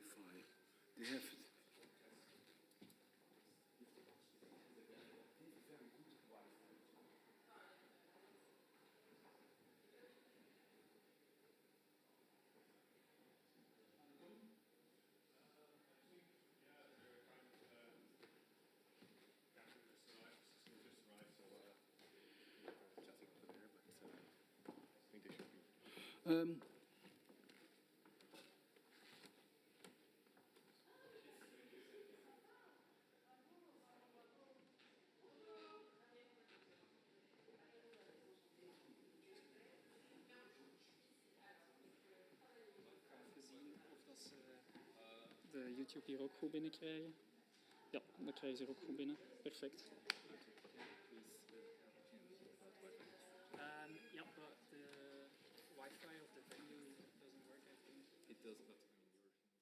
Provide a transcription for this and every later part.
Wi-Fi. They have. De YouTube hier ook goed binnenkrijgen. Ja, dat krijgen ze er ook goed binnen. Perfect. Yeah, but the Wi-Fi of the venue doesn't work, I think. It does, but I mean, yours. On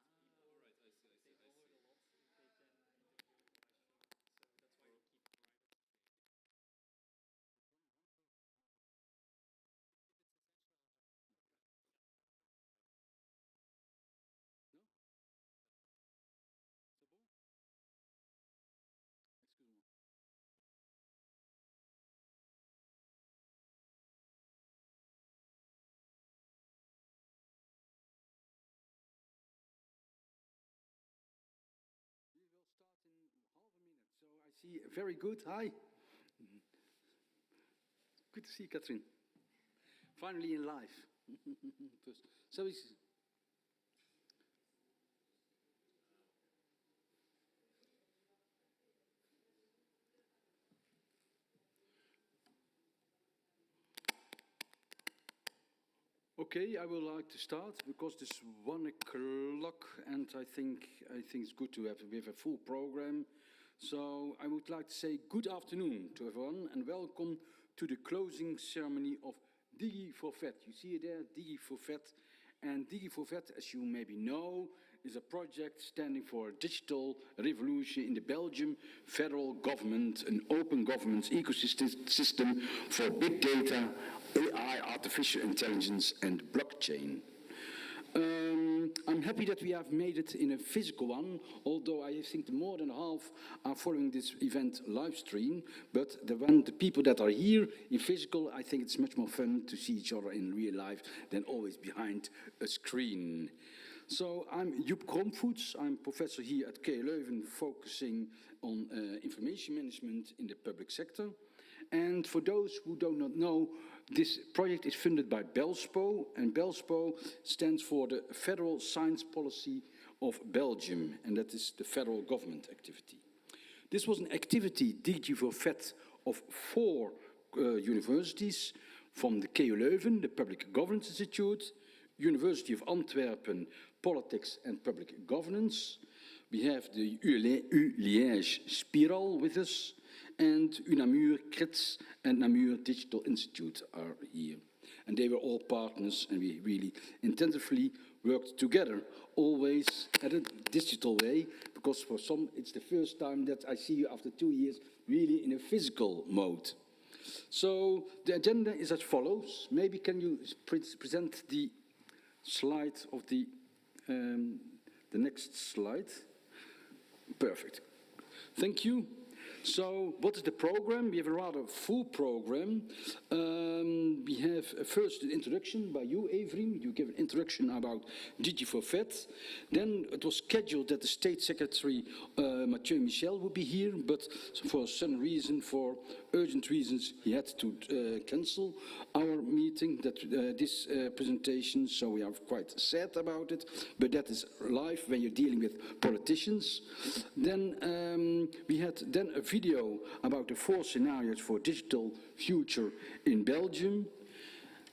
ours, the thing is we're live streaming that, so if you ask people, all right, I see. they download a lot, they can interview live stream. So that's why we keep it private. So I see, very good. Hi. Good to see you, Catherine. Finally in live. So is. Okay, I would like to start because it's 1 o'clock, and I think it's good to have a full program. So I would like to say good afternoon to everyone and welcome to the closing ceremony of DIGI4FED. You see it there, DIGI4FED. And DIGI4FED, as you maybe know, is a project standing for a digital revolution in the Belgian federal government, an open governance ecosystem for big data, AI, artificial intelligence, and blockchain. I'm happy that we have made it in a physical one, although I think more than half are following this event live stream. But the people that are here in physical, I think it's much more fun to see each other in real life than always behind a screen. So I'm Joep Kromvoets. I'm professor here at KU Leuven, focusing on information management in the public sector. And for those who do not know, this project is funded by BELSPO, and BELSPO stands for the Federal Science Policy of Belgium, and that is the federal government activity. This was an activity, DIGI4FED, of 4 universities, from the KU Leuven, the Public Governance Institute, University of Antwerp, Politics and Public Governance. We have the U Liège Spiral with us, and UNAMUR, CRITS, and Namur Digital Institute are here. And they were all partners, and we really intensively worked together, always at a digital way, because for some it's the first time that I see you after 2 years really in a physical mode. So the agenda is as follows. Maybe can you present the slide of the next slide? Perfect. Thank you. So what is the program? We have a rather full program. We have first an introduction by you, Evrim. You give an introduction about DIGI4FED. Then it was scheduled that the State Secretary, Mathieu Michel, would be here, but for some reason, for urgent reasons, he had to cancel our meeting, this presentation, so we are quite sad about it, but that is live when you're dealing with politicians. Then we had then a video about the 4 scenarios for digital future in Belgium.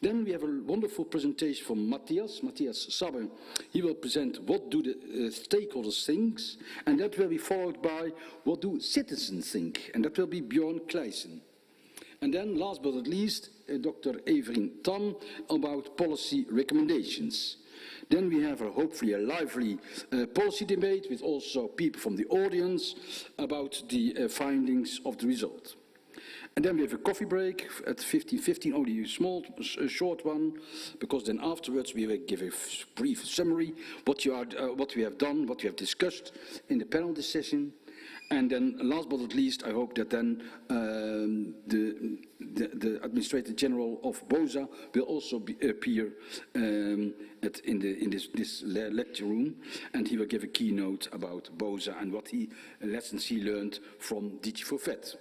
Then we have a wonderful presentation from Matthias Sabbe. He will present what do the stakeholders think, and that will be followed by what do citizens think, and that will be Bjorn Kleijsen. And then, last but not least, Dr. Everin Tam about policy recommendations. Then we have hopefully a lively policy debate with also people from the audience about the findings of the result. And then we have a coffee break at 15:15, only a small, short one, because then afterwards we will give a brief summary, what we have done, what we have discussed in the panel decision. And then last but not least, I hope that then the Administrator General of BOSA will also appear in this lecture room, and he will give a keynote about BOSA and what lessons he learned from DIGI4FED.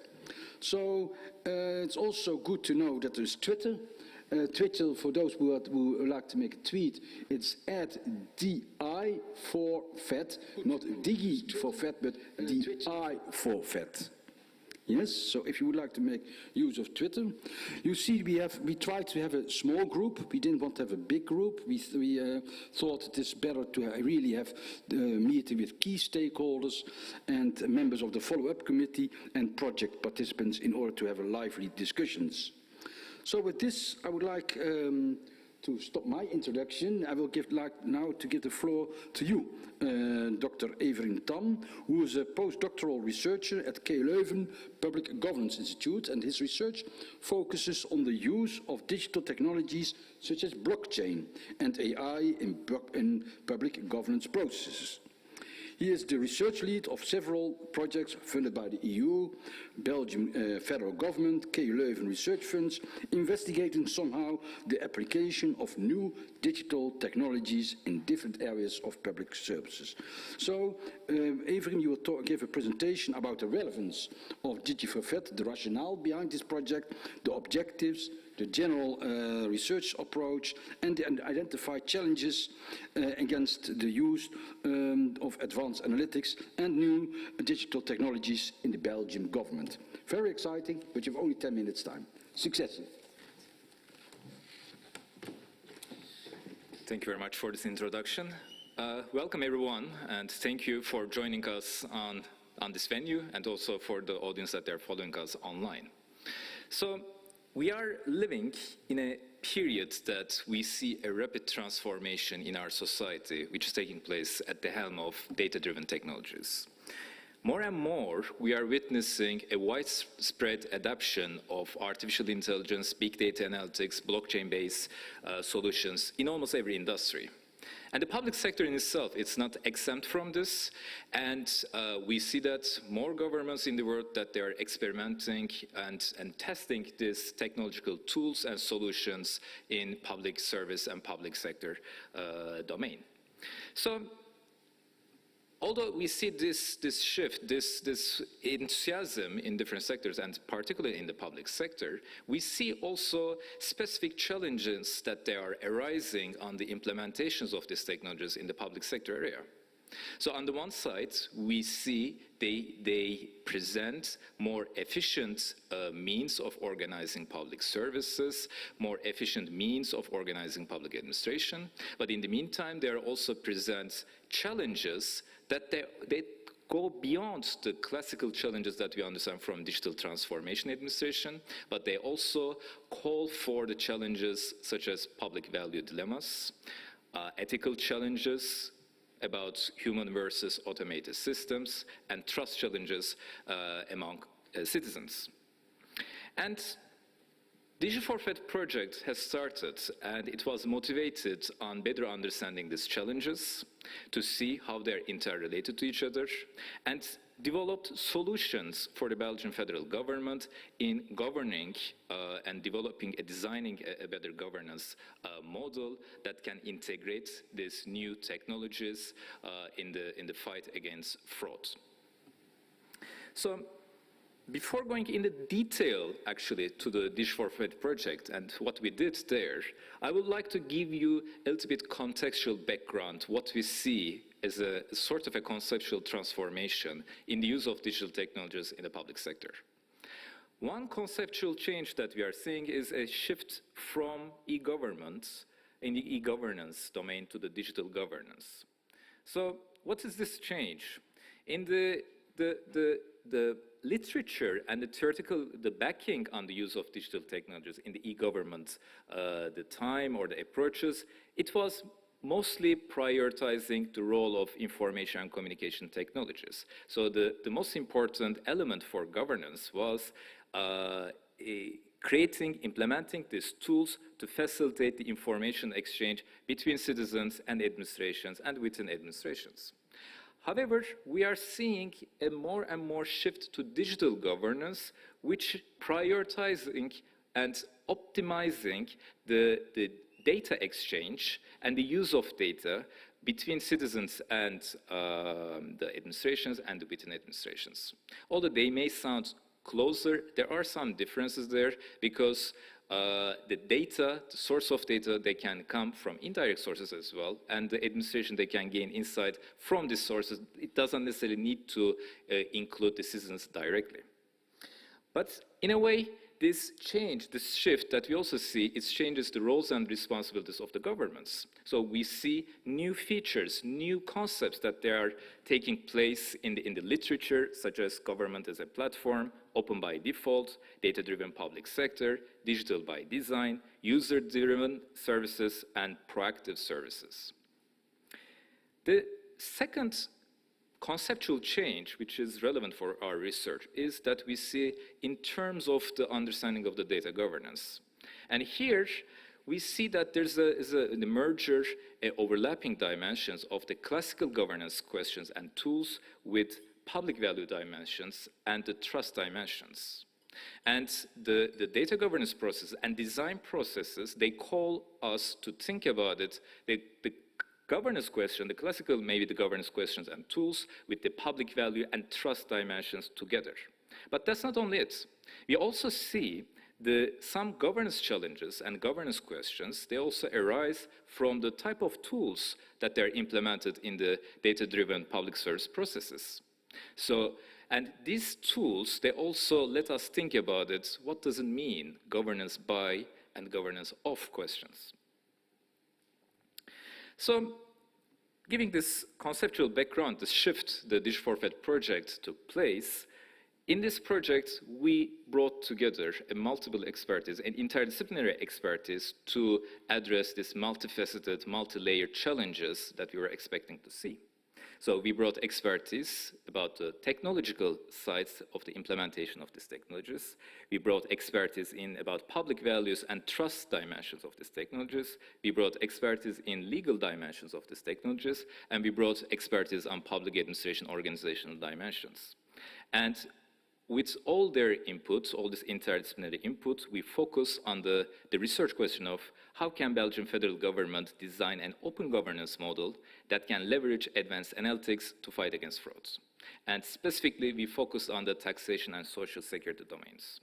So it's also good to know that there's Twitter. Twitter, for those who would like to make a tweet, it's at DI4FED, not DIGI4FED, but DI4FED. Yes, so if you would like to make use of Twitter, you see we tried to have a small group. We didn't want to have a big group. We thought it is better to really have the meeting with key stakeholders and members of the follow-up committee and project participants in order to have a lively discussions. So with this, I would like to stop my introduction. I will now to give the floor to you, Dr. Everin Tam, who is a postdoctoral researcher at KU Leuven Public Governance Institute, and his research focuses on the use of digital technologies such as blockchain and AI in public governance processes. He is the research lead of several projects funded by the EU, Belgium federal government, KU Leuven research funds, investigating somehow the application of new digital technologies in different areas of public services. So, Everin, you will give a presentation about the relevance of DIGI4FED, the rationale behind this project, the objectives, the general research approach, and the identified challenges against the use of advanced analytics and new digital technologies in the Belgian government. Very exciting, but you have only 10 minutes time. Success. Thank you very much for this introduction. Welcome everyone, and thank you for joining us on this venue, and also for the audience that are following us online. So, we are living in a period that we see a rapid transformation in our society, which is taking place at the helm of data-driven technologies. More and more, we are witnessing a widespread adoption of artificial intelligence, big data analytics, blockchain-based solutions in almost every industry. And the public sector in itself, it's not exempt from this, and we see that more governments in the world that they are experimenting and testing these technological tools and solutions in public service and public sector domain. So, although we see this shift, this enthusiasm in different sectors, and particularly in the public sector, we see also specific challenges that they are arising on the implementations of these technologies in the public sector area. So on the one side, we see they present more efficient means of organizing public services, more efficient means of organizing public administration, but in the meantime, they also present challenges that they go beyond the classical challenges that we understand from digital transformation administration, but they also call for the challenges such as public value dilemmas, ethical challenges about human versus automated systems, and trust challenges among citizens. And DIGI4FED project has started, and it was motivated on better understanding these challenges, to see how they're interrelated to each other, and developed solutions for the Belgian federal government in governing and designing a better governance model that can integrate these new technologies in the fight against fraud. So, before going into detail, actually, to the DIGI4FED project and what we did there, I would like to give you a little bit contextual background, what we see as a sort of a conceptual transformation in the use of digital technologies in the public sector. One conceptual change that we are seeing is a shift from e-government in the e-governance domain to the digital governance. So, what is this change? In the literature and the backing on the use of digital technologies in the e-government, the time or the approaches, it was mostly prioritizing the role of information and communication technologies. So the most important element for governance was implementing these tools to facilitate the information exchange between citizens and administrations and within administrations. However, we are seeing a more and more shift to digital governance, which prioritizing and optimizing the data exchange and the use of data between citizens and the administrations and within administrations. Although they may sound closer, there are some differences there because the data, the source of data, they can come from indirect sources as well, and the administration, they can gain insight from these sources. It doesn't necessarily need to include the citizens directly. But in a way, this change, this shift that we also see, it changes the roles and responsibilities of the governments. So we see new features, new concepts that they are taking place in the literature, such as government as a platform, open by default, data-driven public sector, digital by design, user-driven services, and proactive services. The second conceptual change, which is relevant for our research, is that we see in terms of the understanding of the data governance. And here, we see that there's a merger, overlapping dimensions of the classical governance questions and tools with public value dimensions and the trust dimensions. And the data governance process and design processes, they call us to think about it, the governance question, the classical, maybe the governance questions and tools with the public value and trust dimensions together. But that's not only it. We also see some governance challenges and governance questions, they also arise from the type of tools that they're implemented in the data-driven public service processes. So, and these tools, they also let us think about it, what does it mean, governance by and governance of questions. So, giving this conceptual background, this shift the DIGI4FED project took place, in this project, we brought together a multiple expertise, an interdisciplinary expertise to address these multifaceted, multi-layered challenges that we were expecting to see. So we brought expertise about the technological sides of the implementation of these technologies. We brought expertise in about public values and trust dimensions of these technologies. We brought expertise in legal dimensions of these technologies. And we brought expertise on public administration organizational dimensions. And with all their inputs, all this interdisciplinary input, we focus on the research question of how can Belgian federal government design an open governance model that can leverage advanced analytics to fight against frauds. And specifically, we focus on the taxation and social security domains.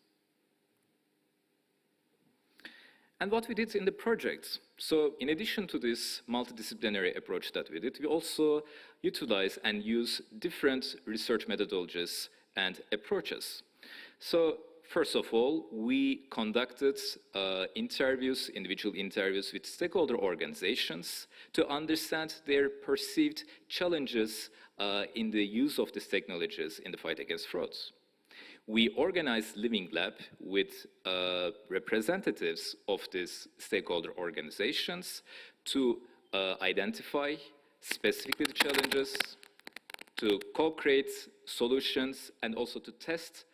And what we did in the project, so in addition to this multidisciplinary approach that we did, we also utilize and use different research methodologies and approaches. So first of all, we conducted individual interviews with stakeholder organizations to understand their perceived challenges in the use of these technologies in the fight against frauds. We organized Living Lab with representatives of these stakeholder organizations to identify specifically the challenges, to co-create solutions, and also to test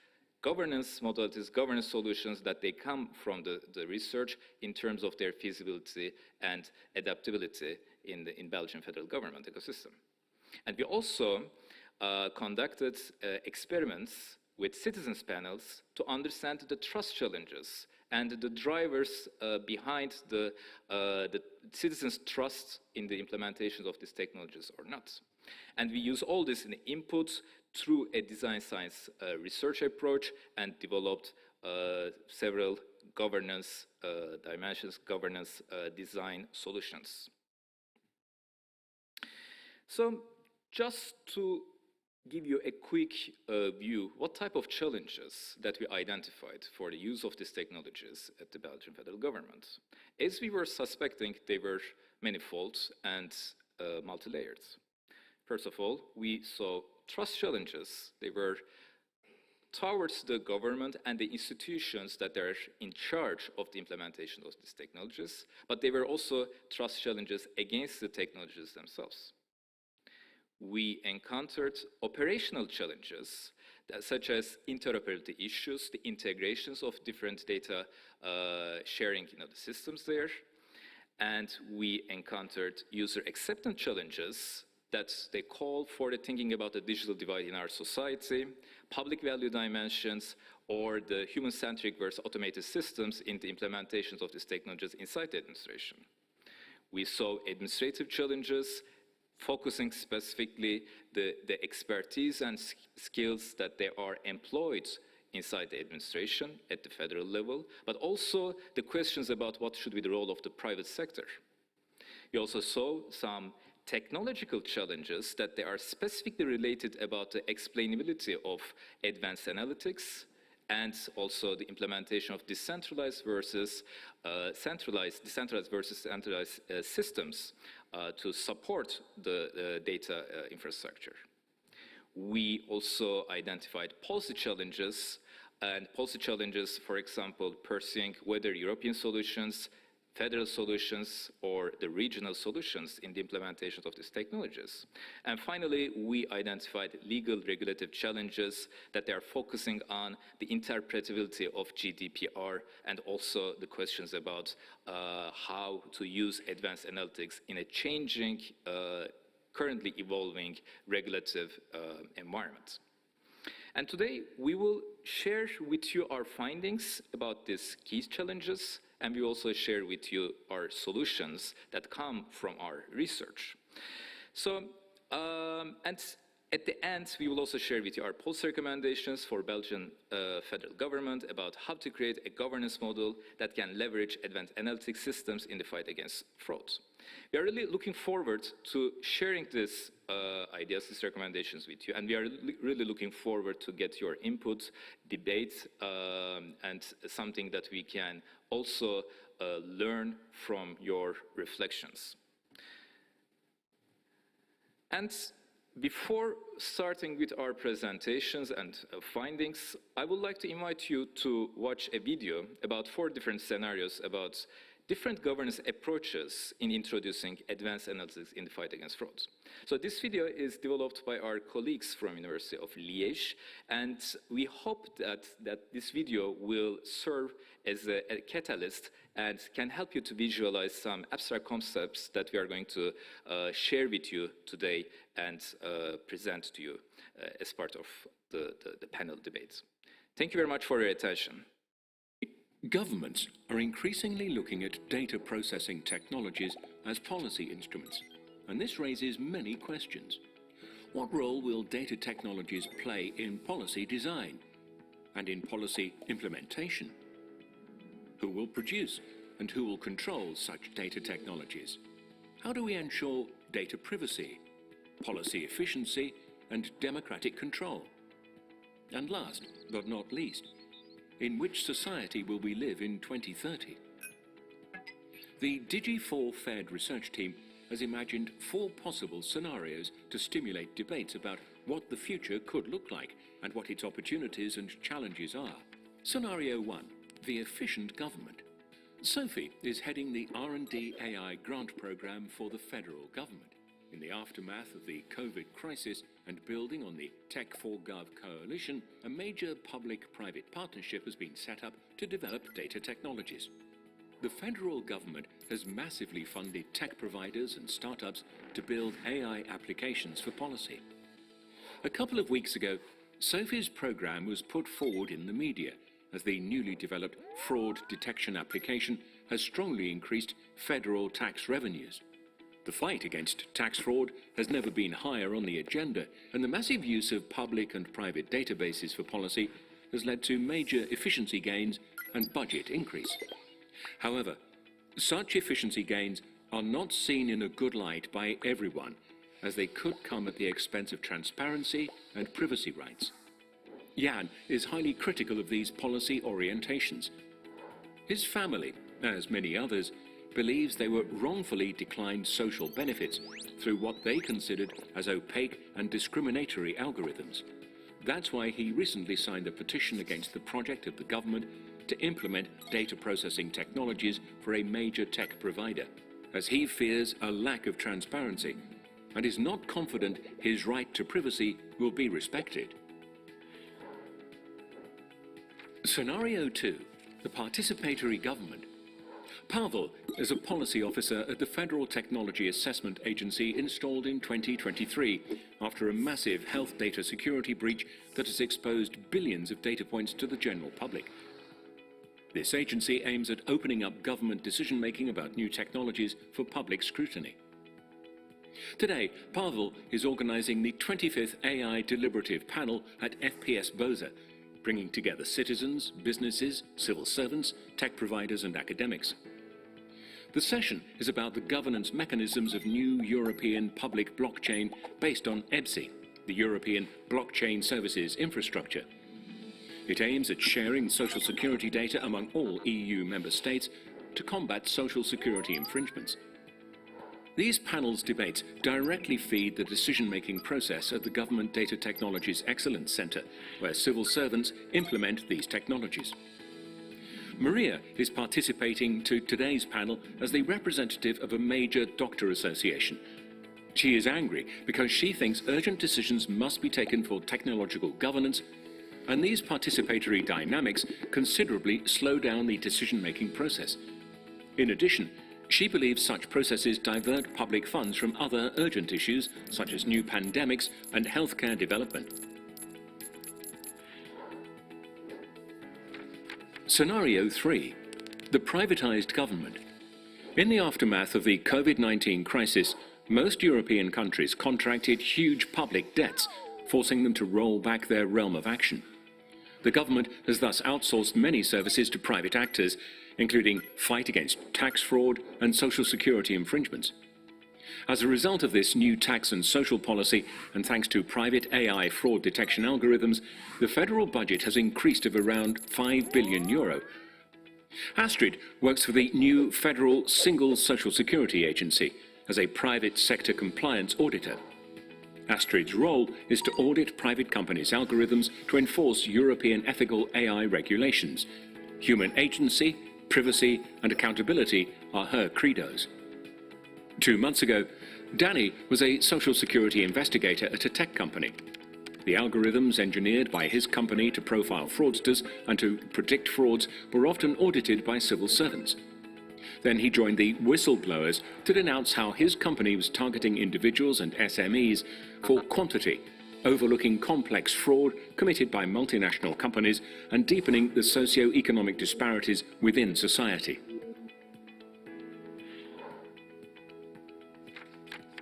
governance modalities, governance solutions that they come from the research in terms of their feasibility and adaptability in Belgian federal government ecosystem. And we also conducted experiments with citizens panels to understand the trust challenges and the drivers behind the citizens' trust in the implementation of these technologies or not. And we use all this in input through a design science research approach and developed several governance dimensions, governance design solutions. So just to give you a quick view, what type of challenges that we identified for the use of these technologies at the Belgian federal government. As we were suspecting, they were manifold and multi-layered. First of all, we saw trust challenges. They were towards the government and the institutions that are in charge of the implementation of these technologies, but they were also trust challenges against the technologies themselves. We encountered operational challenges such as interoperability issues, the integrations of different data sharing the systems there. And we encountered user acceptance challenges that they call for the thinking about the digital divide in our society, public value dimensions, or the human-centric versus automated systems in the implementations of these technologies inside the administration. We saw administrative challenges, focusing specifically the expertise and skills that they are employed inside the administration at the federal level, but also the questions about what should be the role of the private sector. We also saw some technological challenges that they are specifically related about the explainability of advanced analytics and also the implementation of decentralized versus centralized systems to support the data infrastructure. We also identified policy challenges, for example, pursuing whether European solutions, federal solutions, or the regional solutions in the implementation of these technologies. And finally, we identified legal regulative challenges that they are focusing on the interpretability of GDPR and also the questions about how to use advanced analytics in a changing, currently evolving regulative environment. And today, we will share with you our findings about these key challenges, and we also share with you our solutions that come from our research. So, and at the end, we will also share with you our policy recommendations for Belgian federal government about how to create a governance model that can leverage advanced analytics systems in the fight against fraud. We are really looking forward to sharing these ideas, these recommendations with you, and we are really looking forward to get your input, debate, and something that we can also learn from your reflections. And before starting with our presentations and findings, I would like to invite you to watch a video about 4 different scenarios about different governance approaches in introducing advanced analytics in the fight against fraud. So this video is developed by our colleagues from University of Liège, and we hope that this video will serve as a catalyst and can help you to visualize some abstract concepts that we are going to share with you today and present to you as part of the panel debates. Thank you very much for your attention. Governments are increasingly looking at data processing technologies as policy instruments, and this raises many questions. What role will data technologies play in policy design and in policy implementation? Who will produce and who will control such data technologies? How do we ensure data privacy, policy efficiency, and democratic control? And last but not least, in which society will we live in 2030? The DIGI4FED research team has imagined 4 possible scenarios to stimulate debates about what the future could look like and what its opportunities and challenges are. Scenario 1, the efficient government. Sophie is heading the R&D AI grant program for the federal government. In the aftermath of the COVID crisis and building on the Tech4Gov coalition, a major public-private partnership has been set up to develop data technologies. The federal government has massively funded tech providers and startups to build AI applications for policy. A couple of weeks ago, Sophie's program was put forward in the media as the newly developed fraud detection application has strongly increased federal tax revenues. The fight against tax fraud has never been higher on the agenda, and the massive use of public and private databases for policy has led to major efficiency gains and budget increase. However, such efficiency gains are not seen in a good light by everyone, as they could come at the expense of transparency and privacy rights. Jan is highly critical of these policy orientations. His family, as many others, believes they were wrongfully declined social benefits through what they considered as opaque and discriminatory algorithms. That's why he recently signed a petition against the project of the government to implement data processing technologies for a major tech provider, as he fears a lack of transparency and is not confident his right to privacy will be respected. Scenario 2, the participatory government. Pavel is a policy officer at the Federal Technology Assessment Agency installed in 2023 after a massive health data security breach that has exposed billions of data points to the general public. This agency aims at opening up government decision-making about new technologies for public scrutiny. Today, Pavel is organizing the 25th AI Deliberative Panel at FPS Boza, bringing together citizens, businesses, civil servants, tech providers and academics. The session is about the governance mechanisms of new European public blockchain based on EBSI, the European Blockchain Services Infrastructure. It aims at sharing social security data among all EU member states to combat social security infringements. These panel's debates directly feed the decision-making process at the Government Data Technologies Excellence Centre, where civil servants implement these technologies. Maria is participating to today's panel as the representative of a major doctor association. She is angry because she thinks urgent decisions must be taken for technological governance, and these participatory dynamics considerably slow down the decision-making process. In addition, she believes such processes divert public funds from other urgent issues, such as new pandemics and healthcare development. Scenario 3, the privatized government. In the aftermath of the COVID-19 crisis, most European countries contracted huge public debts, forcing them to roll back their realm of action. The government has thus outsourced many services to private actors, including fight against tax fraud and social security infringements. As a result of this new tax and social policy, and thanks to private AI fraud detection algorithms, the federal budget has increased of around €5 billion. Astrid works for the new federal single social security agency as a private sector compliance auditor. Astrid's role is to audit private companies' algorithms to enforce European ethical AI regulations. Human agency, privacy and accountability are her credos. 2 months ago, Danny was a social security investigator at a tech company. The algorithms engineered by his company to profile fraudsters and to predict frauds were often audited by civil servants. Then he joined the whistleblowers to denounce how his company was targeting individuals and SMEs for quantity, overlooking complex fraud committed by multinational companies and deepening the socio-economic disparities within society.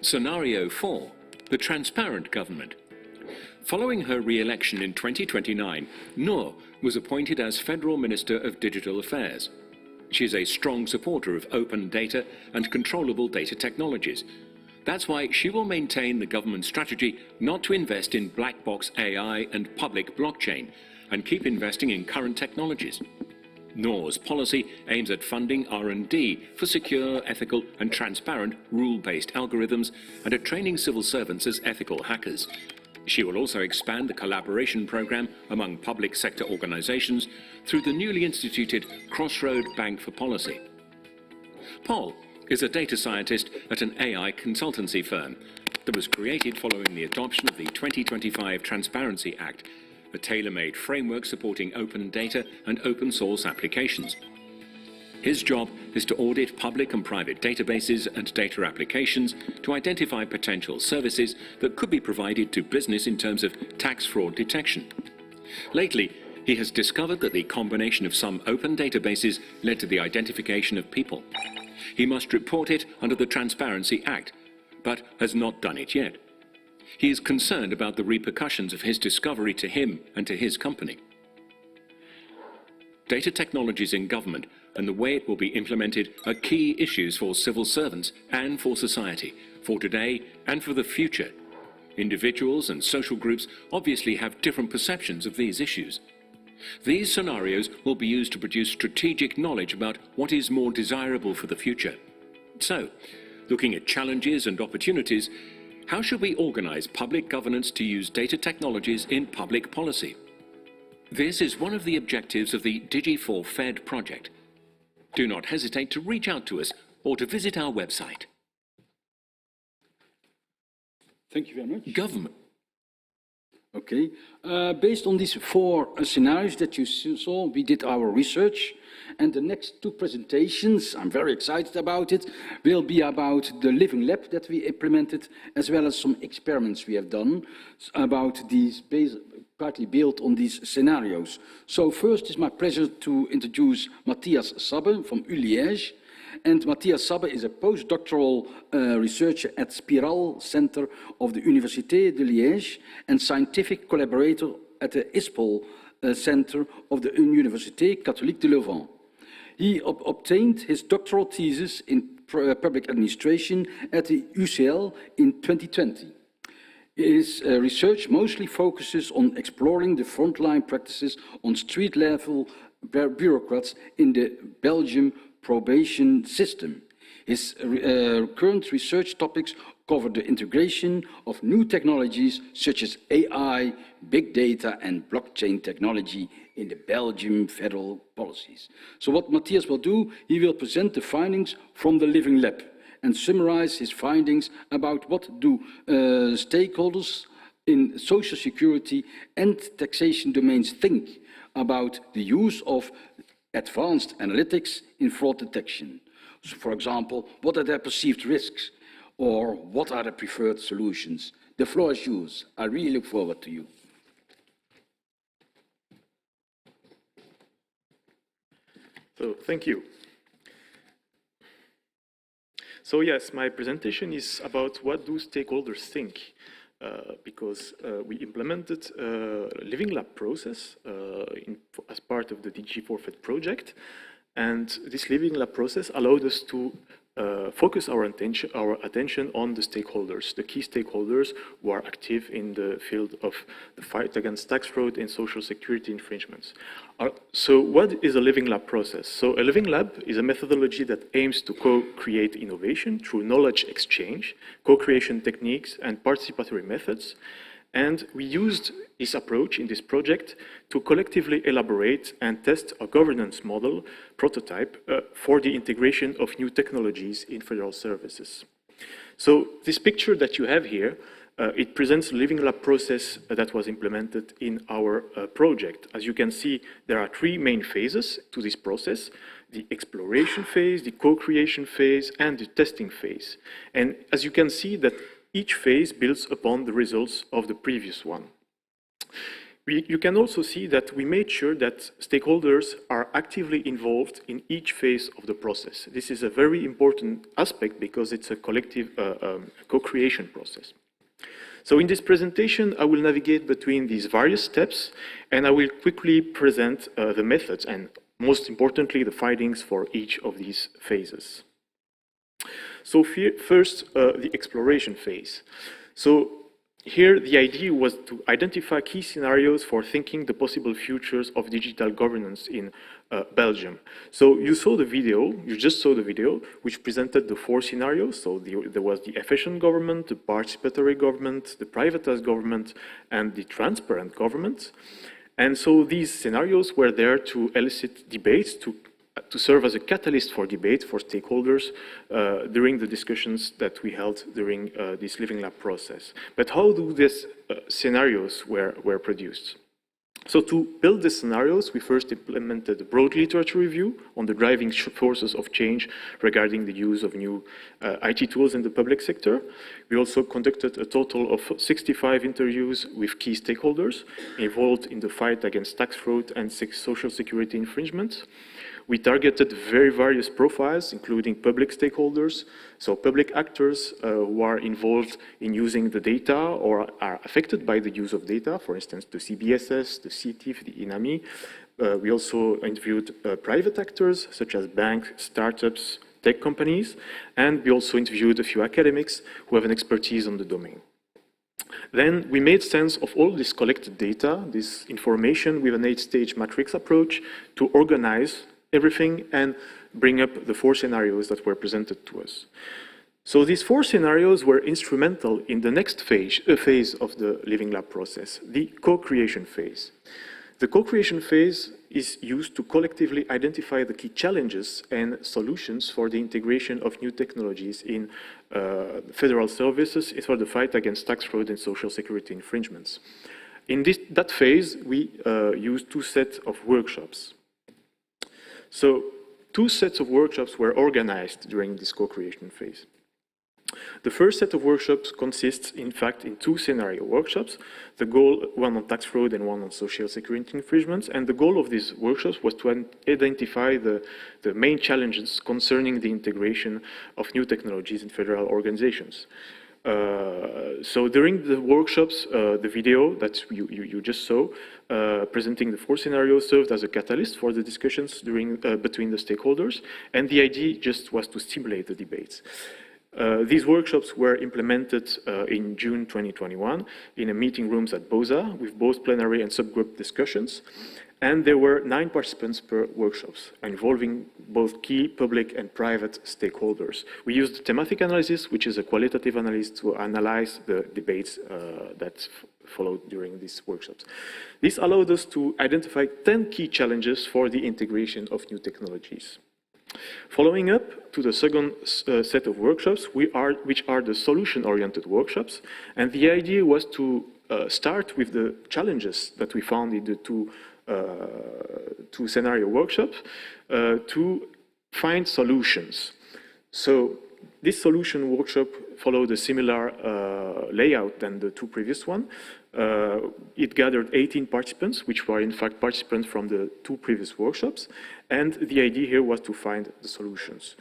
Scenario 4, the transparent government. Following her re-election in 2029, Noor was appointed as Federal Minister of Digital Affairs. She is a strong supporter of open data and controllable data technologies. That's why she will maintain the government strategy not to invest in black box AI and public blockchain, and keep investing in current technologies. Noor's policy aims at funding R&D for secure, ethical and transparent rule-based algorithms and at training civil servants as ethical hackers. She will also expand the collaboration program among public sector organizations through the newly instituted Crossroad Bank for Policy. Paul is a data scientist at an AI consultancy firm that was created following the adoption of the 2025 Transparency Act, a tailor-made framework supporting open data and open source applications. His job is to audit public and private databases and data applications to identify potential services that could be provided to business in terms of tax fraud detection. Lately, he has discovered that the combination of some open databases led to the identification of people. He must report it under the Transparency Act, but has not done it yet. He is concerned about the repercussions of his discovery to him and to his company. Data technologies in government and the way it will be implemented are key issues for civil servants and for society, for today and for the future. Individuals and social groups obviously have different perceptions of these issues. These scenarios will be used to produce strategic knowledge about what is more desirable for the future. So, looking at challenges and opportunities, how should we organize public governance to use data technologies in public policy? This is one of the objectives of the DIGI4FED project. Do not hesitate to reach out to us or to visit our website. Thank you very much. Government. Okay. Based on these four scenarios that you saw, we did our research. And the next two presentations, I'm very excited about it, will be about the living lab that we implemented, as well as some experiments we have done about these, partly built on these scenarios. So first, it's my pleasure to introduce Matthias Sabbe from ULiège. And Matthias Sabbe is a postdoctoral researcher at Spiral Center of the Université de Liège and scientific collaborator at the ISPOL Center of the Université Catholique de Leuven. He obtained his doctoral thesis in public administration at the UCL in 2020. His research mostly focuses on exploring the frontline practices on street-level bureaucrats in the Belgium probation system. His current research topics cover the integration of new technologies such as AI, big data, and blockchain technology in the Belgian federal policies. So what Matthias will do, he will present the findings from the Living Lab and summarize his findings about what do stakeholders in social security and taxation domains think about the use of advanced analytics in fraud detection. So, for example, what are their perceived risks, or what are the preferred solutions? The floor is yours. I really look forward to you. So, thank you. So yes, my presentation is about what do stakeholders think, because we implemented a Living Lab process as part of the DIGI4FED project, and this Living Lab process allowed us to focus our attention on the stakeholders, the key stakeholders who are active in the field of the fight against tax fraud and social security infringements. So what is a Living Lab process? So a Living Lab is a methodology that aims to co-create innovation through knowledge exchange, co-creation techniques, and participatory methods. And we used this approach in this project to collectively elaborate and test a governance model prototype for the integration of new technologies in federal services. So this picture that you have here, it presents the Living Lab process that was implemented in our project. As you can see, there are three main phases to this process: the exploration phase, the co-creation phase, and the testing phase. And as you can see, that each phase builds upon the results of the previous one. You can also see that we made sure that stakeholders are actively involved in each phase of the process. This is a very important aspect because it's a collective co-creation process. So in this presentation, I will navigate between these various steps, and I will quickly present the methods and, most importantly, the findings for each of these phases. So first, the exploration phase. So here, the idea was to identify key scenarios for thinking the possible futures of digital governance in Belgium. So you saw the video, you just saw the video, which presented the four scenarios. So there was the efficient government, the participatory government, the privatized government, and the transparent government. And so these scenarios were there to elicit debates, to serve as a catalyst for debate for stakeholders during the discussions that we held during this Living Lab process. But how do these scenarios were produced? So to build the scenarios, we first implemented a broad literature review on the driving forces of change regarding the use of new IT tools in the public sector. We also conducted a total of 65 interviews with key stakeholders involved in the fight against tax fraud and social security infringements. We targeted very various profiles, including public stakeholders, so public actors who are involved in using the data or are affected by the use of data, for instance, the CBSS, the CTIF, the INAMI. We also interviewed private actors, such as banks, startups, tech companies, and we also interviewed a few academics who have an expertise on the domain. Then we made sense of all this collected data, this information, with an 8-stage matrix approach to organize everything and bring up the four scenarios that were presented to us. So these four scenarios were instrumental in the next phase of the Living Lab process, the co-creation phase. The co-creation phase is used to collectively identify the key challenges and solutions for the integration of new technologies in federal services for the fight against tax fraud and social security infringements. In that phase, we used two sets of workshops. So two sets of workshops were organized during this co-creation phase. The first set of workshops consists, in fact, in two scenario workshops, the goal, one on tax fraud and one on social security infringements, and the goal of these workshops was to identify the main challenges concerning the integration of new technologies in federal organizations. So during the workshops, the video that you just saw, presenting the four scenarios served as a catalyst for the discussions between the stakeholders, and the idea just was to stimulate the debates. These workshops were implemented in June 2021 in meeting rooms at BOSA with both plenary and subgroup discussions. And there were 9 participants per workshops, involving both key public and private stakeholders. We used thematic analysis, which is a qualitative analysis to analyze the debates that followed during these workshops. This allowed us to identify 10 key challenges for the integration of new technologies. Following up to the second set of workshops, which are the solution-oriented workshops, and the idea was to start with the challenges that we found in the two scenario workshops to find solutions. So this solution workshop followed a similar layout than the two previous ones. It gathered 18 participants, which were in fact participants from the two previous workshops, and the idea here was to find the solutions.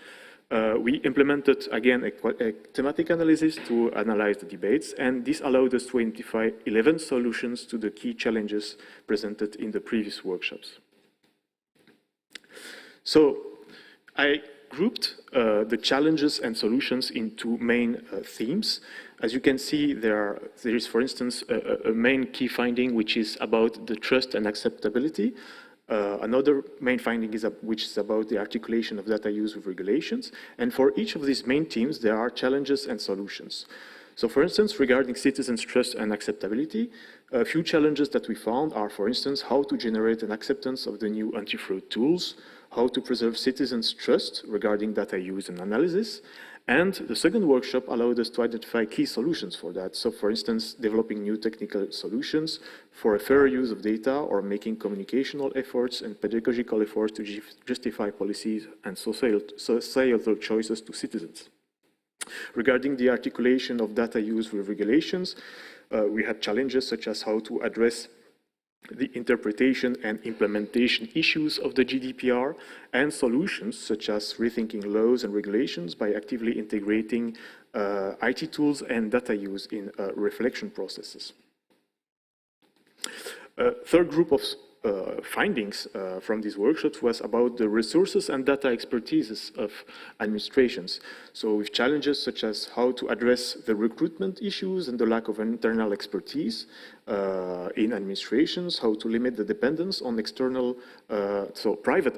We implemented, again, a thematic analysis to analyze the debates, and this allowed us to identify 11 solutions to the key challenges presented in the previous workshops. So I grouped the challenges and solutions into main themes. As you can see, there is, for instance, a main key finding which is about the trust and acceptability. Another main finding which is about the articulation of data use with regulations. And for each of these main themes, there are challenges and solutions. So for instance, regarding citizens' trust and acceptability, a few challenges that we found are, for instance, how to generate an acceptance of the new anti-fraud tools, how to preserve citizens' trust regarding data use and analysis. And the second workshop allowed us to identify key solutions for that. So for instance, developing new technical solutions for a fair use of data or making communicational efforts and pedagogical efforts to justify policies and societal choices to citizens. Regarding the articulation of data use with regulations, we had challenges such as how to address the interpretation and implementation issues of the GDPR, and solutions such as rethinking laws and regulations by actively integrating IT tools and data use in reflection processes. Third group of findings from these workshops was about the resources and data expertises of administrations. So with challenges such as how to address the recruitment issues and the lack of internal expertise in administrations, how to limit the dependence on external, so private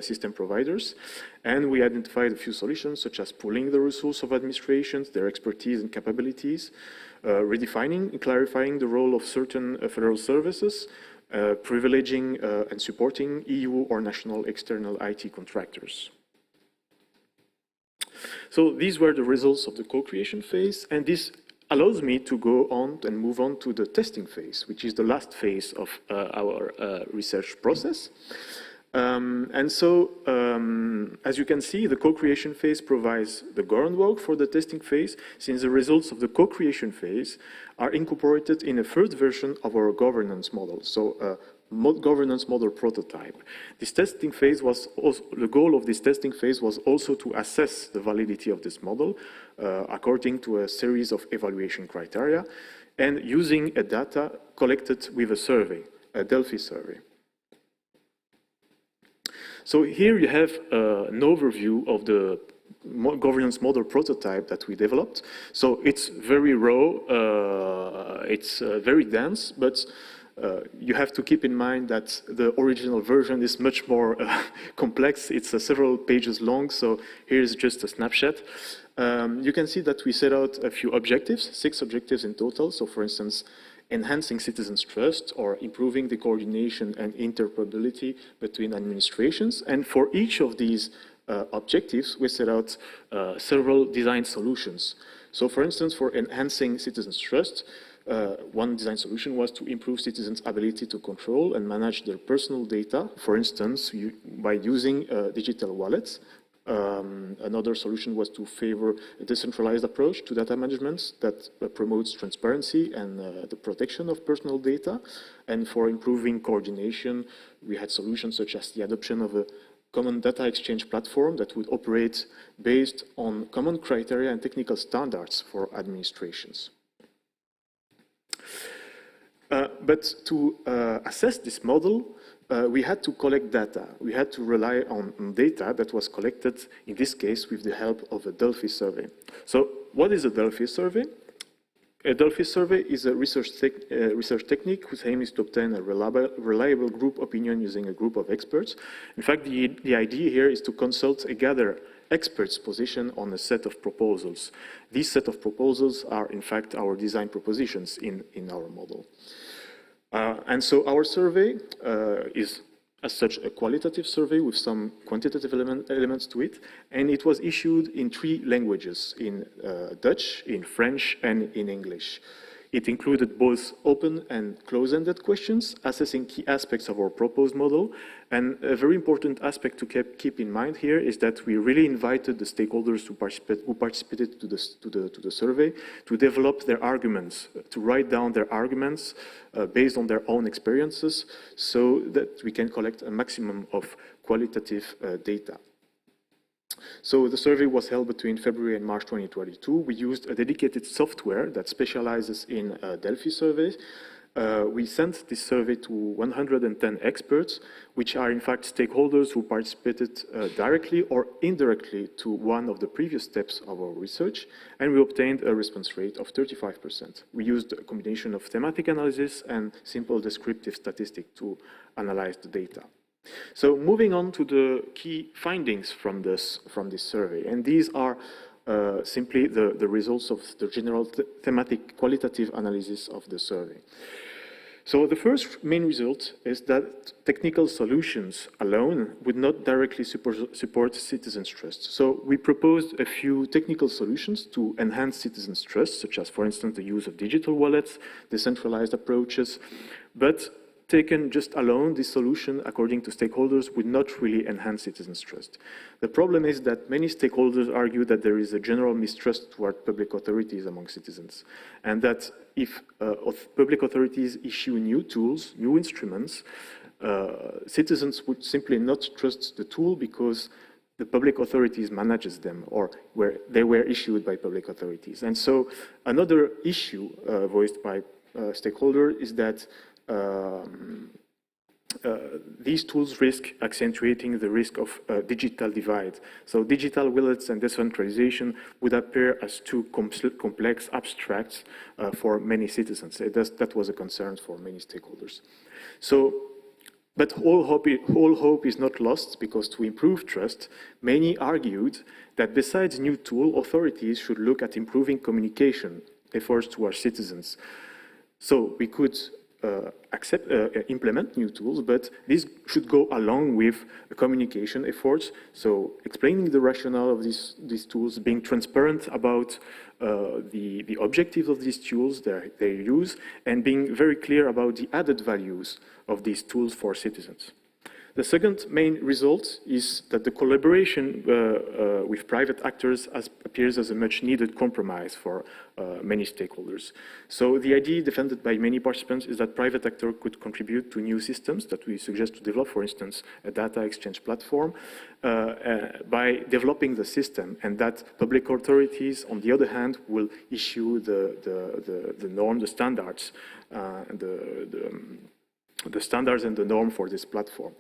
system providers. And we identified a few solutions such as pooling the resource of administrations, their expertise and capabilities, redefining and clarifying the role of certain federal services, privileging and supporting EU or national external IT contractors. So these were the results of the co-creation phase, and this allows me to go on and move on to the testing phase, which is the last phase of our research process. As you can see, the co-creation phase provides the groundwork for the testing phase, since the results of the co-creation phase are incorporated in a first version of our governance model, so a governance model prototype. This testing phase was also, the goal of this testing phase was also to assess the validity of this model according to a series of evaluation criteria and using a data collected with a survey, a Delphi survey. So here you have an overview of the governance model prototype that we developed. So it's very raw, it's very dense, but you have to keep in mind that the original version is much more complex. It's several pages long, so here's just a snapshot. You can see that we set out a few objectives, 6 objectives in total. So for instance, enhancing citizens' trust or improving the coordination and interoperability between administrations. And for each of these objectives, we set out several design solutions. So for instance, for enhancing citizens' trust, One design solution was to improve citizens' ability to control and manage their personal data, for instance, by using digital wallets. Another solution was to favor a decentralized approach to data management that promotes transparency and the protection of personal data. And for improving coordination, we had solutions such as the adoption of a common data exchange platform that would operate based on common criteria and technical standards for administrations. But to assess this model, we had to collect data. We had to rely on data that was collected, in this case, with the help of a Delphi survey. So what is a Delphi survey? A Delphi survey is a research technique whose aim is to obtain a reliable group opinion using a group of experts. In fact, the idea here is to consult and gather experts' position on a set of proposals. These set of proposals are, in fact, our design propositions in our model. And so our survey is, as such, a qualitative survey with some quantitative elements to it, and it was issued in 3 languages, in Dutch, in French, and in English. It included both open and close-ended questions, assessing key aspects of our proposed model. And a very important aspect to keep in mind here is that we really invited the stakeholders who participated to the survey to develop their arguments, to write down their arguments based on their own experiences, so that we can collect a maximum of qualitative data. So the survey was held between February and March 2022. We used a dedicated software that specializes in Delphi surveys. We sent this survey to 110 experts, which are in fact stakeholders who participated directly or indirectly to one of the previous steps of our research, and we obtained a response rate of 35%. We used a combination of thematic analysis and simple descriptive statistics to analyze the data. So moving on to the key findings from this survey, and these are simply the results of the general thematic qualitative analysis of the survey. So the first main result is that technical solutions alone would not directly support citizens' trust. So we proposed a few technical solutions to enhance citizens' trust, such as, for instance, the use of digital wallets, decentralized approaches, but taken just alone, this solution, according to stakeholders, would not really enhance citizens' trust. The problem is that many stakeholders argue that there is a general mistrust toward public authorities among citizens, and that if public authorities issue new tools, new instruments, citizens would simply not trust the tool because the public authorities manages them, or they were issued by public authorities. And so another issue voiced by stakeholders is that these tools risk accentuating the risk of digital divide. So digital wallets and decentralization would appear as too complex abstracts for many citizens. That was a concern for many stakeholders. So, but all hope is not lost, because to improve trust, many argued that besides new tool, authorities should look at improving communication efforts to our citizens. So we could implement new tools, but this should go along with communication efforts. So explaining the rationale of these tools, being transparent about the objectives of these tools, their use, and being very clear about the added values of these tools for citizens. The second main result is that the collaboration with private actors appears as a much needed compromise for many stakeholders. So the idea defended by many participants is that private actors could contribute to new systems that we suggest to develop, for instance, a data exchange platform, by developing the system, and that public authorities, on the other hand, will issue the norm, the standards, the standards and the norm for this platform.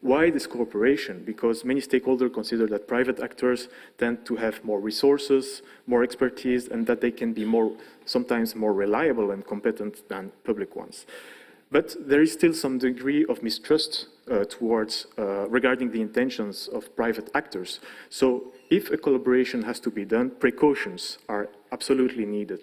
Why this cooperation? Because many stakeholders consider that private actors tend to have more resources, more expertise, and that they can be sometimes more reliable and competent than public ones. But there is still some degree of mistrust regarding the intentions of private actors. So if a collaboration has to be done, precautions are absolutely needed.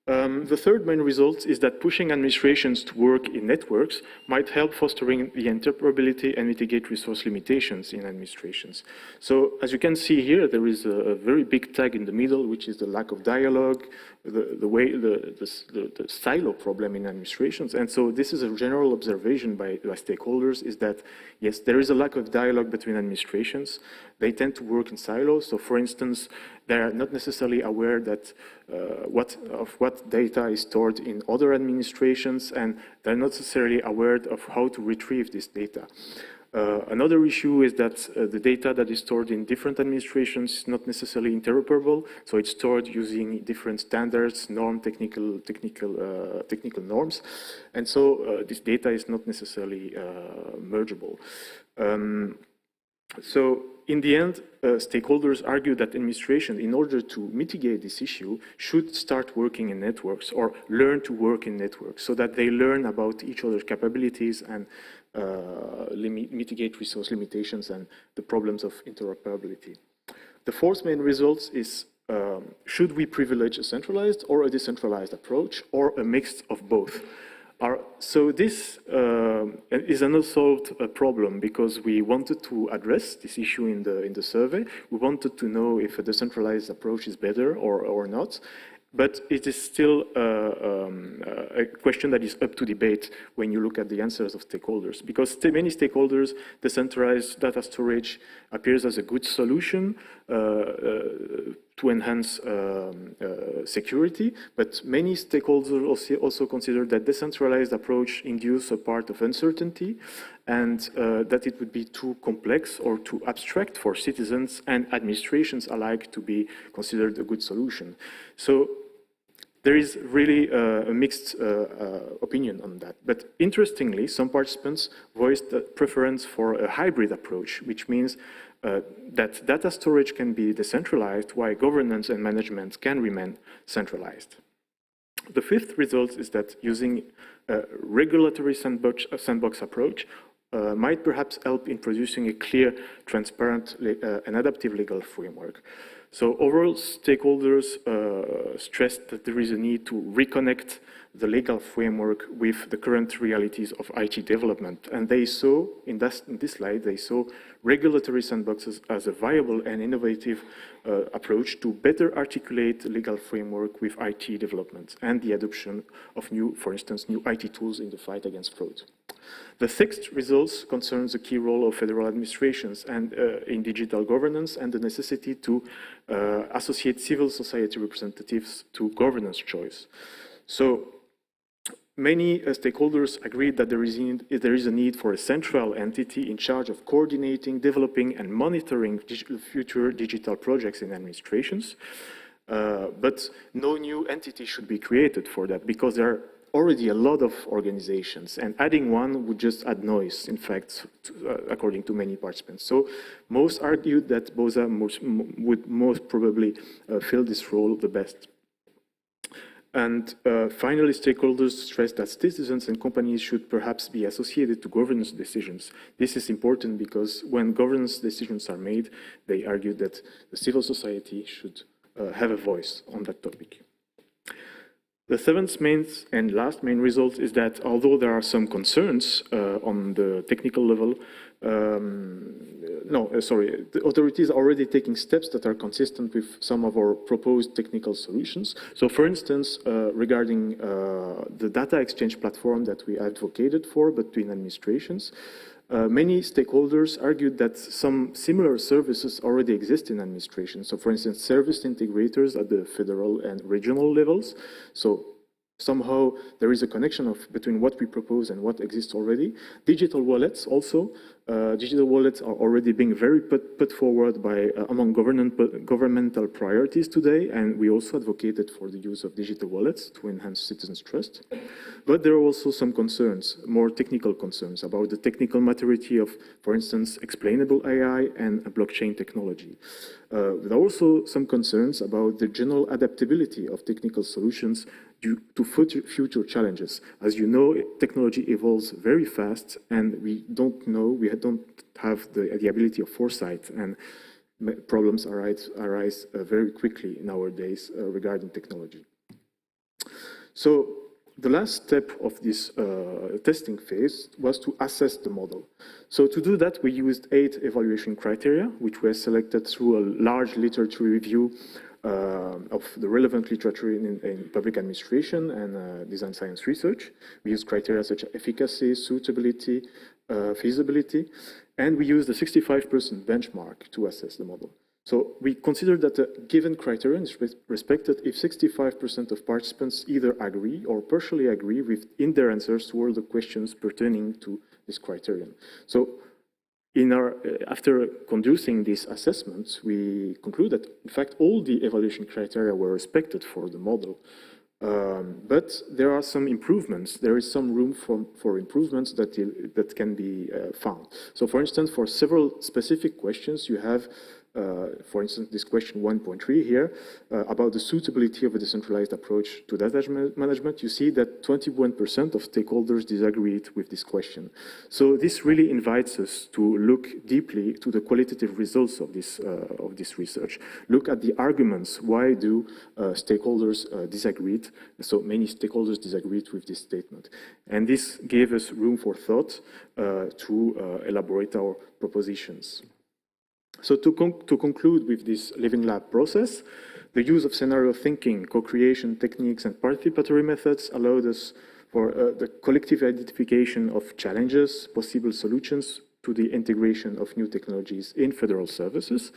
The third main result is that pushing administrations to work in networks might help fostering the interoperability and mitigate resource limitations in administrations. So as you can see here, there is a very big tag in the middle, which is the lack of dialogue, the silo problem in administrations. And so this is a general observation by stakeholders, is that, yes, there is a lack of dialogue between administrations. They tend to work in silos. So for instance, they are not necessarily aware that what data is stored in other administrations, and they're not necessarily aware of how to retrieve this data. Another issue is that the data that is stored in different administrations is not necessarily interoperable, so it's stored using different standards, technical norms, and so this data is not necessarily mergeable. So in the end, stakeholders argue that administration, in order to mitigate this issue, should start working in networks or learn to work in networks so that they learn about each other's capabilities and mitigate resource limitations and the problems of interoperability. The fourth main result is, should we privilege a centralized or a decentralized approach, or a mix of both? So this is an unsolved problem, because we wanted to address this issue in the survey. We wanted to know if a decentralized approach is better or not. But it is still a question that is up to debate when you look at the answers of stakeholders, because many stakeholders, decentralized data storage appears as a good solution to enhance security, but many stakeholders also consider that decentralized approach induces a part of uncertainty, and that it would be too complex or too abstract for citizens and administrations alike to be considered a good solution. So there is really a mixed opinion on that. But interestingly, some participants voiced the preference for a hybrid approach, which means that data storage can be decentralized while governance and management can remain centralized. The fifth result is that using a regulatory sandbox approach might perhaps help in producing a clear, transparent, and adaptive legal framework. So overall, stakeholders stressed that there is a need to reconnect the legal framework with the current realities of IT development. And they saw, in this slide, they saw regulatory sandboxes as a viable and innovative approach to better articulate the legal framework with IT development and the adoption of new, for instance, new IT tools in the fight against fraud. The sixth result concerns the key role of federal administrations and in digital governance, and the necessity to associate civil society representatives to governance choice. So many stakeholders agreed that there is a need for a central entity in charge of coordinating, developing, and monitoring future digital projects in administrations. But no new entity should be created for that, because there are already a lot of organizations, and adding one would just add noise, in fact, according to many participants. So most argued that BOSA would most probably fill this role the best. And finally, stakeholders stress that citizens and companies should perhaps be associated to governance decisions. This is important because when governance decisions are made, they argue that the civil society should have a voice on that topic. The seventh main and last main result is that although there are some concerns on the technical level, the authorities are already taking steps that are consistent with some of our proposed technical solutions. So for instance, regarding the data exchange platform that we advocated for between administrations, many stakeholders argued that some similar services already exist in administration. So for instance, service integrators at the federal and regional levels. So somehow there is a connection between what we propose and what exists already. Digital wallets also. Digital wallets are already being very put forward by among governmental priorities today, and we also advocated for the use of digital wallets to enhance citizens' trust. But there are also some concerns, more technical concerns, about the technical maturity of, for instance, explainable AI and blockchain technology. There are also some concerns about the general adaptability of technical solutions due to future challenges. As you know, technology evolves very fast, and we don't have the ability of foresight, and problems arise very quickly nowadays regarding technology. So the last step of this testing phase was to assess the model. So to do that, we used 8 evaluation criteria, which were selected through a large literature review of the relevant literature in public administration and design science research. We used criteria such as efficacy, suitability, feasibility, and we used a 65% benchmark to assess the model. So we consider that a given criterion is respected if 65% of participants either agree or partially agree in their answers to all the questions pertaining to this criterion. So after conducting these assessments, we conclude that, in fact, all the evaluation criteria were respected for the model. But there are some improvements. There is some room for improvements that can be found. So, for instance, for several specific questions, you have for instance, this question 1.3 here, about the suitability of a decentralized approach to data management, you see that 21% of stakeholders disagreed with this question. So this really invites us to look deeply to the qualitative results of this research. Look at the arguments. Why do stakeholders disagreed? So many stakeholders disagreed with this statement. And this gave us room for thought to elaborate our propositions. So to conclude with this living lab process, the use of scenario thinking, co-creation techniques, and participatory methods allowed us for the collective identification of challenges, possible solutions to the integration of new technologies in federal services.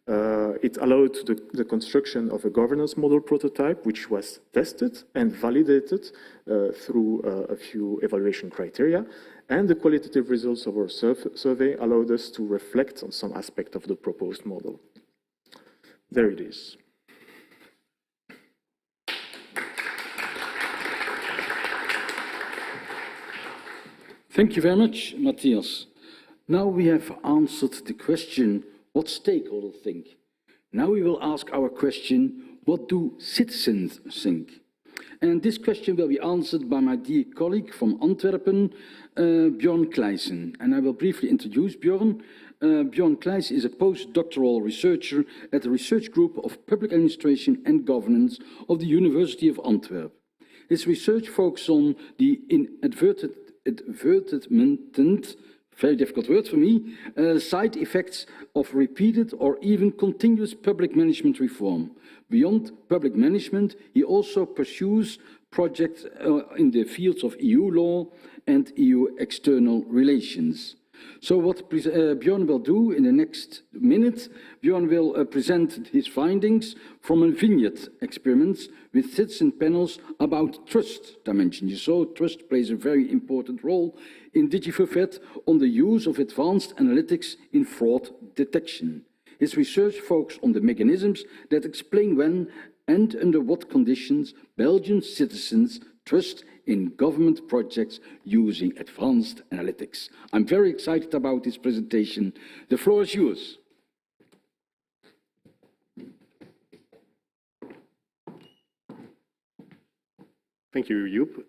It allowed the construction of a governance model prototype, which was tested and validated through a few evaluation criteria. And the qualitative results of our survey allowed us to reflect on some aspect of the proposed model. There it is. Thank you very much, Matthias. Now we have answered the question, what stakeholders think? Now we will ask our question, what do citizens think? And this question will be answered by my dear colleague from Antwerpen, Björn Kleijsen. And I will briefly introduce Björn. Björn Kleijsen is a postdoctoral researcher at the Research Group of Public Administration and Governance of the University of Antwerp. His research focuses on the inadvertent, very difficult word for me, side effects of repeated or even continuous public management reform. Beyond public management, he also pursues projects in the fields of EU law and EU external relations. So what Björn will do in the next minute, Björn will present his findings from a vineyard experiment with citizen panels about trust dimension. You saw trust plays a very important role in DIGI4FED on the use of advanced analytics in fraud detection. His research focuses on the mechanisms that explain when and under what conditions Belgian citizens trust in government projects using advanced analytics. I'm very excited about this presentation. The floor is yours. Thank you, Joep.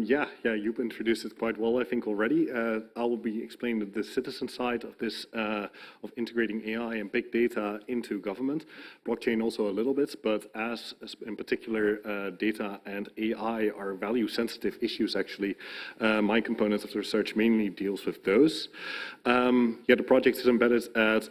Yeah, Joep introduced it quite well, I think, already. I will be explaining the citizen side of this, of integrating AI and big data into government. Blockchain also a little bit, but as in particular, data and AI are value-sensitive issues, actually. My component of the research mainly deals with those. Yeah, the project is embedded at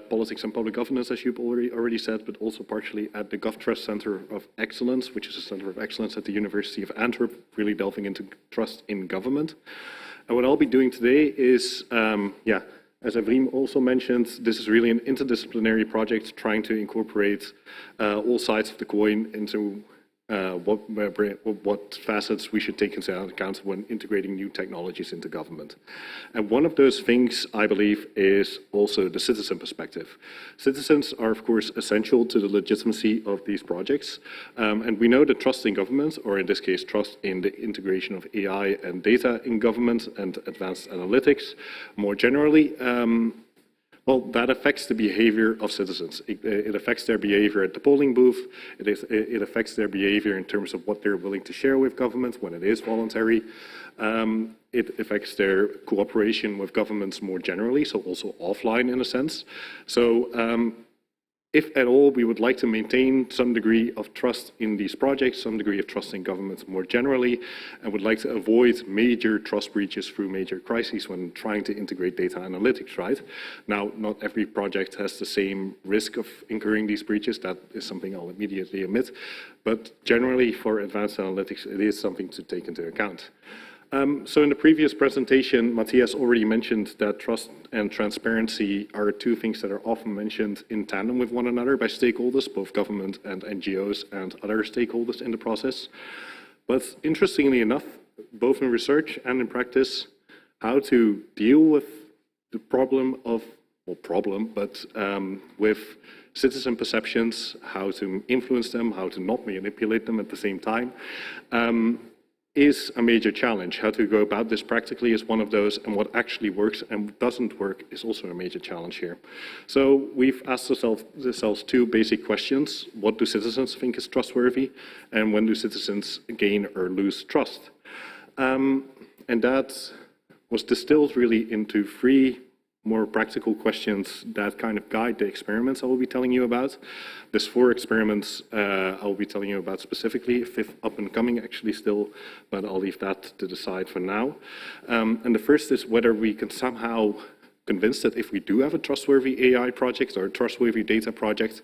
Politics and Public Governance, as Joep already said, but also partially at the GovTrust Center of Excellence, which is a center of excellence at the University of Antwerp, really delving into trust in government. And what I'll be doing today is, yeah, as Evrim also mentioned, this is really an interdisciplinary project trying to incorporate all sides of the coin into what facets we should take into account when integrating new technologies into government. And one of those things, I believe, is also the citizen perspective. Citizens are, of course, essential to the legitimacy of these projects. And we know that trust in government, or in this case, trust in the integration of AI and data in government and advanced analytics, more generally, well, that affects the behavior of citizens. It affects their behavior at the polling booth. It affects their behavior in terms of what they're willing to share with government when it is voluntary. It affects their cooperation with governments more generally, so also offline in a sense. So if at all, we would like to maintain some degree of trust in these projects, some degree of trust in governments more generally, and would like to avoid major trust breaches through major crises when trying to integrate data analytics, right? Now, not every project has the same risk of incurring these breaches. That is something I'll immediately admit. But generally, for advanced analytics, it is something to take into account. So in the previous presentation, Matthias already mentioned that trust and transparency are two things that are often mentioned in tandem with one another by stakeholders, both government and NGOs and other stakeholders in the process. But interestingly enough, both in research and in practice, how to deal with the problem of, with citizen perceptions, how to influence them, how to not manipulate them at the same time, is a major challenge. How to go about this practically is one of those, and what actually works and doesn't work is also a major challenge here. So we've asked ourselves two basic questions. What do citizens think is trustworthy? And when do citizens gain or lose trust? And that was distilled really into three more practical questions that kind of guide the experiments I will be telling you about. There's 4 experiments I'll be telling you about specifically, a 5th up and coming actually still, but I'll leave that to the side for now. And the first is whether we can somehow convince that if we do have a trustworthy AI project or a trustworthy data project,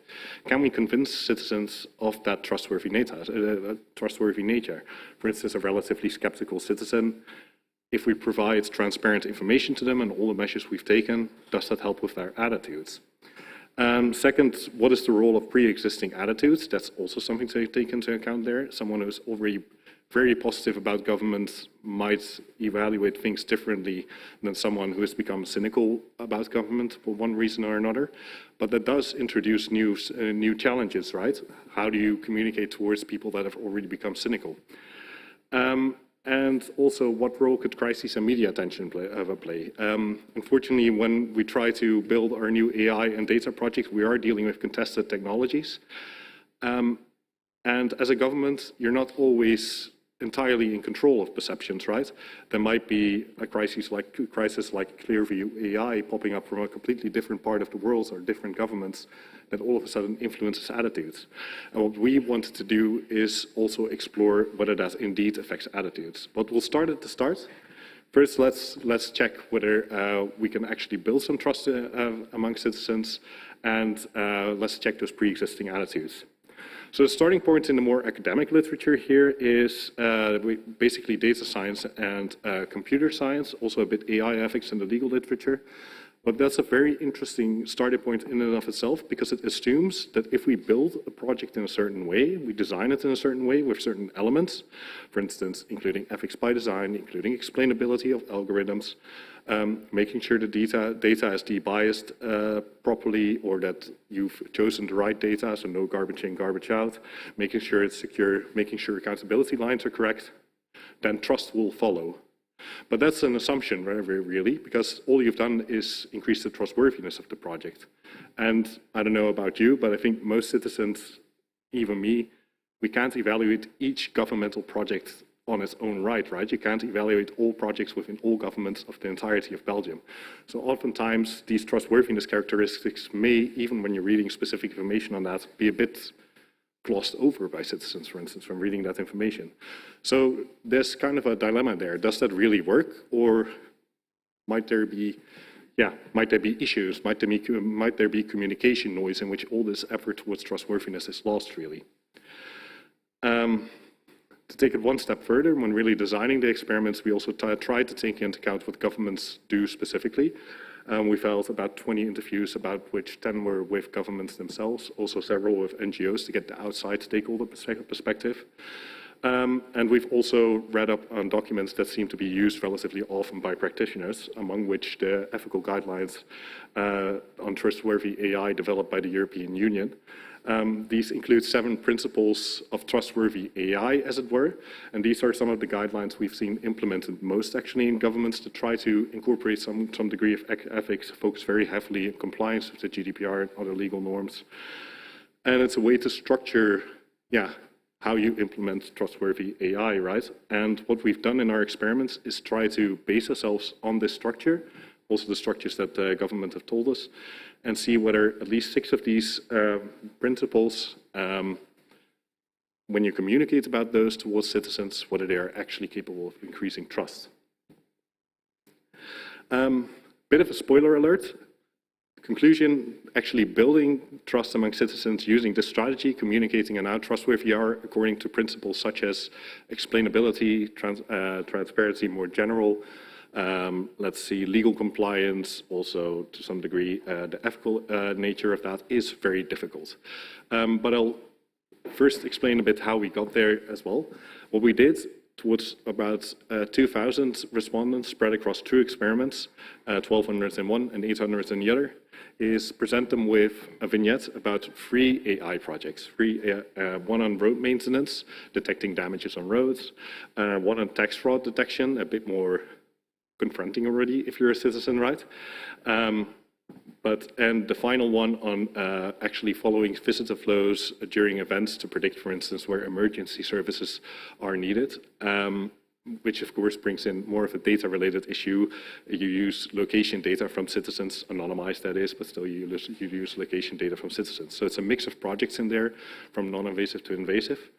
can we convince citizens of that trustworthy nature? For instance, a relatively skeptical citizen, if we provide transparent information to them and all the measures we've taken, does that help with their attitudes? Second, what is the role of pre-existing attitudes? That's also something to take into account there. Someone who's already very positive about government might evaluate things differently than someone who has become cynical about government for one reason or another. But that does introduce new challenges, right? How do you communicate towards people that have already become cynical? And also, what role could crises and media attention play? Unfortunately, when we try to build our new AI and data project, we are dealing with contested technologies. And as a government, you're not always entirely in control of perceptions, right? There might be a crisis like Clearview AI popping up from a completely different part of the world or different governments that all of a sudden influences attitudes. And what we wanted to do is also explore whether that indeed affects attitudes. But we'll start at the start. First, let's check whether we can actually build some trust among citizens, and let's check those pre-existing attitudes. So the starting point in the more academic literature here is basically data science and computer science, also a bit AI ethics in the legal literature. But that's a very interesting starting point in and of itself, because it assumes that if we build a project in a certain way, we design it in a certain way with certain elements, for instance, including ethics by design, including explainability of algorithms, making sure the data is de-biased properly, or that you've chosen the right data, so no garbage in, garbage out, making sure it's secure, making sure accountability lines are correct, then trust will follow. But that's an assumption, really, because all you've done is increase the trustworthiness of the project. And I don't know about you, but I think most citizens, even me, we can't evaluate each governmental project on its own right? You can't evaluate all projects within all governments of the entirety of Belgium. So oftentimes, these trustworthiness characteristics may, even when you're reading specific information on that, be a bit glossed over by citizens, for instance, from reading that information. So there's kind of a dilemma there. Does that really work, or might there be issues? Might there be communication noise in which all this effort towards trustworthiness is lost, really? To take it one step further, when really designing the experiments, we also tried to take into account what governments do specifically. We held about 20 interviews, about which 10 were with governments themselves, also several with NGOs to get the outside stakeholder perspective. And we've also read up on documents that seem to be used relatively often by practitioners, among which the ethical guidelines on trustworthy AI developed by the European Union. These include 7 principles of trustworthy AI, as it were, and these are some of the guidelines we've seen implemented most actually in governments to try to incorporate some degree of ethics, focus very heavily on compliance with the GDPR and other legal norms. And it's a way to structure, how you implement trustworthy AI, right? And what we've done in our experiments is try to base ourselves on this structure, also the structures that the government have told us, and see whether at least 6 of these principles, when you communicate about those towards citizens, whether they are actually capable of increasing trust. Bit of a spoiler alert. Conclusion, actually building trust among citizens using this strategy, communicating and how trustworthy you are according to principles such as explainability, transparency more general, let's see, legal compliance, also to some degree the ethical nature of that is very difficult. But I'll first explain a bit how we got there as well. What we did towards about 2,000 respondents spread across 2 experiments, 1,200 in one and 800 in the other, is present them with a vignette about 3 AI projects. 3, one on road maintenance, detecting damages on roads, one on tax fraud detection, a bit more confronting already if you're a citizen, right? And the final one on actually following visitor flows during events to predict, for instance, where emergency services are needed, which of course brings in more of a data-related issue. You use location data from citizens, anonymized that is, but still you use location data from citizens. So it's a mix of projects in there, from non-invasive to invasive.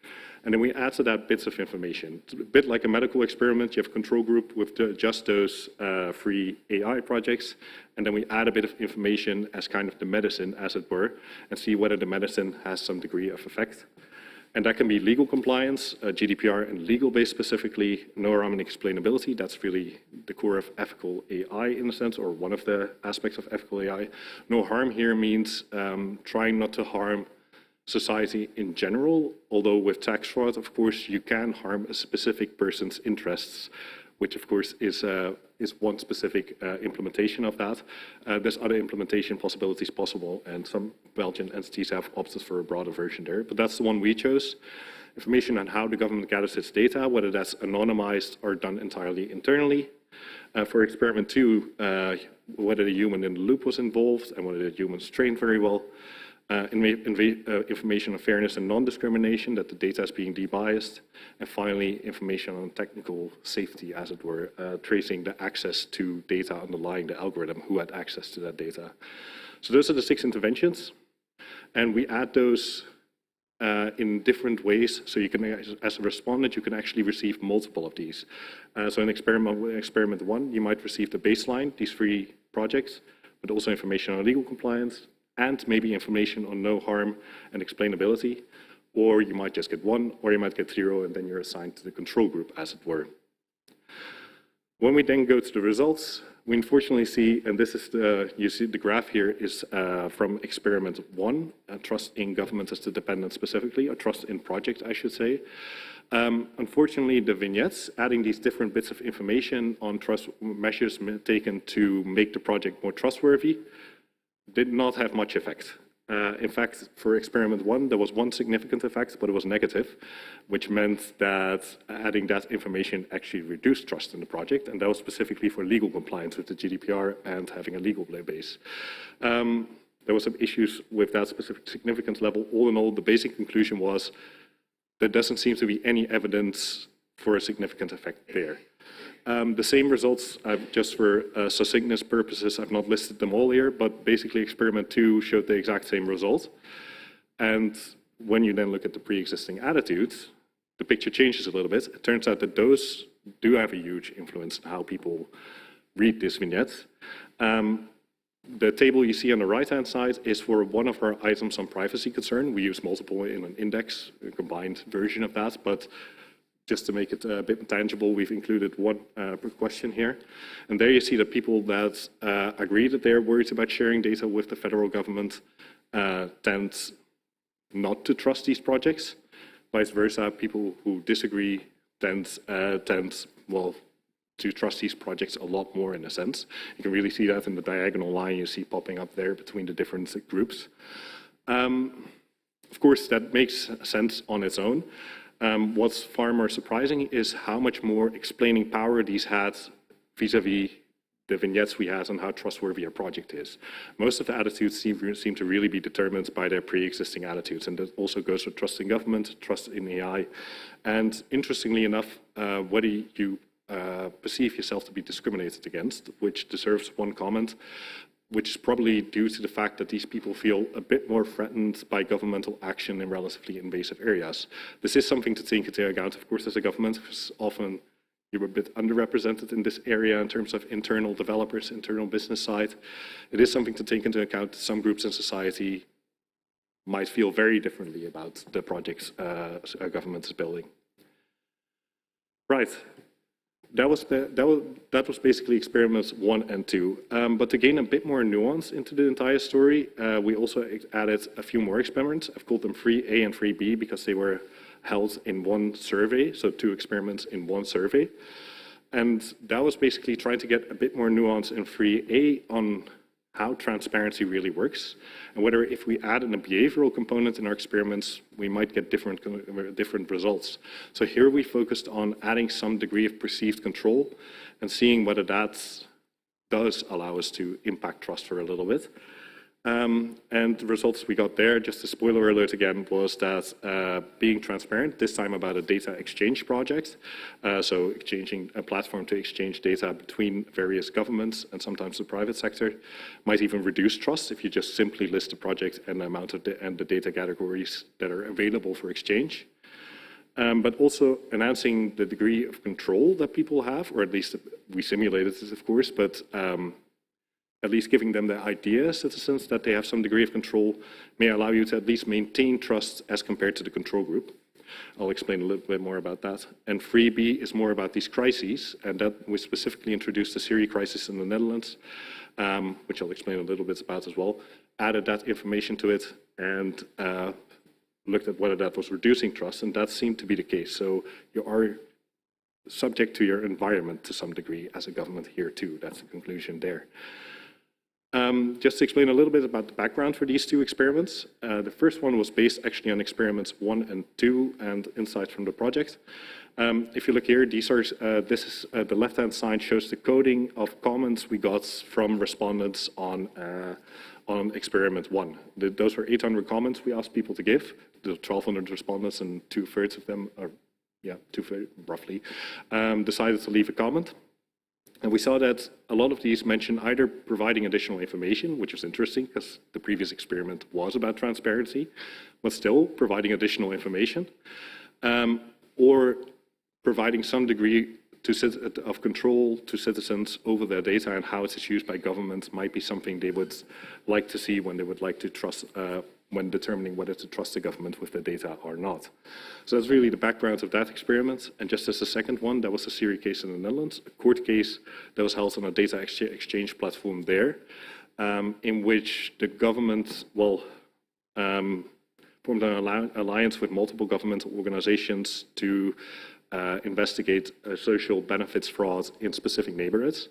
And then we add to that bits of information. It's a bit like a medical experiment. You have a control group with just those 3 AI projects. And then we add a bit of information as kind of the medicine, as it were, and see whether the medicine has some degree of effect. And that can be legal compliance, GDPR and legal-based specifically, no harm and explainability. That's really the core of ethical AI in a sense, or one of the aspects of ethical AI. No harm here means trying not to harm society in general, although with tax fraud, of course, you can harm a specific person's interests, which of course is one specific implementation of that. There's other implementation possibilities possible, and some Belgian entities have opted for a broader version there, but that's the one we chose. Information on how the government gathers its data, whether that's anonymized or done entirely internally. For experiment 2, whether the human in the loop was involved and whether the humans trained very well. Information on fairness and non-discrimination, that the data is being debiased, and finally information on technical safety, as it were, tracing the access to data underlying the algorithm, who had access to that data. So those are the 6 interventions, and we add those in different ways, so you can, as a respondent, you can actually receive multiple of these. So in experiment 1, you might receive the baseline, these 3 projects, but also information on legal compliance, and maybe information on no harm and explainability, or you might just get 1, or you might get 0, and then you're assigned to the control group, as it were. When we then go to the results, we unfortunately see, and this is you see the graph here is from experiment 1, trust in government as the dependent specifically, or trust in project, I should say. Unfortunately, the vignettes, adding these different bits of information on trust measures taken to make the project more trustworthy, did not have much effect. In fact, for experiment 1, there was 1 significant effect, but it was negative, which meant that adding that information actually reduced trust in the project, and that was specifically for legal compliance with the GDPR and having a legal base. There were some issues with that specific significance level. All in all, the basic conclusion was there doesn't seem to be any evidence for a significant effect there. The same results, just for succinctness purposes, I've not listed them all here, but basically experiment 2 showed the exact same result. And when you then look at the pre-existing attitudes, the picture changes a little bit. It turns out that those do have a huge influence on how people read this vignette. The table you see on the right-hand side is for one of our items on privacy concern. We use multiple in an index, a combined version of that, but just to make it a bit tangible, we've included 1 per question here. And there you see the people that agree that they're worried about sharing data with the federal government tend not to trust these projects. Vice versa, people who disagree tend well, to trust these projects a lot more in a sense. You can really see that in the diagonal line you see popping up there between the different groups. Of course, that makes sense on its own. What's far more surprising is how much more explaining power these had vis-a-vis the vignettes we had on how trustworthy a project is. Most of the attitudes seem to really be determined by their pre-existing attitudes, and that also goes for trust in government, trust in AI. And interestingly enough, whether you perceive yourself to be discriminated against, which deserves one comment, which is probably due to the fact that these people feel a bit more threatened by governmental action in relatively invasive areas. This is something to take into account, of course, as a government, because often you're a bit underrepresented in this area in terms of internal developers, internal business side. It is something to take into account. Some groups in society might feel very differently about the projects a government is building. Right. That was basically experiments 1 and 2. But to gain a bit more nuance into the entire story, we also added a few more experiments. I've called them 3A and 3B because they were held in one survey, so 2 experiments in one survey. And that was basically trying to get a bit more nuance in 3A on how transparency really works, and whether if we add in a behavioral component in our experiments, we might get different results. So here we focused on adding some degree of perceived control and seeing whether that does allow us to impact trust for a little bit. And the results we got there, just a spoiler alert again, was that being transparent, this time about a data exchange project, so exchanging a platform to exchange data between various governments and sometimes the private sector, might even reduce trust if you just simply list the project and the amount of and the data categories that are available for exchange. But also enhancing the degree of control that people have, or at least we simulated this, of course, but at least giving them the idea, citizens, that they have some degree of control may allow you to at least maintain trust as compared to the control group. I'll explain a little bit more about that. And 3B is more about these crises, and that we specifically introduced the Syria crisis in the Netherlands, which I'll explain a little bit about as well, added that information to it, and looked at whether that was reducing trust, and that seemed to be the case. So you are subject to your environment to some degree as a government here too. That's the conclusion there. Just to explain a little bit about the background for these 2 experiments. The first one was based actually on experiments 1 and 2 and insights from the project. If you look here, these are, this is the left-hand side shows the coding of comments we got from respondents on experiment 1. Those were 800 comments we asked people to give. The 1,200 respondents, and 2/3 of them, or yeah, 2/3 roughly, decided to leave a comment. And we saw that a lot of these mention either providing additional information, which was interesting because the previous experiment was about transparency, but still providing additional information, or providing some degree of control to citizens over their data and how it is used by governments might be something they would like to see when they would like to trust, when determining whether to trust the government with their data or not. So that's really the background of that experiment. And just as the second one, that was a Syria case in the Netherlands, a court case that was held on a data exchange platform there, in which the government, well, formed an alliance with multiple governmental organizations to investigate social benefits fraud in specific neighborhoods.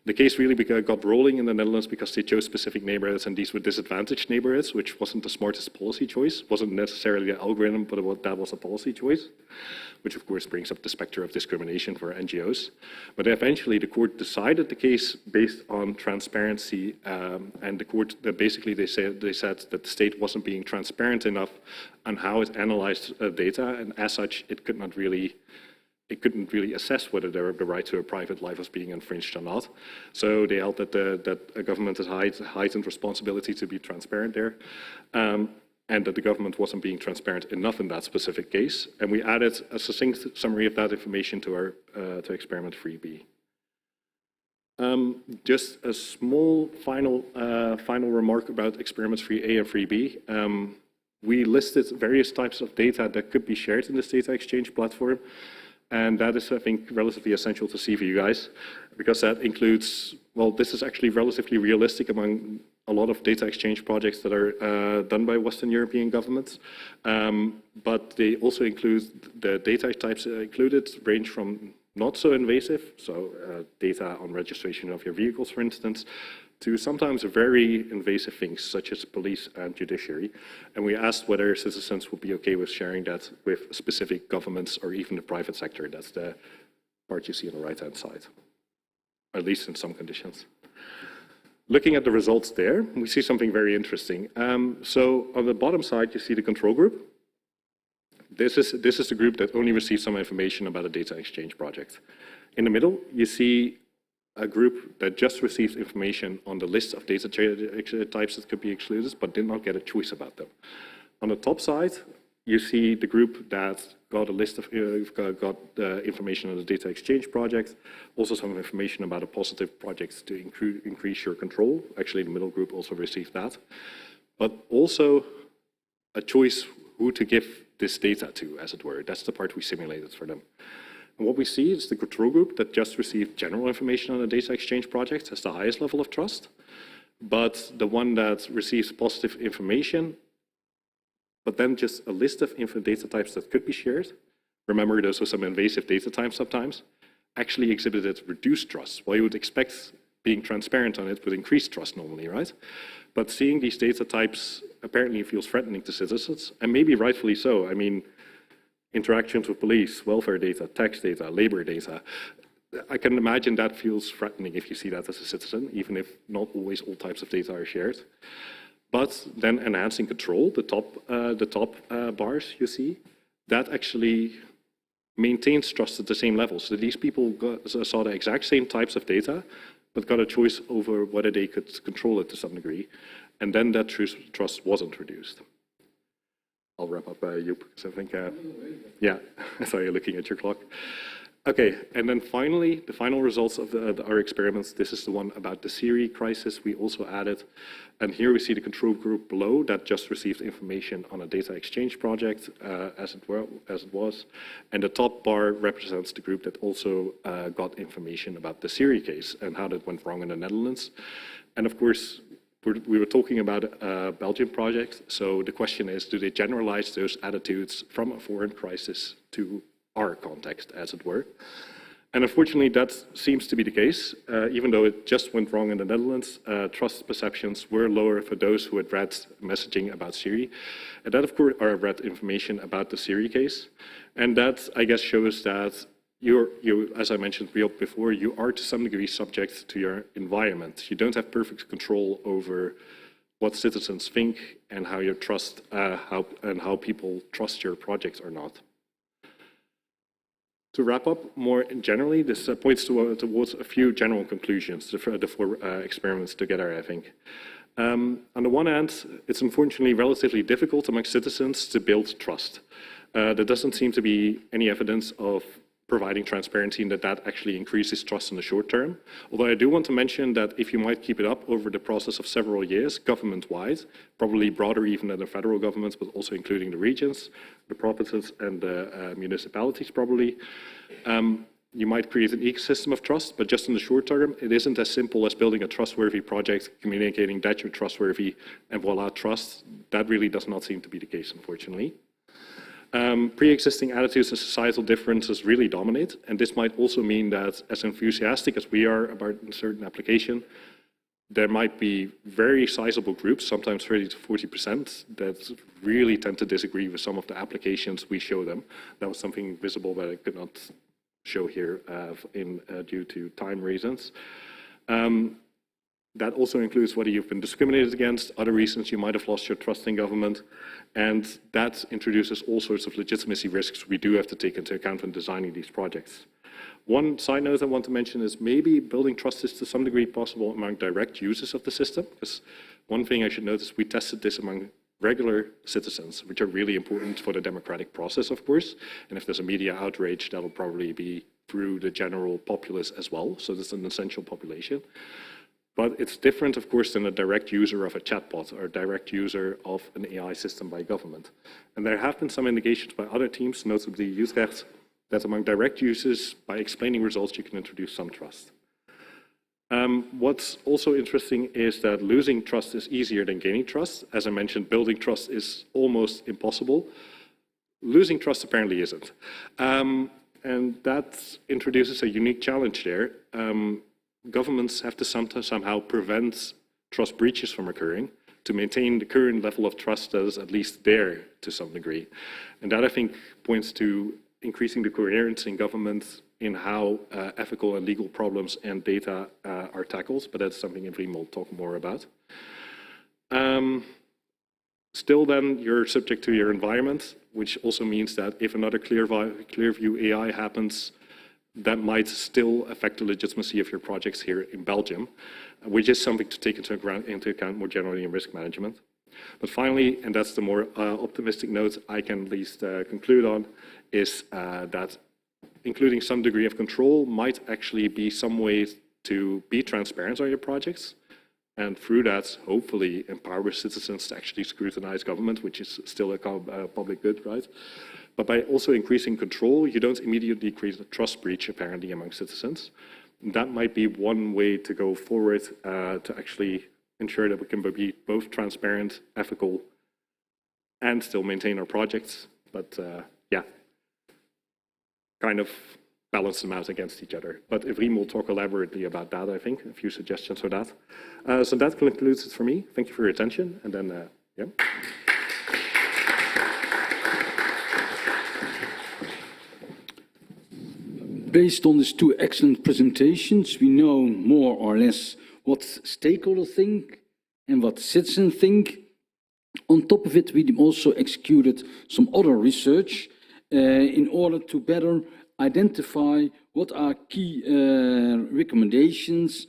The case really got rolling in the Netherlands because they chose specific neighborhoods, and these were disadvantaged neighborhoods, which wasn't the smartest policy choice, wasn't necessarily an algorithm, but that was a policy choice, which of course brings up the specter of discrimination for NGOs. But eventually the court decided the case based on transparency, and the court, basically they said that the state wasn't being transparent enough on how it analyzed data, and as such it couldn't really assess whether the right to a private life was being infringed or not. So they held that a government has heightened responsibility to be transparent there, and that the government wasn't being transparent enough in that specific case. And we added a succinct summary of that information to our to experiment 3B. Just a small final remark about experiments 3A and 3B. We listed various types of data that could be shared in this data exchange platform. And that is, I think, relatively essential to see for you guys, because that includes, well, this is actually relatively realistic among a lot of data exchange projects that are done by Western European governments. But they also include, the data types included range from not so invasive, so data on registration of your vehicles, for instance, to sometimes very invasive things such as police and judiciary. And we asked whether citizens would be okay with sharing that with specific governments or even the private sector. That's the part you see on the right-hand side, at least in some conditions. Looking at the results there, we see something very interesting. So on the bottom side, you see the control group. This is the group that only received some information about a data exchange project. In the middle, you see a group that just received information on the list of data types that could be excluded, but did not get a choice about them. On the top side, you see the group that got a list of information on the data exchange project, also some information about a positive project to increase your control. Actually, the middle group also received that, but also a choice who to give this data to, as it were. That's the part we simulated for them. And what we see is the control group that just received general information on the data exchange project has the highest level of trust, but the one that receives positive information, but then just a list of data types that could be shared, remember those are some invasive data types sometimes, actually exhibited reduced trust. Well, you would expect being transparent on it would increase trust normally, right? But seeing these data types apparently feels threatening to citizens, and maybe rightfully so. I mean, interactions with police, welfare data, tax data, labor data, I can imagine that feels threatening if you see that as a citizen, even if not always all types of data are shared. But then enhancing control, the top bars you see, that actually maintains trust at the same level. So these people saw the exact same types of data, but got a choice over whether they could control it to some degree. And then that trust wasn't reduced. I'll wrap up, Joep, because I think, yeah, I saw you looking at your clock. Okay, and then finally, the final results of our experiments. This is the one about the Siri crisis we also added. And here we see the control group below that just received information on a data exchange project as it was. And the top bar represents the group that also got information about the Siri case and how that went wrong in the Netherlands. And of course, we were talking about a Belgian project. So the question is, do they generalize those attitudes from a foreign crisis to our context, as it were? And unfortunately, that seems to be the case. Even though it just went wrong in the Netherlands, trust perceptions were lower for those who had read messaging about Siri. And that, of course, are read information about the Siri case. And that, I guess, shows that you, as I mentioned before, you are to some degree subject to your environment. You don't have perfect control over what citizens think and how you trust, how people trust your project or not. To wrap up more generally, this points towards a few general conclusions, the four experiments together, I think. On the one hand, it's unfortunately relatively difficult among citizens to build trust. There doesn't seem to be any evidence of providing transparency and that actually increases trust in the short term. Although I do want to mention that if you might keep it up over the process of several years, government-wide, probably broader even than the federal governments, but also including the regions, the provinces and the municipalities probably, you might create an ecosystem of trust, but just in the short term, it isn't as simple as building a trustworthy project, communicating that you're trustworthy, and voila, trust. That really does not seem to be the case, unfortunately. Pre-existing attitudes and societal differences really dominate, and this might also mean that as enthusiastic as we are about a certain application, there might be very sizable groups, sometimes 30 to 40%, that really tend to disagree with some of the applications we show them. That was something visible that I could not show here due to time reasons. That also includes whether you've been discriminated against, other reasons you might have lost your trust in government, and that introduces all sorts of legitimacy risks we do have to take into account when designing these projects. One side note I want to mention is maybe building trust is to some degree possible among direct users of the system, because one thing I should note is we tested this among regular citizens, which are really important for the democratic process, of course, and if there's a media outrage, that'll probably be through the general populace as well, so this is an essential population. But it's different, of course, than a direct user of a chatbot or a direct user of an AI system by government. And there have been some indications by other teams, notably Utrecht, that among direct users, by explaining results, you can introduce some trust. What's also interesting is that losing trust is easier than gaining trust. As I mentioned, building trust is almost impossible. Losing trust apparently isn't. And that introduces a unique challenge there. Governments have to somehow prevent trust breaches from occurring to maintain the current level of trust that is at least there to some degree. And that, I think, points to increasing the coherence in government in how ethical and legal problems and data are tackled, but that's something Evrim will talk more about. Still then, you're subject to your environment, which also means that if another Clearview AI happens, that might still affect the legitimacy of your projects here in Belgium, which is something to take into account more generally in risk management. But finally, and that's the more optimistic note I can at least conclude on, is that including some degree of control might actually be some way to be transparent on your projects, and through that, hopefully empower citizens to actually scrutinize government, which is still a public good, right? But by also increasing control, you don't immediately create a trust breach, apparently, among citizens. That might be one way to go forward to actually ensure that we can be both transparent, ethical, and still maintain our projects. But yeah, kind of balance them out against each other. But Evrim will talk elaborately about that, I think, a few suggestions for that. So that concludes it for me. Thank you for your attention. And then, yeah. Based on these two excellent presentations, we know more or less what stakeholders think and what citizens think. On top of it, we also executed some other research in order to better identify what are key recommendations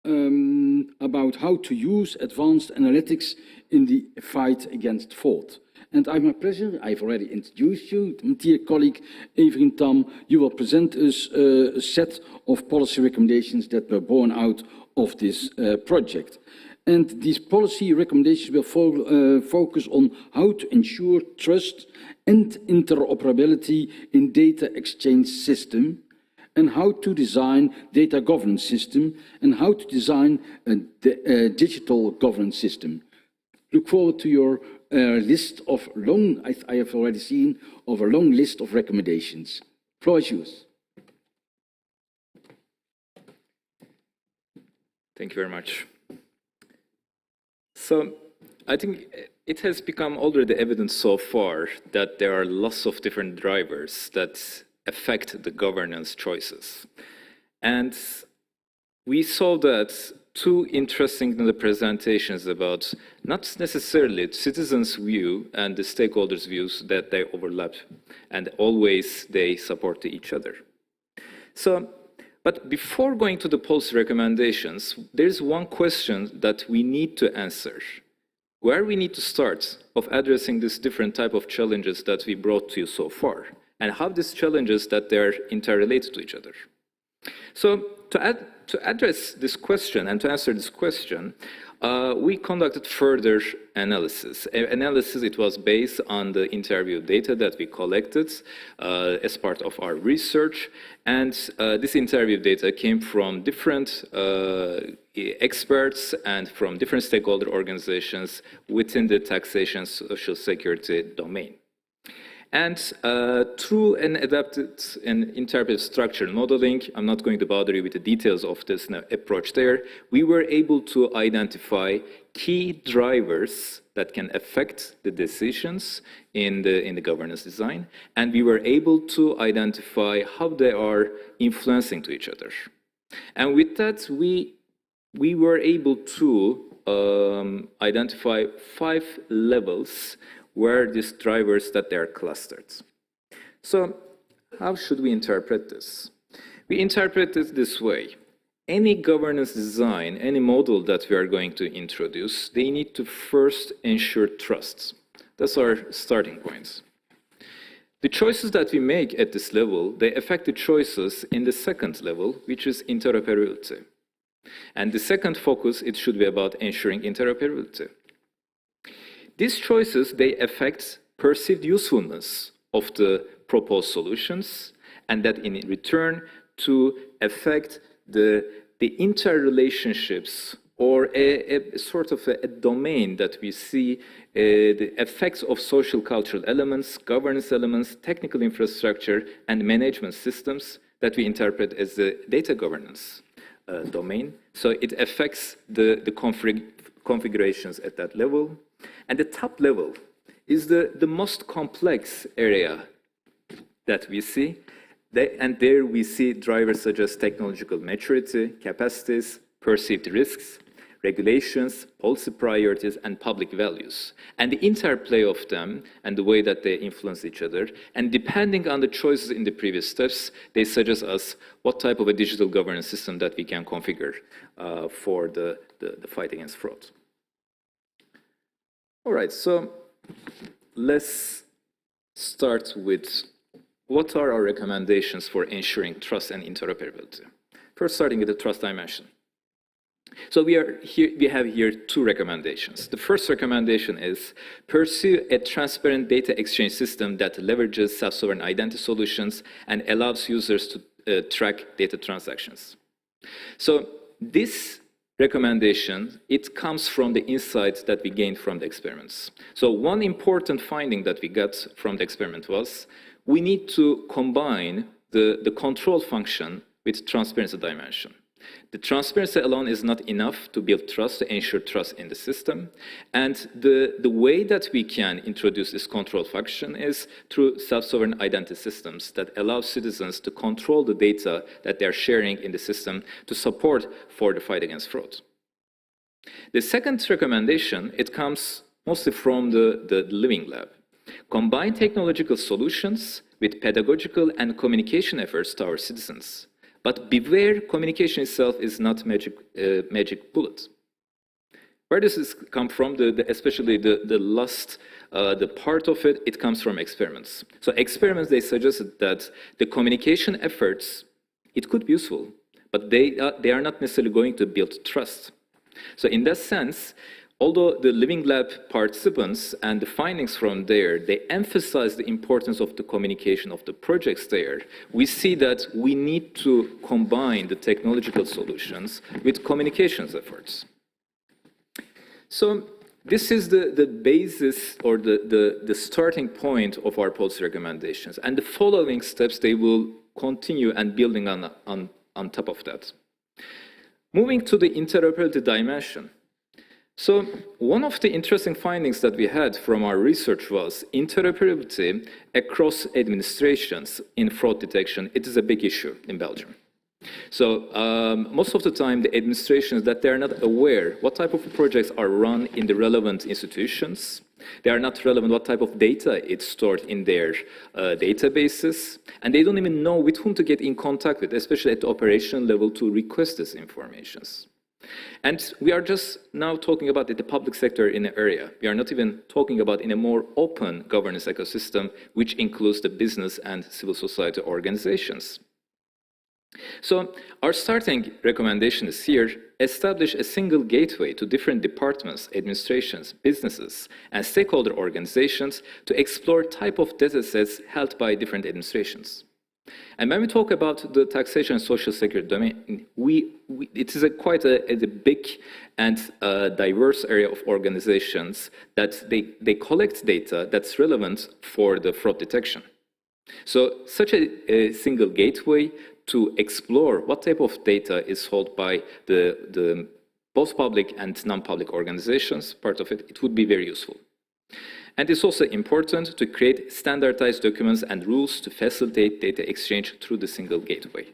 about how to use advanced analytics in the fight against fraud. And I have my pleasure, I've already introduced you, my dear colleague Evrim Tam, you will present us a set of policy recommendations that were born out of this project. And these policy recommendations will focus on how to ensure trust and interoperability in data exchange system, and how to design data governance system, and how to design a digital governance system. Look forward to your list of I have already seen, of a long list of recommendations. Floor is yours. Thank you very much. So I think it has become already evident so far that there are lots of different drivers that affect the governance choices. And we saw that two interesting presentations about not necessarily citizens' view and the stakeholders' views, that they overlap and always they support each other. So, but before going to the policy recommendations, there's one question that we need to answer. Where we need to start of addressing this different type of challenges that we brought to you so far, and how these challenges that they're interrelated to each other. So to address this question and to answer this question, we conducted further analysis. It was based on the interview data that we collected as part of our research. And this interview data came from different experts and from different stakeholder organizations within the taxation social security domain. And through an adapted and interpreted structured modeling, I'm not going to bother you with the details of this approach there, we were able to identify key drivers that can affect the decisions in the governance design, and we were able to identify how they are influencing to each other. And with that, we were able to identify 5 levels where these drivers that they are clustered. So how should we interpret this? We interpret it this way. Any governance design, any model that we are going to introduce, they need to first ensure trust. That's our starting point. The choices that we make at this level, they affect the choices in the second level, which is interoperability. And the second focus, it should be about ensuring interoperability. These choices, they affect perceived usefulness of the proposed solutions, and that in return to affect the interrelationships or a sort of a domain that we see the effects of social cultural elements, governance elements, technical infrastructure, and management systems that we interpret as the data governance domain. So it affects the configurations at that level. And the top level is the most complex area that we see. And there we see drivers such as technological maturity, capacities, perceived risks, regulations, policy priorities, and public values, and the interplay of them and the way that they influence each other. And depending on the choices in the previous steps, they suggest us what type of a digital governance system that we can configure for the fight against fraud. All right, so let's start with what are our recommendations for ensuring trust and interoperability. First, starting with the trust dimension. So we have here two recommendations. The first recommendation is pursue a transparent data exchange system that leverages self-sovereign identity solutions and allows users to track data transactions. So this recommendation, it comes from the insights that we gained from the experiments. So one important finding that we got from the experiment was we need to combine the control function with transparency dimension. The transparency alone is not enough to build trust, to ensure trust in the system. And the way that we can introduce this control function is through self-sovereign identity systems that allow citizens to control the data that they're sharing in the system to support for the fight against fraud. The second recommendation, it comes mostly from the Living Lab. Combine technological solutions with pedagogical and communication efforts to our citizens. But beware, communication itself is not magic bullet. Where does this come from? Especially the last the part of it, it comes from experiments. So experiments, they suggested that the communication efforts, it could be useful, but they are not necessarily going to build trust. So in that sense, although the Living Lab participants and the findings from there, they emphasize the importance of the communication of the projects there, we see that we need to combine the technological solutions with communications efforts. So this is the basis or the starting point of our policy recommendations. And the following steps, they will continue and building on top of that. Moving to the interoperability dimension. So one of the interesting findings that we had from our research was interoperability across administrations in fraud detection. It is a big issue in Belgium. So most of the time, the administrations that they are not aware what type of projects are run in the relevant institutions. They are not relevant what type of data is stored in their databases, and they don't even know with whom to get in contact with, especially at the operational level, to request these informations. And we are just now talking about the public sector in an area. We are not even talking about in a more open governance ecosystem, which includes the business and civil society organizations. So our starting recommendation is here, establish a single gateway to different departments, administrations, businesses, and stakeholder organizations to explore type of data sets held by different administrations. And when we talk about the taxation and social security domain, it is quite a big and diverse area of organizations that they collect data that's relevant for the fraud detection. So such a single gateway to explore what type of data is held by the both public and non-public organizations, part of it, it would be very useful. And it's also important to create standardized documents and rules to facilitate data exchange through the single gateway.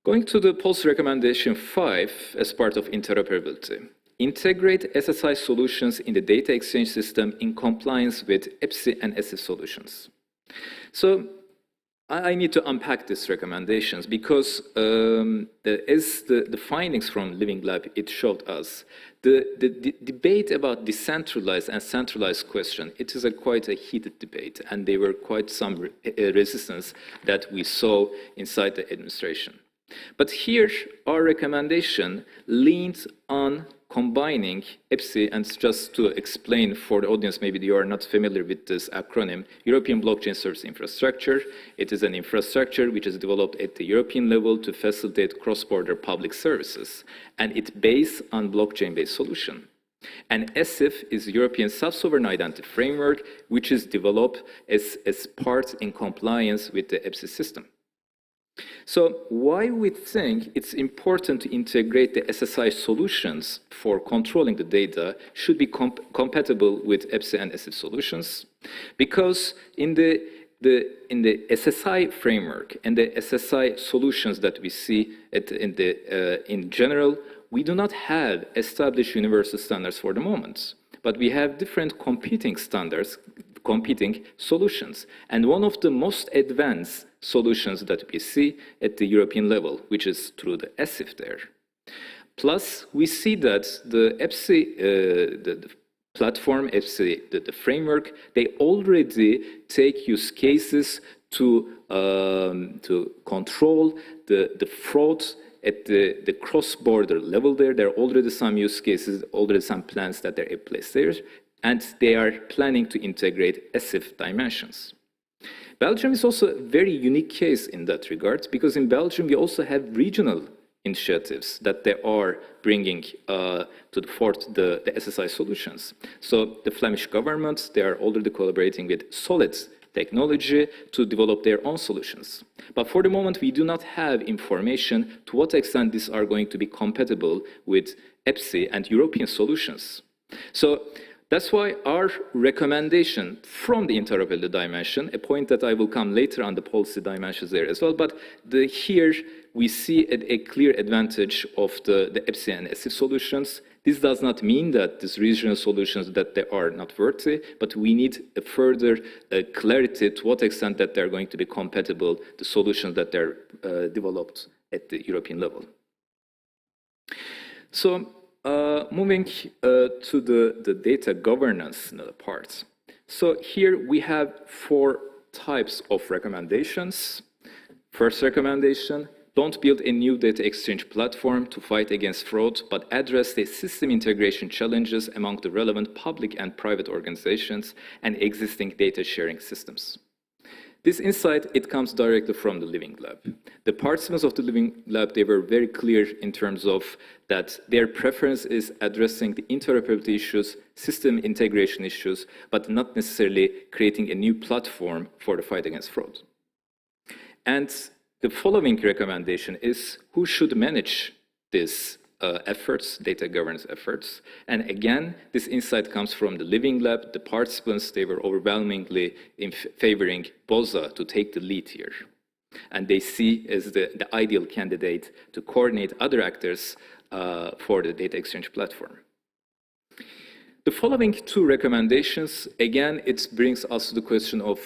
Going to the policy recommendation 5 as part of interoperability. Integrate SSI solutions in the data exchange system in compliance with EPSI and ESIF solutions. So I need to unpack these recommendations because as the findings from Living Lab, it showed us the debate about decentralized and centralized question, it is quite a heated debate, and there were quite some resistance that we saw inside the administration. But here, our recommendation leans on combining EPSI, and just to explain for the audience, maybe you are not familiar with this acronym, European Blockchain Service Infrastructure. It is an infrastructure which is developed at the European level to facilitate cross-border public services, and it's based on blockchain-based solution. And ESIF is European Self-Sovereign Identity Framework, which is developed as part in compliance with the EPSI system. So why we think it's important to integrate the SSI solutions for controlling the data should be compatible with EPSI and ESIF solutions? Because in the SSI framework and the SSI solutions that we see in general, we do not have established universal standards for the moment, but we have different competing standards, competing solutions. And one of the most advanced solutions that we see at the European level, which is through the ESIF there. Plus, we see that the EPSI, the platform, EPSI, the framework, they already take use cases to control the fraud at the cross-border level there. There are already some use cases, already some plans that are in place there, and they are planning to integrate ESIF dimensions. Belgium is also a very unique case in that regard, because in Belgium we also have regional initiatives that they are bringing to the fore the SSI solutions. So the Flemish government, they are already collaborating with Solid technology to develop their own solutions. But for the moment, we do not have information to what extent these are going to be compatible with EPSI and European solutions. So that's why our recommendation from the interoperability dimension, a point that I will come later on the policy dimensions there as well, but here we see a clear advantage of the EPSI and ESIF solutions. This does not mean that these regional solutions that they are not worthy, but we need a further clarity to what extent that they're going to be compatible, the solutions that they're developed at the European level. So moving to the data governance part. So here we have 4 types of recommendations. First recommendation, don't build a new data exchange platform to fight against fraud, but address the system integration challenges among the relevant public and private organizations and existing data sharing systems. This insight, it comes directly from the Living Lab. The participants of the Living Lab, they were very clear in terms of that their preference is addressing the interoperability issues, system integration issues, but not necessarily creating a new platform for the fight against fraud. And the following recommendation is who should manage these efforts, data governance efforts. And again, this insight comes from the Living Lab. The participants, they were overwhelmingly in favoring BOZA to take the lead here. And they see as the ideal candidate to coordinate other actors for the data exchange platform. The following 2 recommendations, again, it brings us to the question of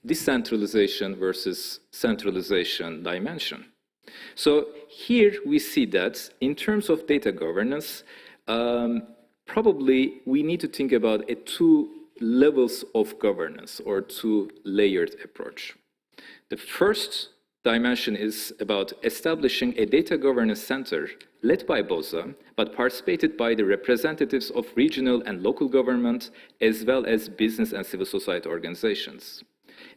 decentralization versus centralization dimension. So here we see that in terms of data governance, probably we need to think about 2 levels of governance or 2 layered approach. The first dimension is about establishing a data governance center led by BOZA, but participated by the representatives of regional and local government, as well as business and civil society organizations.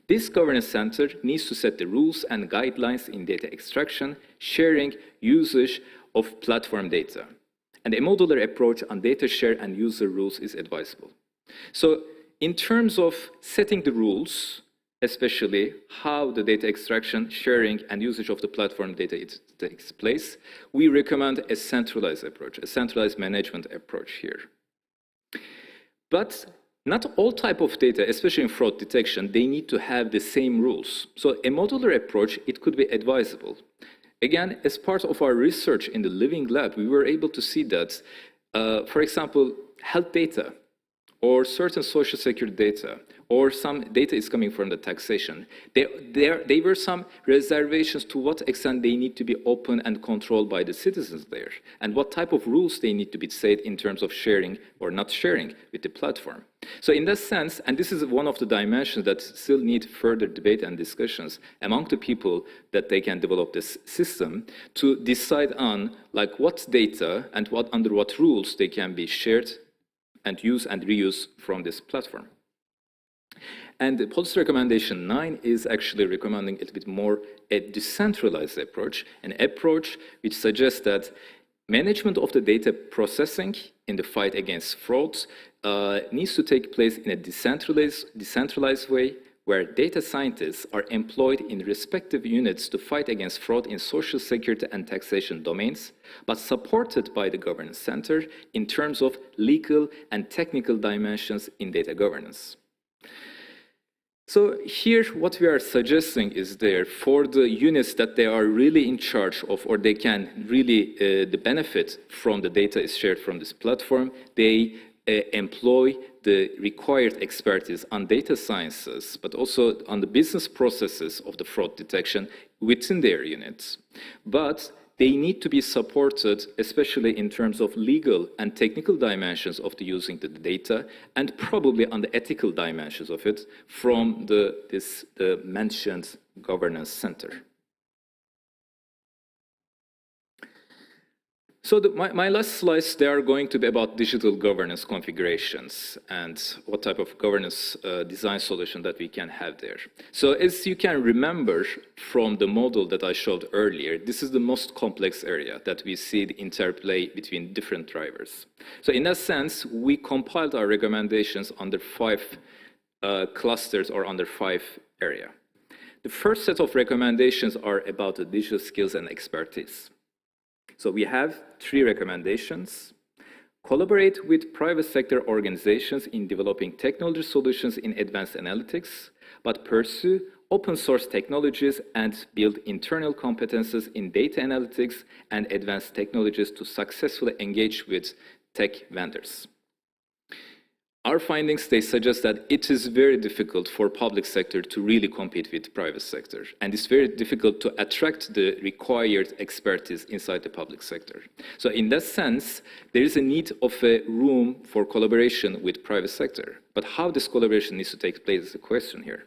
This governance center needs to set the rules and guidelines in data extraction, sharing, usage of platform data. And a modular approach on data share and user rules is advisable. So in terms of setting the rules, especially how the data extraction, sharing, and usage of the platform data takes place, we recommend a centralized approach, a centralized management approach here. But not all type of data, especially in fraud detection, they need to have the same rules. So a modular approach, it could be advisable. Again, as part of our research in the Living Lab, we were able to see that, for example, health data or certain social security data or some data is coming from the taxation. There were some reservations to what extent they need to be open and controlled by the citizens there, and what type of rules they need to be set in terms of sharing or not sharing with the platform. So in that sense, and this is one of the dimensions that still need further debate and discussions among the people that they can develop this system to decide on like what data and under what rules they can be shared and use and reuse from this platform. And the policy recommendation 9 is actually recommending a little bit more a decentralized approach, an approach which suggests that management of the data processing in the fight against frauds needs to take place in a decentralized way, where data scientists are employed in respective units to fight against fraud in social security and taxation domains, but supported by the governance center in terms of legal and technical dimensions in data governance. So here, what we are suggesting is there for the units that they are really in charge of, or they can really, the benefit from the data is shared from this platform, they employ the required expertise on data sciences, but also on the business processes of the fraud detection within their units. But they need to be supported, especially in terms of legal and technical dimensions of the using the data, and probably on the ethical dimensions of it from the mentioned governance center. So my last slides, they are going to be about digital governance configurations and what type of governance design solution that we can have there. So as you can remember from the model that I showed earlier, this is the most complex area that we see the interplay between different drivers. So in that sense, we compiled our recommendations under 5 clusters or under 5 areas. The first set of recommendations are about the digital skills and expertise. So we have 3 recommendations. Collaborate with private sector organizations in developing technology solutions in advanced analytics, but pursue open source technologies and build internal competences in data analytics and advanced technologies to successfully engage with tech vendors. Our findings, they suggest that it is very difficult for public sector to really compete with private sector. And it's very difficult to attract the required expertise inside the public sector. So in that sense, there is a need of a room for collaboration with private sector. But how this collaboration needs to take place is the question here.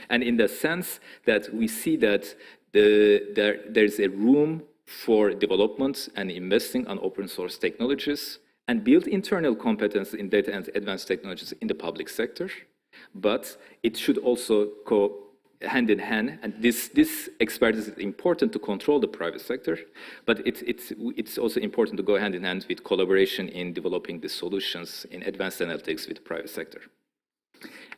And in the sense that we see that there's a room for development and investing on open source technologies, and build internal competence in data and advanced technologies in the public sector, but it should also go hand in hand, and this expertise is important to control the private sector, but it's also important to go hand in hand with collaboration in developing the solutions in advanced analytics with the private sector.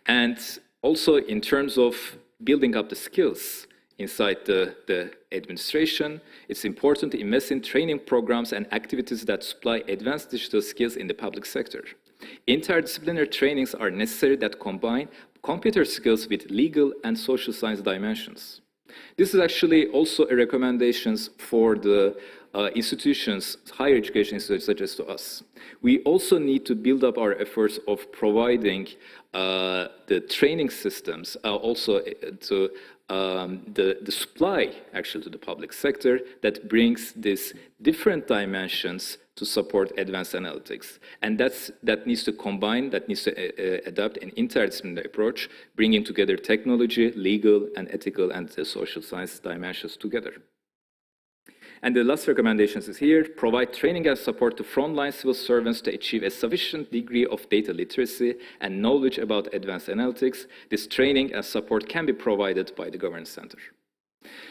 And also in terms of building up the skills inside the administration, it's important to invest in training programs and activities that supply advanced digital skills in the public sector. Interdisciplinary trainings are necessary that combine computer skills with legal and social science dimensions. This is actually also a recommendation for the institutions, higher education institutions such as to us. We also need to build up our efforts of providing the training systems, also to the supply actually to the public sector that brings these different dimensions to support advanced analytics. And that needs to combine, that needs to adopt an interdisciplinary approach, bringing together technology, legal and ethical and social science dimensions together. And the last recommendations is here, provide training and support to frontline civil servants to achieve a sufficient degree of data literacy and knowledge about advanced analytics. This training and support can be provided by the Governance Center.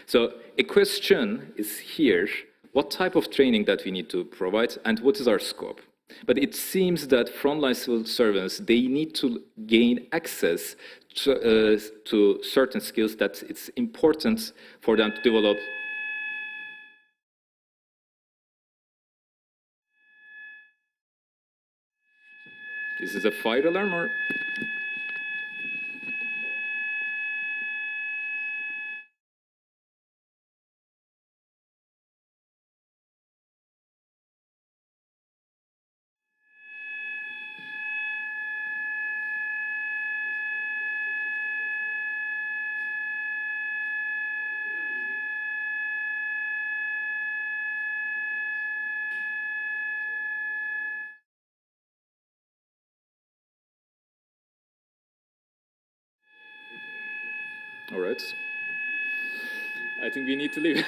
So a question is here, what type of training that we need to provide and what is our scope? But it seems that frontline civil servants, they need to gain access to certain skills that it's important for them to develop. This is a fire alarm or? All right. I think we need to leave.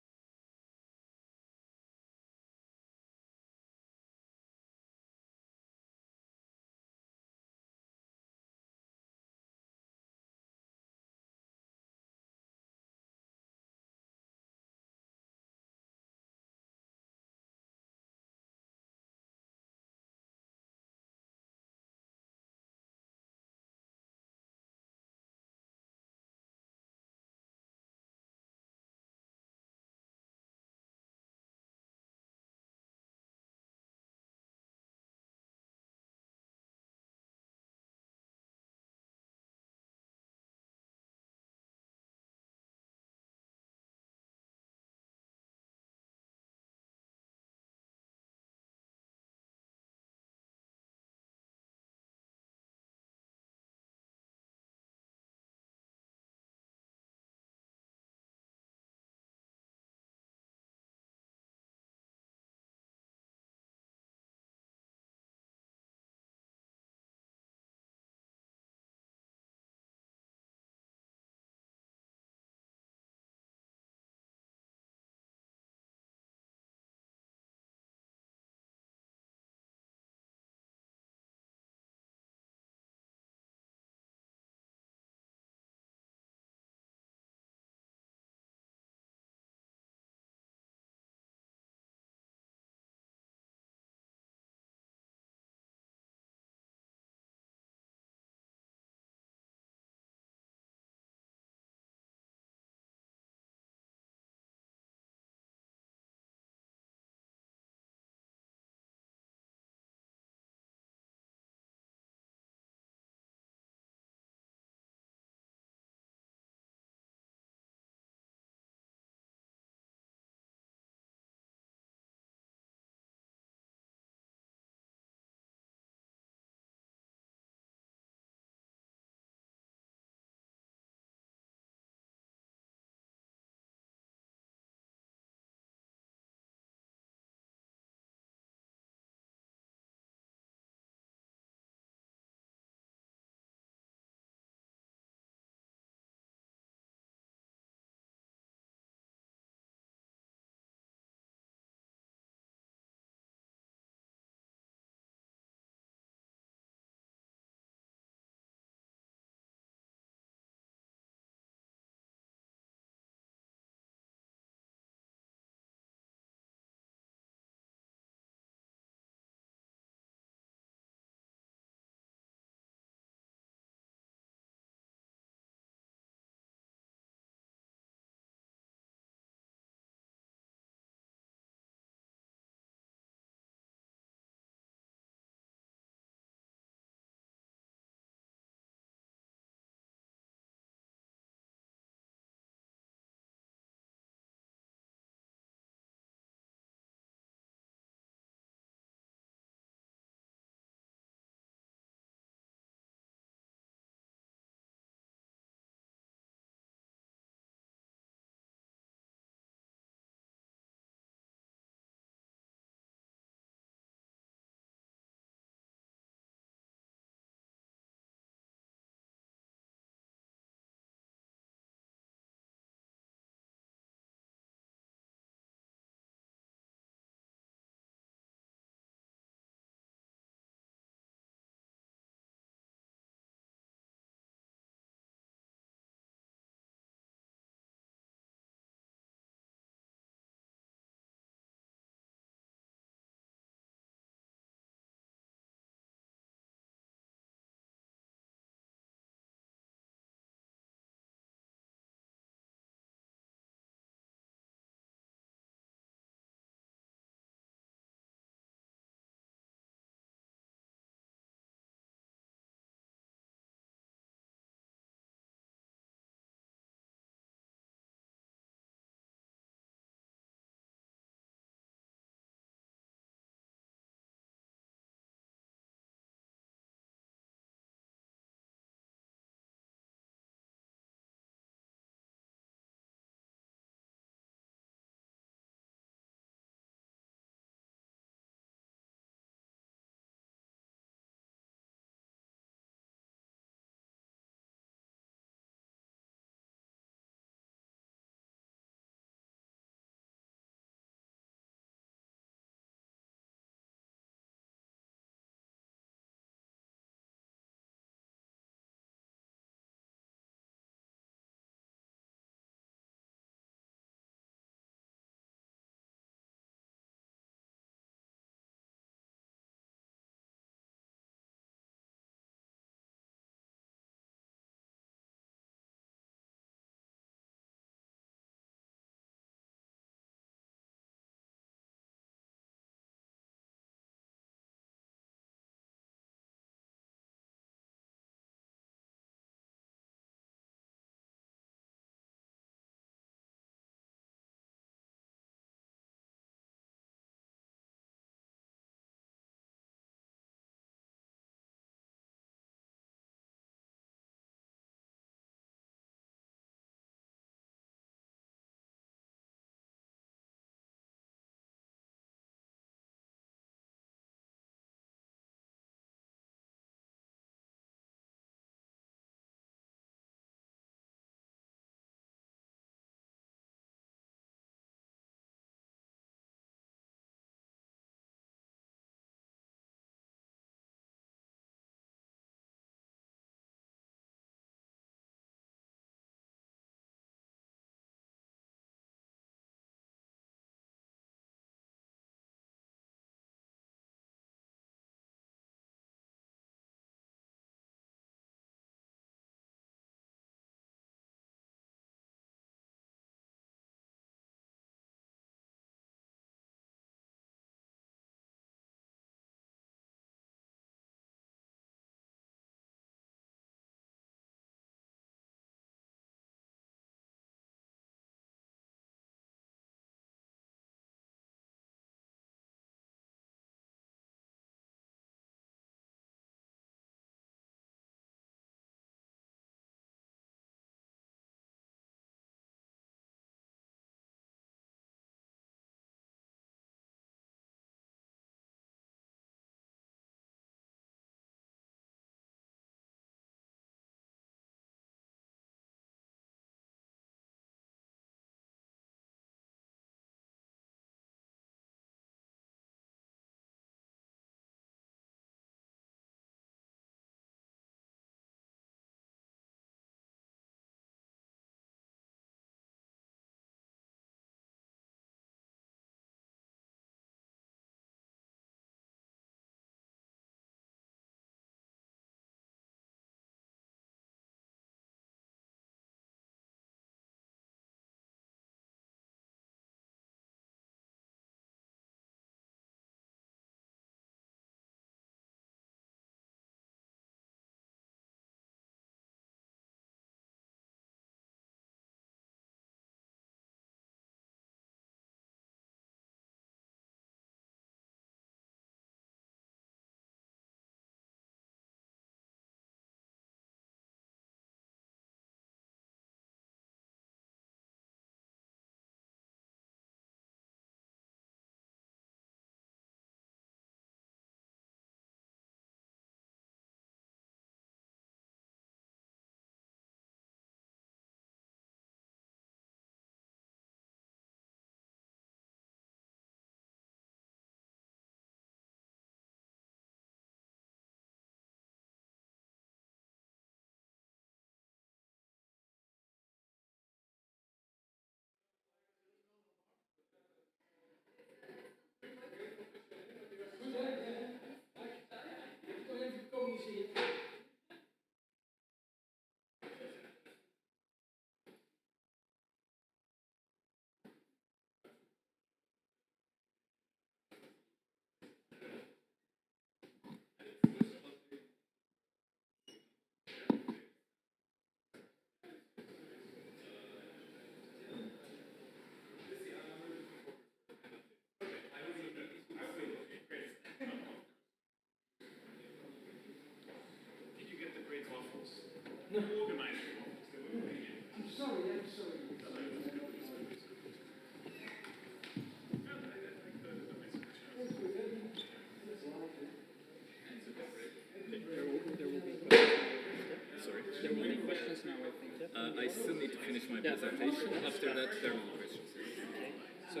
There will be questions now, I think. Yeah? I still need to finish my presentation. After that, there will be questions. Okay. So,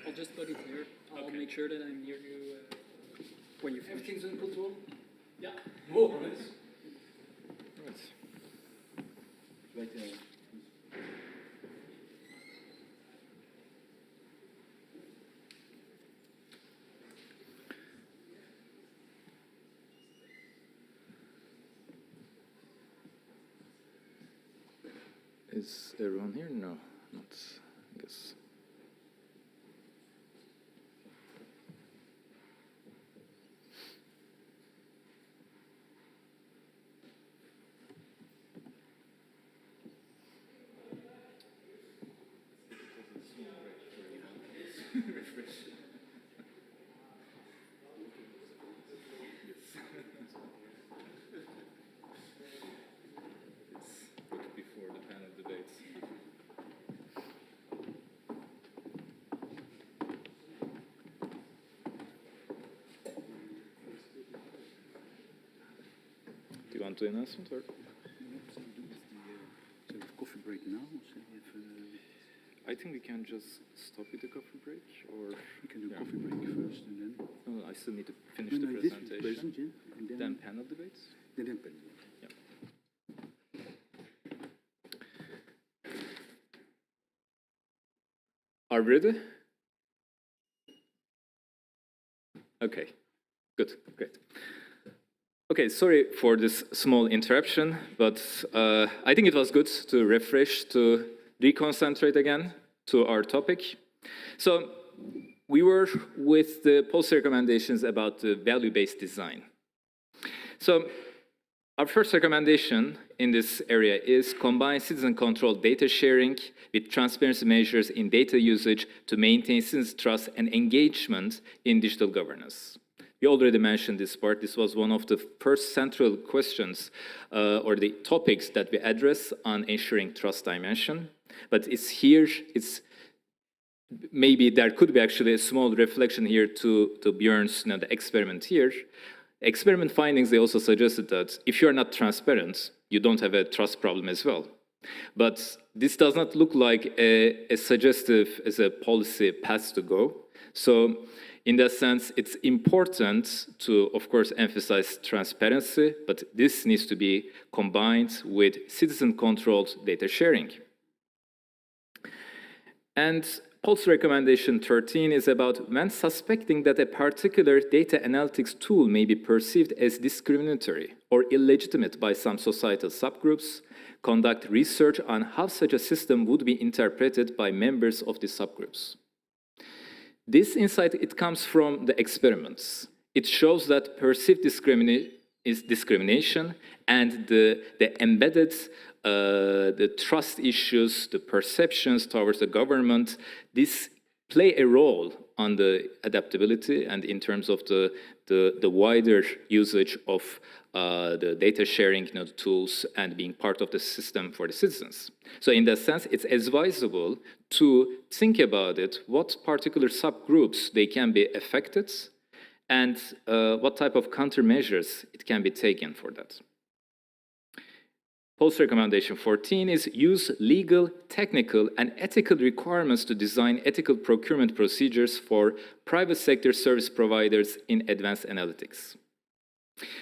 I'll just put it here. I'll make sure that I'm near you when you finish. Everything's in control? Yeah. More or less. Right. Is everyone here? No, not, I guess. Before the panel debates. Do you want to announce it or? Coffee break now? I think we can just stop with the coffee break, or We can do coffee break first and then... no, I still need to finish No, the no, this presentation. present, yeah, and Then panel debates. then panel. Yeah. Are we ready? Okay, good, great. Okay, sorry for this small interruption, but I think it was good to refresh, to reconcentrate again to our topic. So we were with the policy recommendations about the value-based design. So our first recommendation in this area is combine citizen-controlled data sharing with transparency measures in data usage to maintain citizens' trust and engagement in digital governance. We already mentioned this part. This was one of the first central questions or the topics that we address on ensuring trust dimension. But it's here, maybe there could be actually a small reflection here to Björn's the experiment here. Experiment findings, they also suggested that if you're not transparent, you don't have a trust problem as well. But this does not look like a suggestive as a policy path to go. So in that sense, it's important to, of course, emphasize transparency, but this needs to be combined with citizen-controlled data sharing. And policy recommendation 13 is about when suspecting that a particular data analytics tool may be perceived as discriminatory or illegitimate by some societal subgroups, conduct research on how such a system would be interpreted by members of the subgroups. This insight, it comes from the experiments. It shows that perceived discrimination and the embedded the trust issues, the perceptions towards the government, this play a role on the adaptability and in terms of the wider usage of the data sharing tools and being part of the system for the citizens. So in that sense, it's advisable to think about it, what particular subgroups they can be affected and what type of countermeasures it can be taken for that. Policy recommendation 14 is use legal, technical, and ethical requirements to design ethical procurement procedures for private sector service providers in advanced analytics.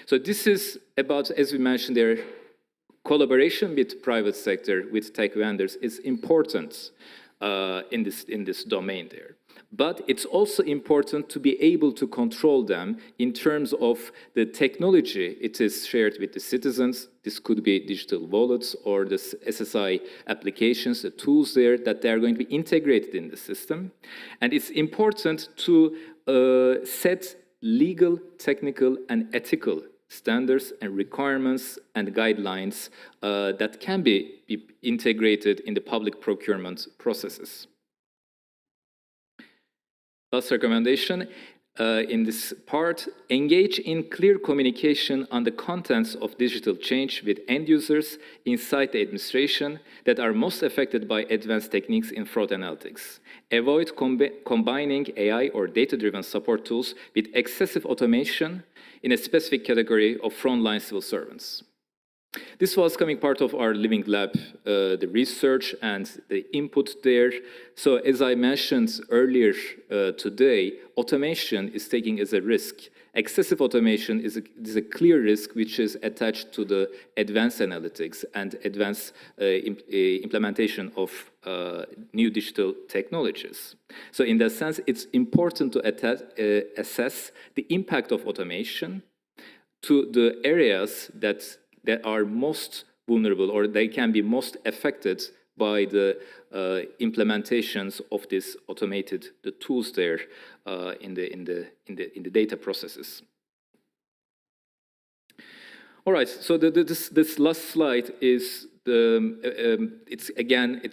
So this is about, as we mentioned there, collaboration with private sector, with tech vendors is important in this domain there. But it's also important to be able to control them in terms of the technology it is shared with the citizens. This could be digital wallets or the SSI applications, the tools there that they are going to be integrated in the system. And it's important to set legal, technical, and ethical standards and requirements and guidelines that can be integrated in the public procurement processes. Last recommendation, in this part, engage in clear communication on the contents of digital change with end users inside the administration that are most affected by advanced techniques in fraud analytics. Avoid combining AI or data-driven support tools with excessive automation in a specific category of frontline civil servants. This was coming part of our Living Lab, the research and the input there. So as I mentioned earlier today, automation is taking as a risk. Excessive automation is a clear risk which is attached to the advanced analytics and advanced implementation of new digital technologies. So in that sense, it's important to assess the impact of automation to the areas that are most vulnerable or they can be most affected by the implementations of this automated tools there in the data processes. All right, so this last slide is it's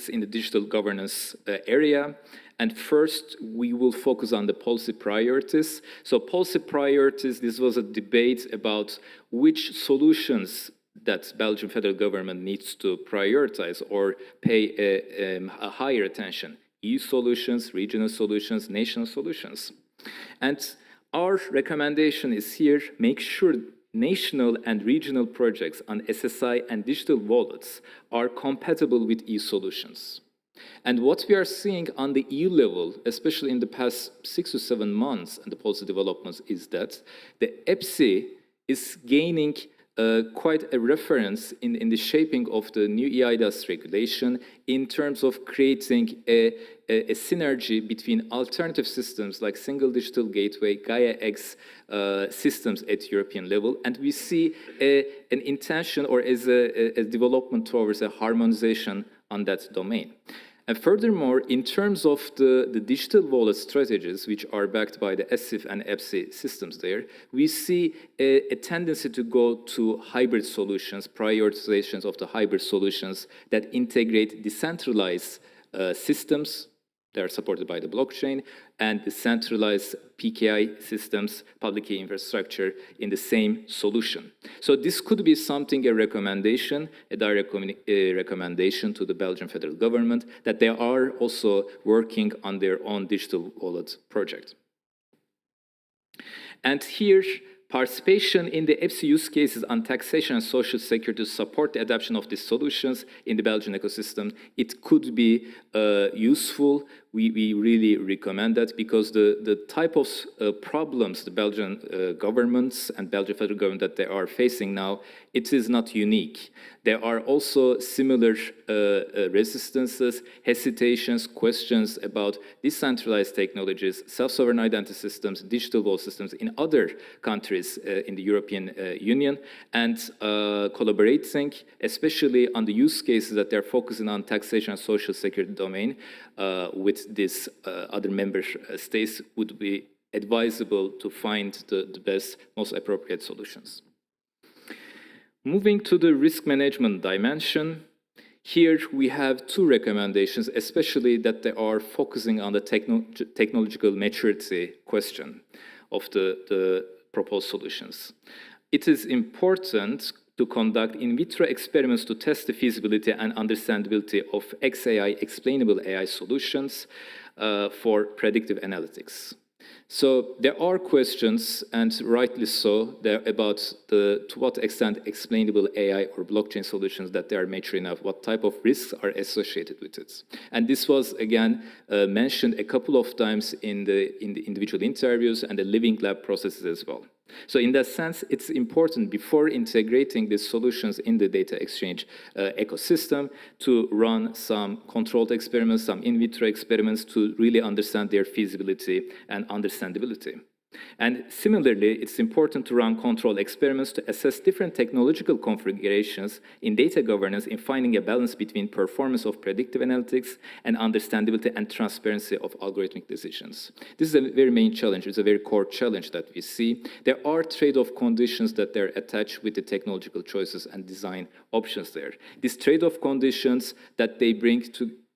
in the digital governance area. And first, we will focus on the policy priorities. So policy priorities, this was a debate about which solutions that Belgian federal government needs to prioritize or pay a higher attention. EU solutions, regional solutions, national solutions. And our recommendation is here, make sure national and regional projects on SSI and digital wallets are compatible with EU solutions. And what we are seeing on the EU level, especially in the past 6 to 7 months and the policy developments, is that the EPSI is gaining quite a reference in the shaping of the new eIDAS regulation in terms of creating a synergy between alternative systems like Single Digital Gateway, Gaia-X systems at European level. And we see an intention or as a development towards a harmonization on that domain. And furthermore, in terms of the digital wallet strategies, which are backed by the ESIF and EPSI systems there, we see a tendency to go to hybrid solutions, prioritizations of the hybrid solutions that integrate decentralized systems that are supported by the blockchain and the centralized PKI systems, public key infrastructure, in the same solution. So this could be something, a recommendation, a direct recommendation to the Belgian federal government that they are also working on their own digital wallet project. And here, participation in the EPSI use cases on taxation and social security to support the adoption of these solutions in the Belgian ecosystem, it could be useful. We really recommend that because the type of problems the Belgian governments and Belgian federal government that they are facing now, it is not unique. There are also similar resistances, hesitations, questions about decentralized technologies, self-sovereign identity systems, digital wallet systems in other countries in the European Union, and collaborating, especially on the use cases that they're focusing on taxation and social security domain with these other member states would be advisable to find the best, most appropriate solutions. Moving to the risk management dimension, here we have 2 recommendations, especially that they are focusing on the technological maturity question of the proposed solutions. It is important to conduct in vitro experiments to test the feasibility and understandability of XAI, explainable AI solutions for predictive analytics. So there are questions, and rightly so, about to what extent explainable AI or blockchain solutions that they are mature enough, what type of risks are associated with it. And this was, again, mentioned a couple of times in the individual interviews and the Living Lab processes as well. So in that sense, it's important before integrating these solutions in the data exchange ecosystem to run some controlled experiments, some in vitro experiments to really understand their feasibility and understandability. And similarly, it's important to run controlled experiments to assess different technological configurations in data governance in finding a balance between performance of predictive analytics and understandability and transparency of algorithmic decisions. This is a very main challenge. It's a very core challenge that we see. There are trade-off conditions that are attached with the technological choices and design options there. These trade-off conditions that they bring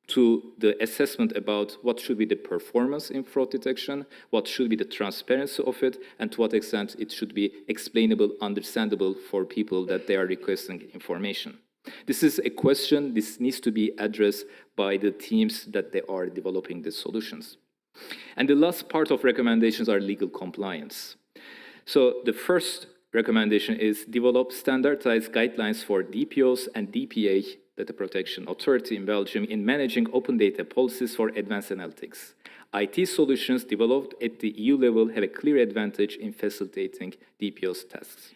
to the assessment about what should be the performance in fraud detection, what should be the transparency of it, and to what extent it should be explainable, understandable for people that they are requesting information. This is a question, this needs to be addressed by the teams that they are developing the solutions. And the last part of recommendations are legal compliance. So the first recommendation is develop standardized guidelines for DPOs and DPA, Data Protection Authority in Belgium, in managing open data policies for advanced analytics. IT solutions developed at the EU level have a clear advantage in facilitating DPOs tasks.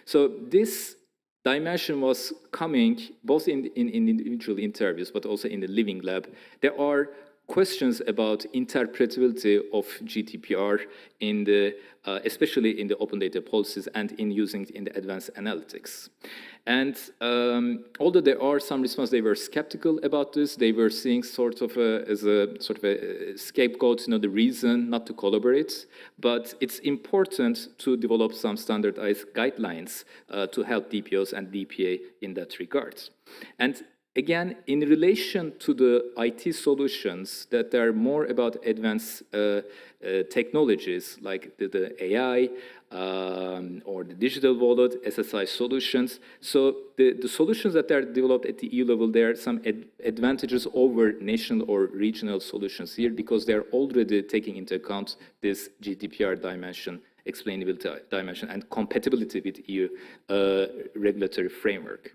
So this dimension was coming both in individual interviews, but also in the living lab. There are questions about interpretability of GDPR in the, especially in the open data policies and in using it in the advanced analytics. And although there are some responses, they were skeptical about this. They were seeing sort of as a sort of a scapegoat, the reason not to collaborate. But it's important to develop some standardized guidelines to help DPOs and DPA in that regard. And again, in relation to the IT solutions that are more about advanced technologies like the AI or the digital wallet, SSI solutions. So the solutions that are developed at the EU level, there are some advantages over national or regional solutions here because they're already taking into account this GDPR dimension, explainability dimension, and compatibility with EU regulatory framework.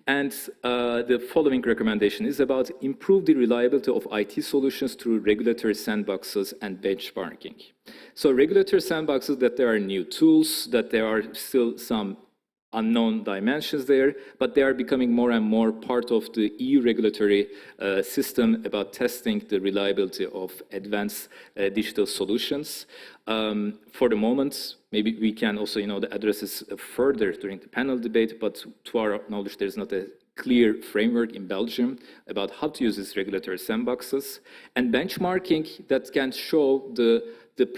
And the following recommendation is about improve the reliability of IT solutions through regulatory sandboxes and benchmarking. So regulatory sandboxes, that there are new tools, that there are still some unknown dimensions there, but they are becoming more and more part of the EU regulatory system about testing the reliability of advanced digital solutions. For the moment, maybe we can also, address this further during the panel debate, but to our knowledge, there's not a clear framework in Belgium about how to use these regulatory sandboxes. And benchmarking that can show the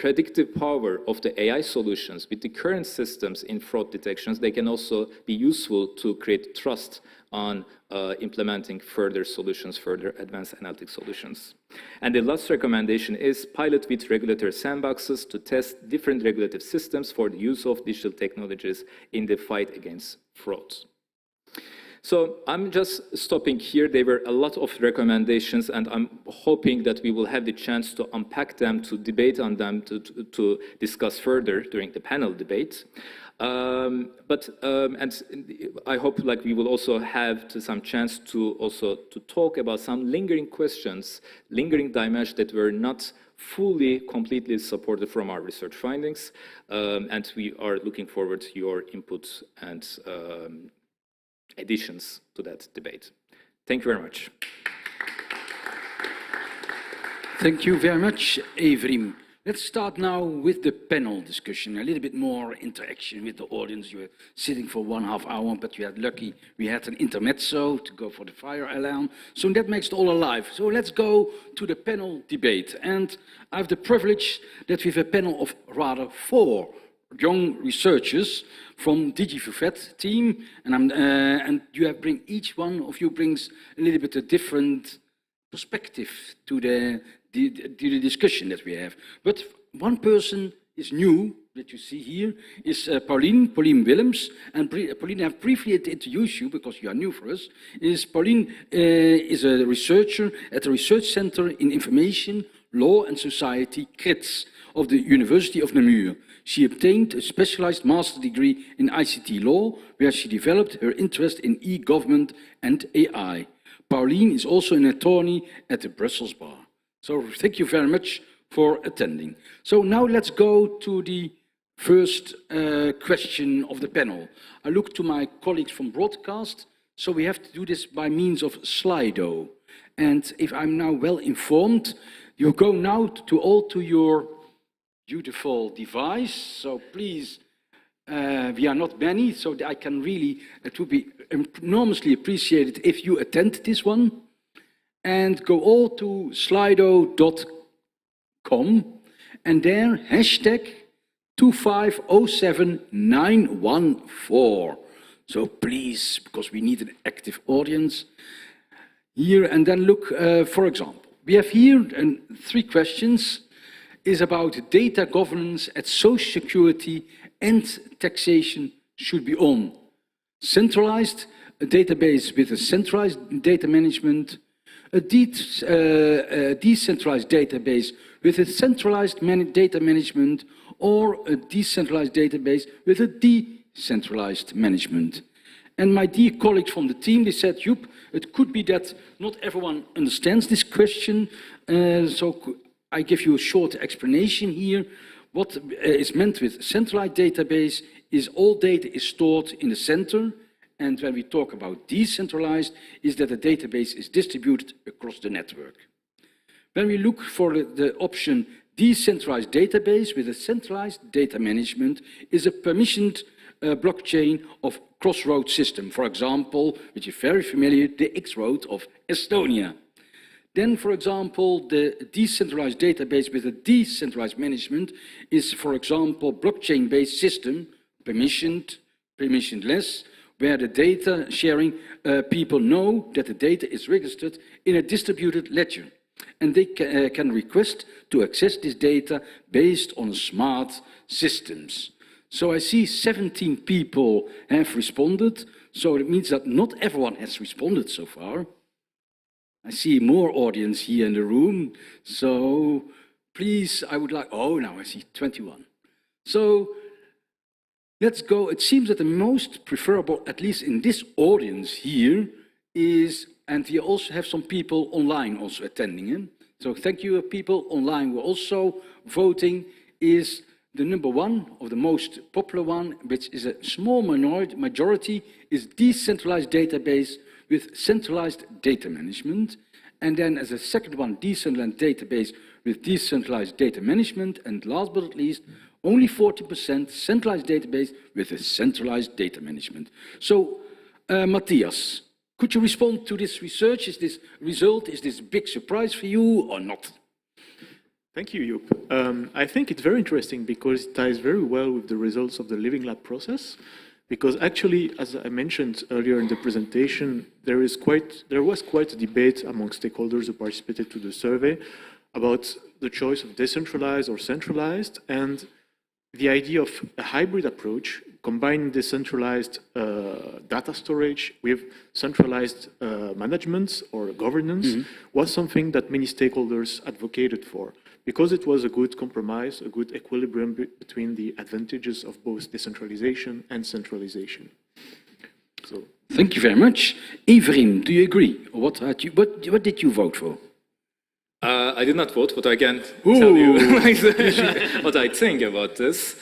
predictive power of the AI solutions with the current systems in fraud detections, they can also be useful to create trust on implementing further solutions, further advanced analytic solutions. And the last recommendation is pilot with regulatory sandboxes to test different regulative systems for the use of digital technologies in the fight against fraud. So I'm just stopping here. There were a lot of recommendations, and I'm hoping that we will have the chance to unpack them, to debate on them, to discuss further during the panel debate. And I hope we will also have some chance to talk about some lingering questions, lingering dimensions that were not fully, completely supported from our research findings. And we are looking forward to your input and additions to that debate. Thank you very much. Thank you very much, Evrim. Let's start now with the panel discussion, a little bit more interaction with the audience. You were sitting for 1.5 hours, but you had lucky we had an intermezzo to go for the fire alarm. So that makes it all alive. So let's go to the panel debate. And I have the privilege that we have a panel of rather 4 young researchers from DIGI4FED team, and each one of you brings a little bit a different perspective to the discussion that we have. But one person is new, that you see here, is Pauline Willems. And Pauline, I've briefly introduced you because you are new for us. Pauline is a researcher at the Research Center in Information, Law and Society, CRITS, of the University of Namur. She obtained a specialized master's degree in ICT law, where she developed her interest in e-government and AI. Pauline is also an attorney at the Brussels Bar. So thank you very much for attending. So now let's go to the first question of the panel. I look to my colleagues from broadcast, so we have to do this by means of Slido. And if I'm now well informed, you go now to your beautiful device. So please, we are not many, so I can really, it would be enormously appreciated if you attend this one. And go all to slido.com and there hashtag 2507914. So please, because we need an active audience, here and then look, for example, we have here 3 questions is about data governance at social security and taxation should be on. Centralized database with a centralized data management, a decentralized database with a centralized data management, or a decentralized database with a decentralized management. And my dear colleagues from the team, they said, Joep, it could be that not everyone understands this question, so I give you a short explanation here. What is meant with centralized database is all data is stored in the center, and when we talk about decentralized, is that the database is distributed across the network. When we look for the option decentralized database with a centralized data management is a permissioned blockchain of crossroad system, for example, which is very familiar, the X-road of Estonia. Then, for example, the decentralized database with a decentralized management is, for example, blockchain-based system, permissioned, permissionless, where the data sharing people know that the data is registered in a distributed ledger. And they can request to access this data based on smart systems. So I see 17 people have responded, so it means that not everyone has responded so far. I see more audience here in the room, so please, I would like, oh, now I see 21. So let's go. It seems that the most preferable, at least in this audience here, is, and we also have some people online also attending in. So thank you, people online who are also voting, is the number 1 or the most popular one, which is a small majority, is decentralized database with centralized data management. And then as a second one, decentralized database with decentralized data management. And last but not least, only 40% centralized database with a centralized data management. So, Matthias, could you respond to this research? Is this result, is this a big surprise for you or not? Thank you, Joep. I think it's very interesting because it ties very well with the results of the Living Lab process. Because actually, as I mentioned earlier in the presentation, there was quite a debate among stakeholders who participated to the survey about the choice of decentralized or centralized, and the idea of a hybrid approach, combining decentralized data storage with centralized management or governance, was something that many stakeholders advocated for, because it was a good compromise, a good equilibrium between the advantages of both decentralization and centralization. So, thank you very much. Evrim, do you agree? What did you vote for? I did not vote, but I can tell you what I think about this.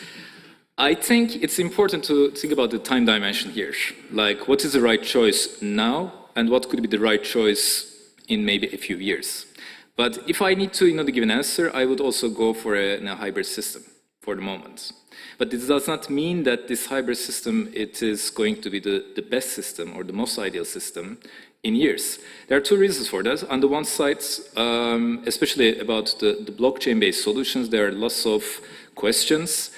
I think it's important to think about the time dimension here. Like, what is the right choice now, and what could be the right choice in maybe a few years? But if I need to give an answer, I would also go for a hybrid system for the moment. But this does not mean that this hybrid system, it is going to be the best system or the most ideal system in years. There are 2 reasons for that. On the one side, especially about the blockchain-based solutions, there are lots of questions,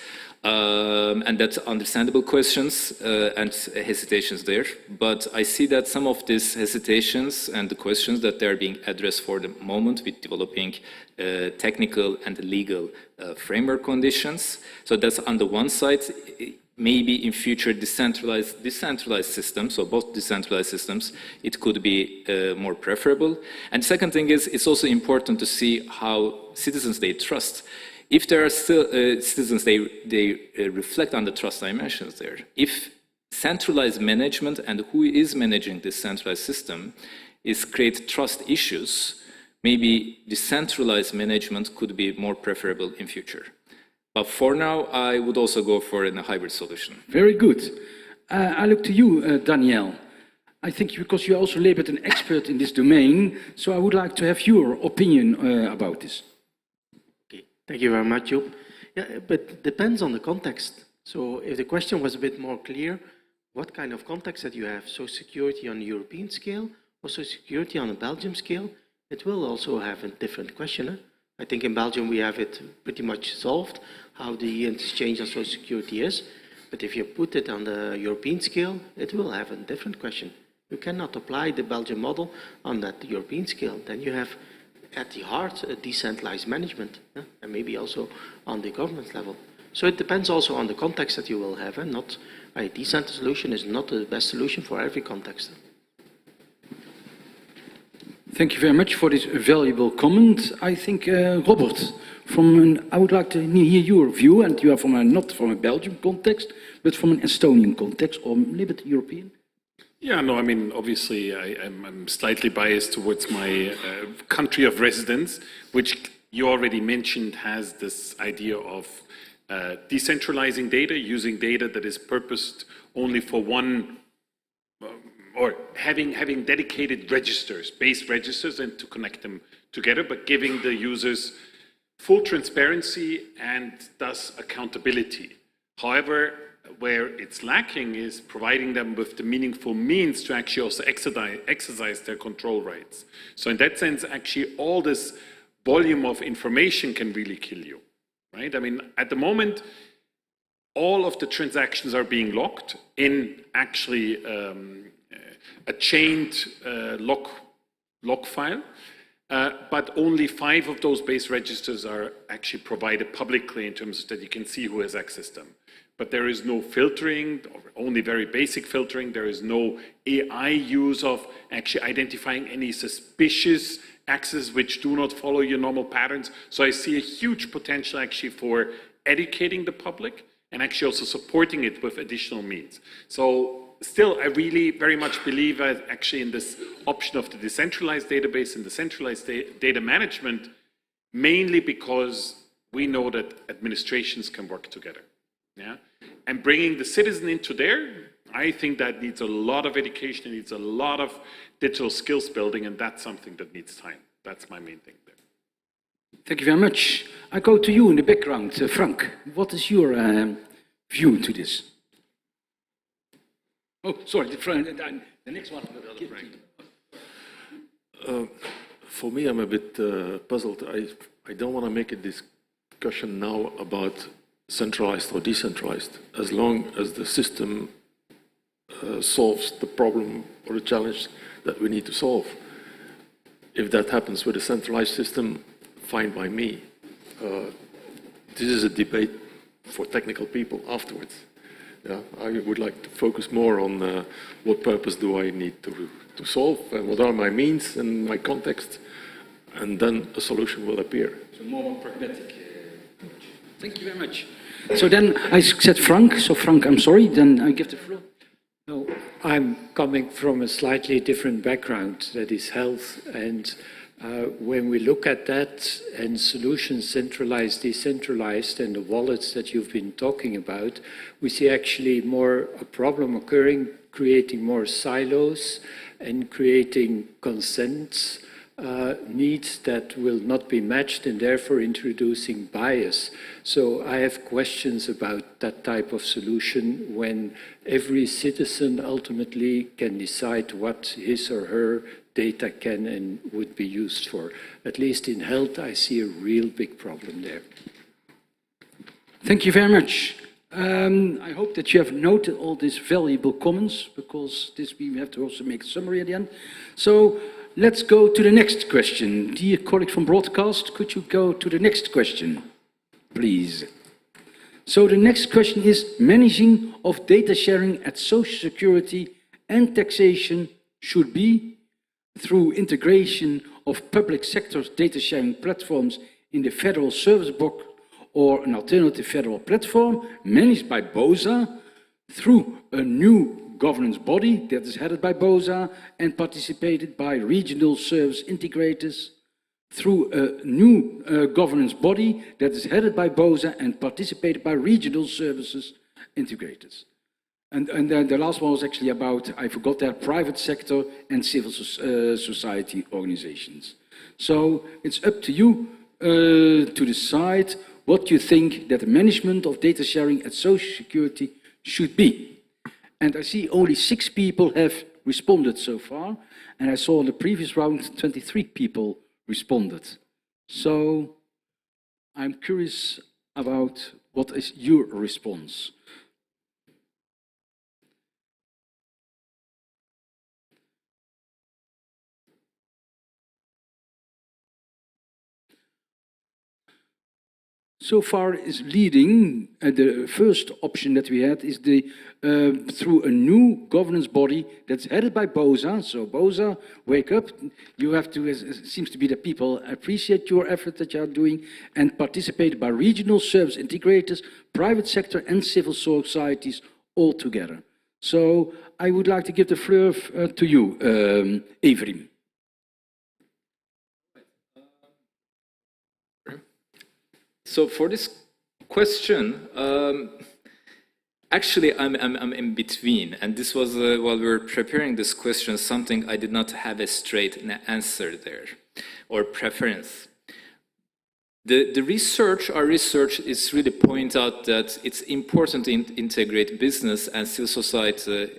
and that's understandable questions and hesitations there. But I see that some of these hesitations and the questions that they are being addressed for the moment with developing technical and legal framework conditions. So that's on the one side. Maybe in future decentralized systems, so both decentralized systems, it could be more preferable. And second thing is, it's also important to see how citizens they trust. If there are still citizens, they reflect on the trust dimensions there. If centralized management and who is managing this centralized system is create trust issues, maybe decentralized management could be more preferable in future. But for now, I would also go for a hybrid solution. Very good. I look to you, Danielle. I think because you're also labeled an expert in this domain, so I would like to have your opinion about this. Okay, thank you very much, Joep. Yeah, but it depends on the context. So if the question was a bit more clear, what kind of context that you have, social security on the European scale or social security on a Belgium scale, it will also have a different question. Eh? I think in Belgium we have it pretty much solved, how the exchange on social security is. But if you put it on the European scale, it will have a different question. You cannot apply the Belgian model on that European scale. Then you have at the heart a decentralized management, and maybe also on the government level. So it depends also on the context that you will have, and not a decentralized solution is not the best solution for every context. Thank you very much for this valuable comment. I think, Robert, I would like to hear your view, and you are not from a Belgian context, but from an Estonian context, or a little bit European. Yeah, no, I mean, obviously, I'm slightly biased towards my country of residence, which you already mentioned has this idea of decentralizing data, using data that is purposed only for one, or having dedicated registers, base registers, and to connect them together, but giving the users full transparency and thus accountability. However, where it's lacking is providing them with the meaningful means to actually also exercise their control rights. So in that sense, actually all this volume of information can really kill you, right? I mean, at the moment, all of the transactions are being locked in actually a chained log file, but only 5 of those base registers are actually provided publicly in terms that you can see who has accessed them. But there is no filtering, or only very basic filtering. There is no AI use of actually identifying any suspicious access which do not follow your normal patterns. So I see a huge potential actually for educating the public and actually also supporting it with additional means. So still, I really very much believe actually in this option of the decentralized database and the centralized data management, mainly because we know that administrations can work together. Yeah, and bringing the citizen into there, I think that needs a lot of education, it needs a lot of digital skills building, and that's something that needs time. That's my main thing there. Thank you very much. I go to you in the background. Frank, what is your view to this? Oh, sorry, the next one. For me, I'm a bit puzzled. I don't want to make a discussion now about centralized or decentralized, as long as the system solves the problem or the challenge that we need to solve. If that happens with a centralized system, fine by me. This is a debate for technical people afterwards. Yeah, I would like to focus more on what purpose do I need to solve, and what are my means and my context, and then a solution will appear. So more pragmatic. Thank you very much. So then I said Frank, so Frank, I'm sorry, then I give the floor. No, I'm coming from a slightly different background, that is health, and when we look at that and solutions centralized, decentralized, and the wallets that you've been talking about, we see actually more a problem occurring, creating more silos and creating consents needs that will not be matched, and therefore introducing bias. So I have questions about that type of solution when every citizen ultimately can decide what his or her data can and would be used for. At least in health, I see a real big problem there. Thank you very much. I hope that you have noted all these valuable comments, because we have to also make a summary at the end. So let's go to the next question. Dear colleague from Broadcast, could you go to the next question, please? So the next question is, managing of data sharing at Social Security and taxation should be through integration of public sector data sharing platforms in the Federal Service Book or an alternative federal platform managed by BOSA through a new governance body that is headed by BOSA and participated by regional service integrators, through a new governance body that is headed by BOSA and participated by regional services integrators. And the last one was actually about, I forgot that, private sector and civil society organizations. So it's up to you to decide what you think that the management of data sharing at Social Security should be. And I see only 6 people have responded so far, and I saw in the previous round 23 people responded. So I'm curious about what is your response. so far is leading. The first option that we had is through a new governance body that's headed by BOSA. So BOSA, wake up. You have to, it seems to be that people appreciate your effort that you are doing, and participate by regional service integrators, private sector and civil societies all together. So I would like to give the floor to you, Evrim. So for this question, actually I'm in between, and this was while we were preparing this question, something I did not have a straight answer there, or preference. Our research is really point out that it's important to integrate business and civil society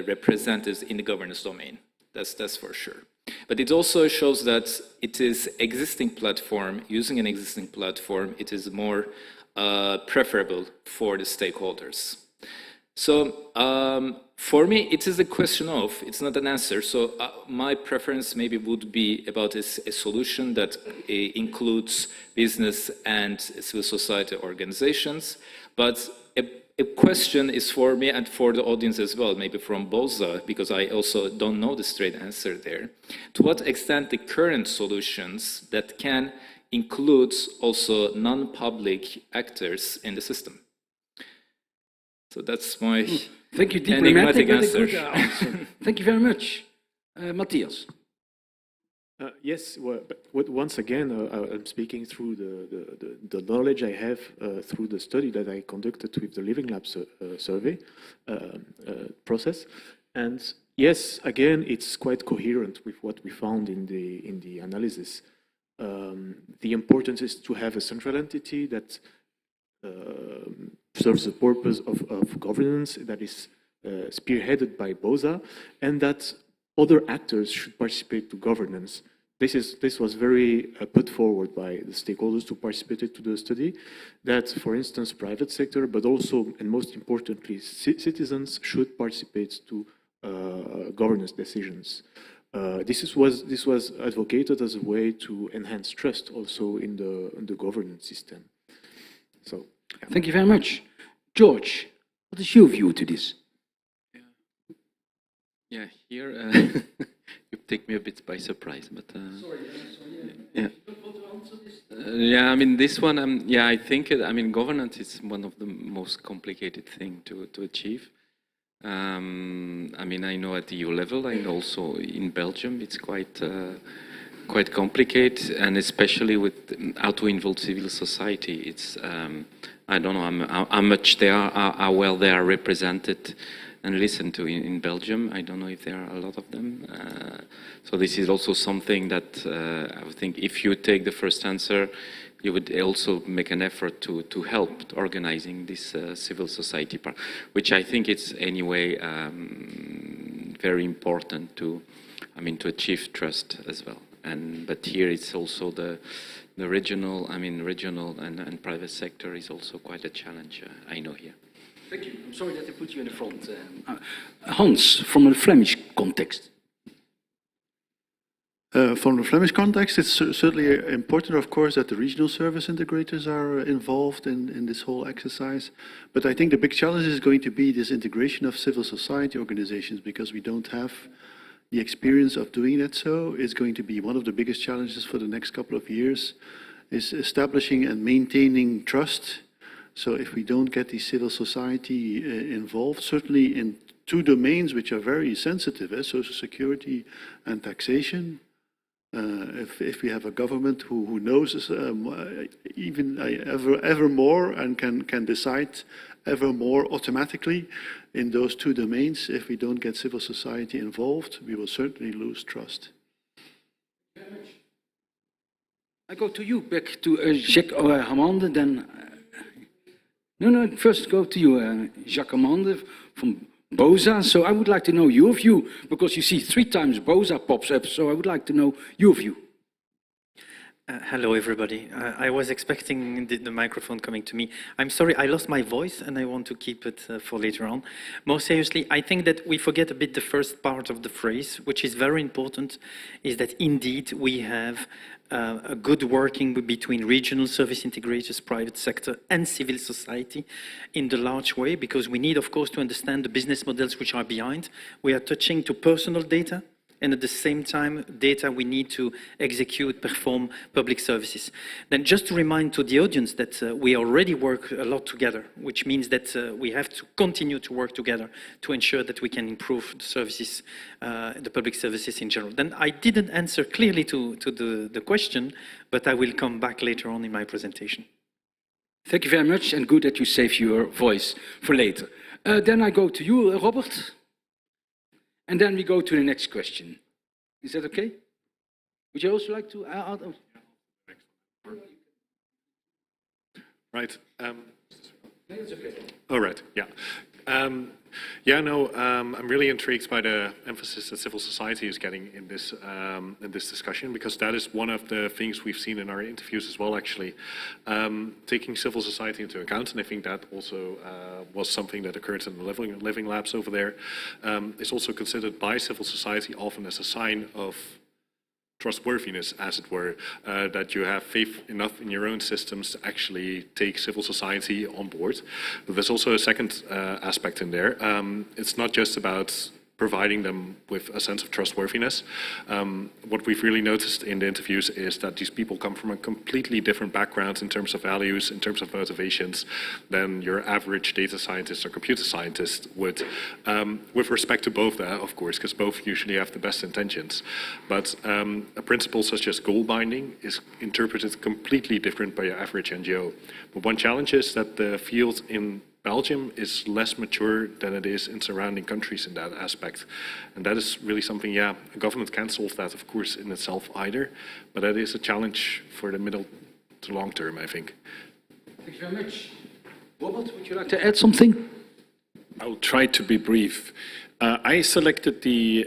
representatives in the governance domain. That's for sure. But it also shows that it is existing platform, using an existing platform, it is more preferable for the stakeholders. So for me, it is a question of, it's not an answer. So my preference maybe would be about a solution that includes business and civil society organizations. But a question is for me and for the audience as well, maybe from BOSA, because I also don't know the straight answer there. To what extent the current solutions that can include also non-public actors in the system? So that's my Thank you, enigmatic answer. Thank you very much. Matthias. Yes, well, but once again, I'm speaking through the knowledge I have through the study that I conducted with the Living Lab survey process. And yes, again, it's quite coherent with what we found in the analysis. The importance is to have a central entity that serves the purpose of governance, that is spearheaded by BOSA, and that other actors should participate to governance. This was very put forward by the stakeholders who participated to the study, that, for instance, private sector, but also, and most importantly, citizens should participate to governance decisions. This was advocated as a way to enhance trust also in the governance system. So, yeah. Thank you very much. George, what is your view to this? Yeah, here you take me a bit by surprise, but yeah. Yeah, I mean this one. Yeah, I think governance is one of the most complicated thing to achieve. I know at the EU level and also in Belgium, it's quite complicated, and especially with how to involve civil society. It's I don't know how much they are, how well they are represented and listened to in Belgium. I don't know if there are a lot of them. So this is also something that I would think if you take the first answer, you would also make an effort to help organizing this civil society part, which I think it's anyway very important to achieve trust as well. But here it's also the regional and private sector is also quite a challenge. I know here. Thank you. I'm sorry that I put you in the front. Hans, from a Flemish context. From the Flemish context, it's certainly important, of course, that the regional service integrators are involved in this whole exercise. But I think the big challenge is going to be this integration of civil society organizations, because we don't have the experience of doing that. So it's going to be one of the biggest challenges for the next couple of years, is establishing and maintaining trust. So if we don't get the civil society involved, certainly in two domains which are very sensitive, social security and taxation, if we have a government who knows even ever more and can decide ever more automatically in those two domains, if we don't get civil society involved, we will certainly lose trust. I go to you, back to Jacques Hamande, then... No, first go to you, Jacques Hamande from BOSA. So I would like to know your view, because you see 3 times BOSA pops up, so I would like to know your view. Hello, everybody. I was expecting the microphone coming to me. I'm sorry, I lost my voice, and I want to keep it for later on. More seriously, I think that we forget a bit the first part of the phrase, which is very important, is that indeed we have a good working between regional service integrators, private sector, and civil society in the large way, because we need, of course, to understand the business models which are behind. We are touching to personal data, and at the same time, data we need to execute, perform public services. Then just to remind to the audience that we already work a lot together, which means that we have to continue to work together to ensure that we can improve the services, the public services in general. Then I didn't answer clearly to the question, but I will come back later on in my presentation. Thank you very much, and good that you save your voice for later. Then I go to you, Robert. And then we go to the next question. Is that okay? Would you also like to add? Right. That's okay. All right. Yeah. I'm really intrigued by the emphasis that civil society is getting in this discussion, because that is one of the things we've seen in our interviews as well, actually. Taking civil society into account, and I think that also was something that occurred in the living labs over there, is also considered by civil society often as a sign of trustworthiness, as it were, that you have faith enough in your own systems to actually take civil society on board. But there's also a second aspect in there. It's not just about providing them with a sense of trustworthiness. What we've really noticed in the interviews is that these people come from a completely different background in terms of values, in terms of motivations, than your average data scientist or computer scientist would, with respect to both, of course, because both usually have the best intentions. But a principle such as goal binding is interpreted completely different by your average NGO. But one challenge is that the field in Belgium is less mature than it is in surrounding countries in that aspect. And that is really something, a government can't solve that, of course, in itself either, but that is a challenge for the middle to long term, I think. Thank you very much. Robert, would you like to add something? I'll try to be brief. I selected the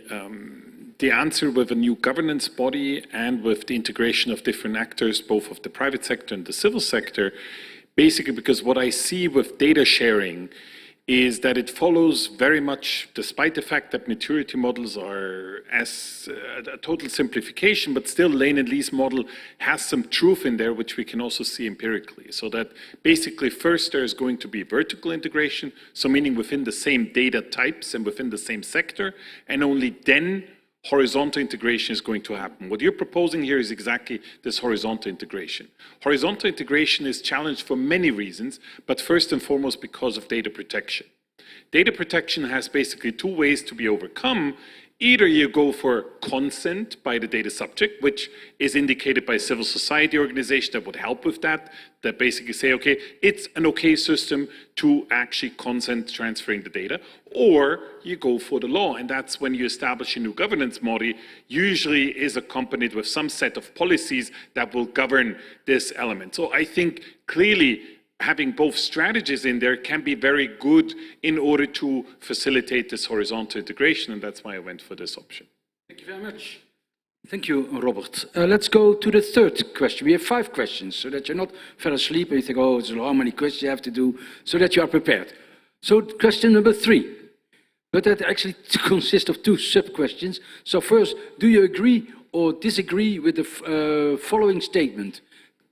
answer with a new governance body and with the integration of different actors, both of the private sector and the civil sector, basically because what I see with data sharing is that it follows very much, despite the fact that maturity models are as a total simplification, but still lane and lease model has some truth in there, which we can also see empirically. So that basically first there's going to be vertical integration, so meaning within the same data types and within the same sector, and only then horizontal integration is going to happen. What you're proposing here is exactly this horizontal integration. Horizontal integration is challenged for many reasons, but first and foremost because of data protection. Data protection has basically two ways to be overcome. Either you go for consent by the data subject, which is indicated by a civil society organization that would help with that basically say, okay, it's an okay system to actually consent transferring the data, or you go for the law, and that's when you establish a new governance model, usually is accompanied with some set of policies that will govern this element. So I think clearly having both strategies in there can be very good in order to facilitate this horizontal integration, and that's why I went for this option. Thank you very much. Thank you, Robert. Let's go to the third question. We have 5 questions, so that you're not fell asleep and you think, oh, how many questions you have to do, so that you are prepared. So question number 3, but that actually consists of 2 sub-questions. So first, do you agree or disagree with the following statement?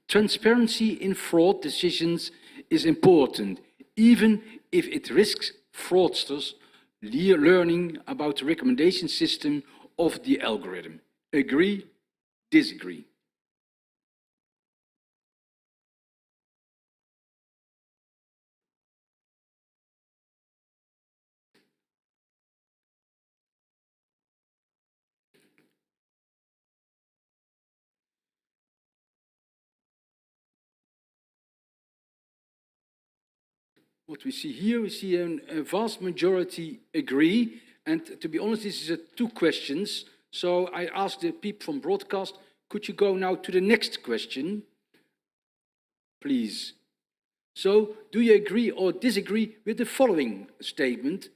Transparency in fraud decisions is important, even if it risks fraudsters learning about the recommendation system of the algorithm. Agree, disagree. What we see here, we see a vast majority agree. And to be honest, this is 2 questions. So I asked the people from broadcast, could you go now to the next question, please? So do you agree or disagree with the following statement?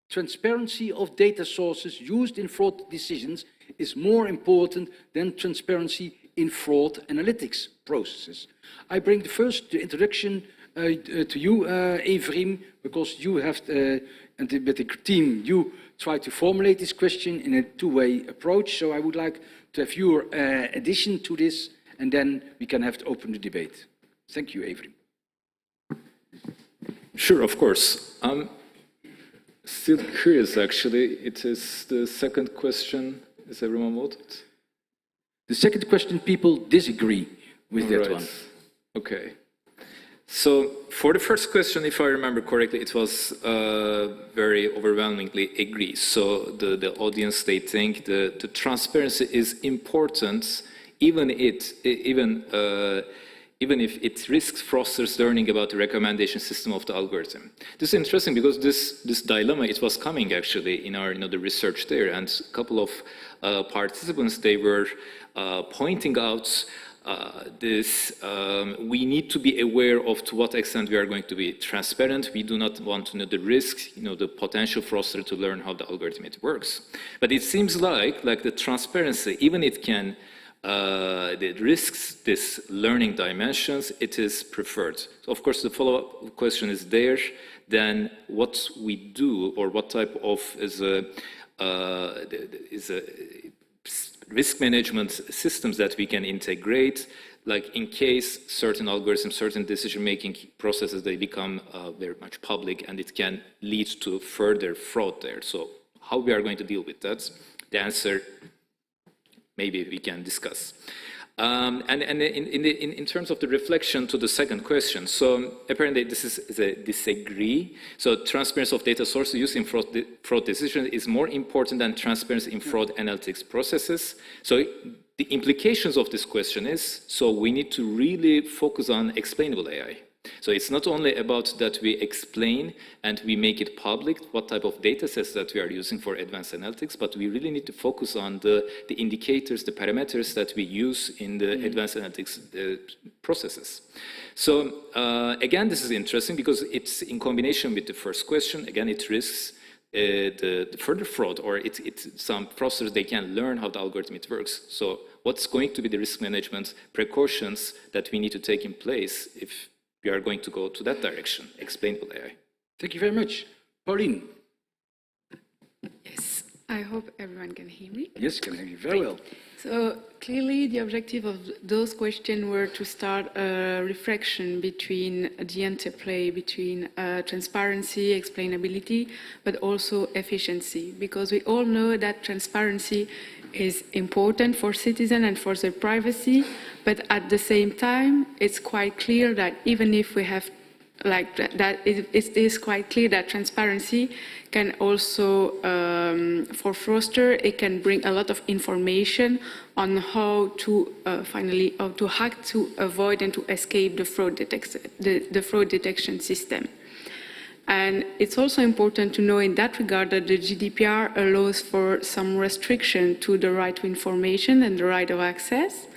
Transparency of data sources used in fraud decisions is more important than transparency in fraud analytics processes. I bring the introduction to you, Evrim, because you have, and with the team, you try to formulate this question in a two-way approach. So I would like to have your addition to this, and then we can have to open the debate. Thank you, Evrim. Sure, of course. I'm still curious, actually. It is the second question. Is everyone voted? The second question, people disagree with that one. Okay. So for the first question, if I remember correctly, it was very overwhelmingly agree. So the audience, they think the transparency is important, even if it risks fosters learning about the recommendation system of the algorithm. This is interesting because this dilemma, it was coming actually in our the research there, and a couple of participants, they were pointing out we need to be aware of to what extent we are going to be transparent. We do not want to know the risks, the potential fraudster to learn how the algorithm works. But it seems like the transparency, even it can it risks this learning dimensions, it is preferred. So of course, the follow-up question is there, then what we do or what type of is a risk management systems that we can integrate, like in case certain algorithms, certain decision-making processes, they become very much public and it can lead to further fraud there. So how we are going to deal with that? The answer, maybe we can discuss. And in terms of the reflection to the second question, so apparently this is a disagree. So transparency of data sources used in fraud decisions is more important than transparency in fraud analytics processes. So the implications of this question is, so we need to really focus on explainable AI. So it's not only about that we explain and we make it public what type of data sets that we are using for advanced analytics, but we really need to focus on the indicators, the parameters that we use in the advanced analytics processes. So again, this is interesting because it's in combination with the first question. Again, it risks the further fraud, or some fraudsters, they can learn how the algorithm works. So what's going to be the risk management precautions that we need to take in place if we are going to go to that direction, explainable AI? Thank you very much. Pauline. Yes, I hope everyone can hear me. Yes, can hear you very well. So clearly the objective of those questions were to start a reflection between the interplay between transparency, explainability, but also efficiency, because we all know that transparency is important for citizens and for their privacy, but at the same time, it's quite clear that even if we have it is quite clear that transparency can also, for fraudster, it can bring a lot of information on how to how to hack to avoid and to escape the fraud detection system. And it's also important to know in that regard that the GDPR allows for some restriction to the right to information and the right of access.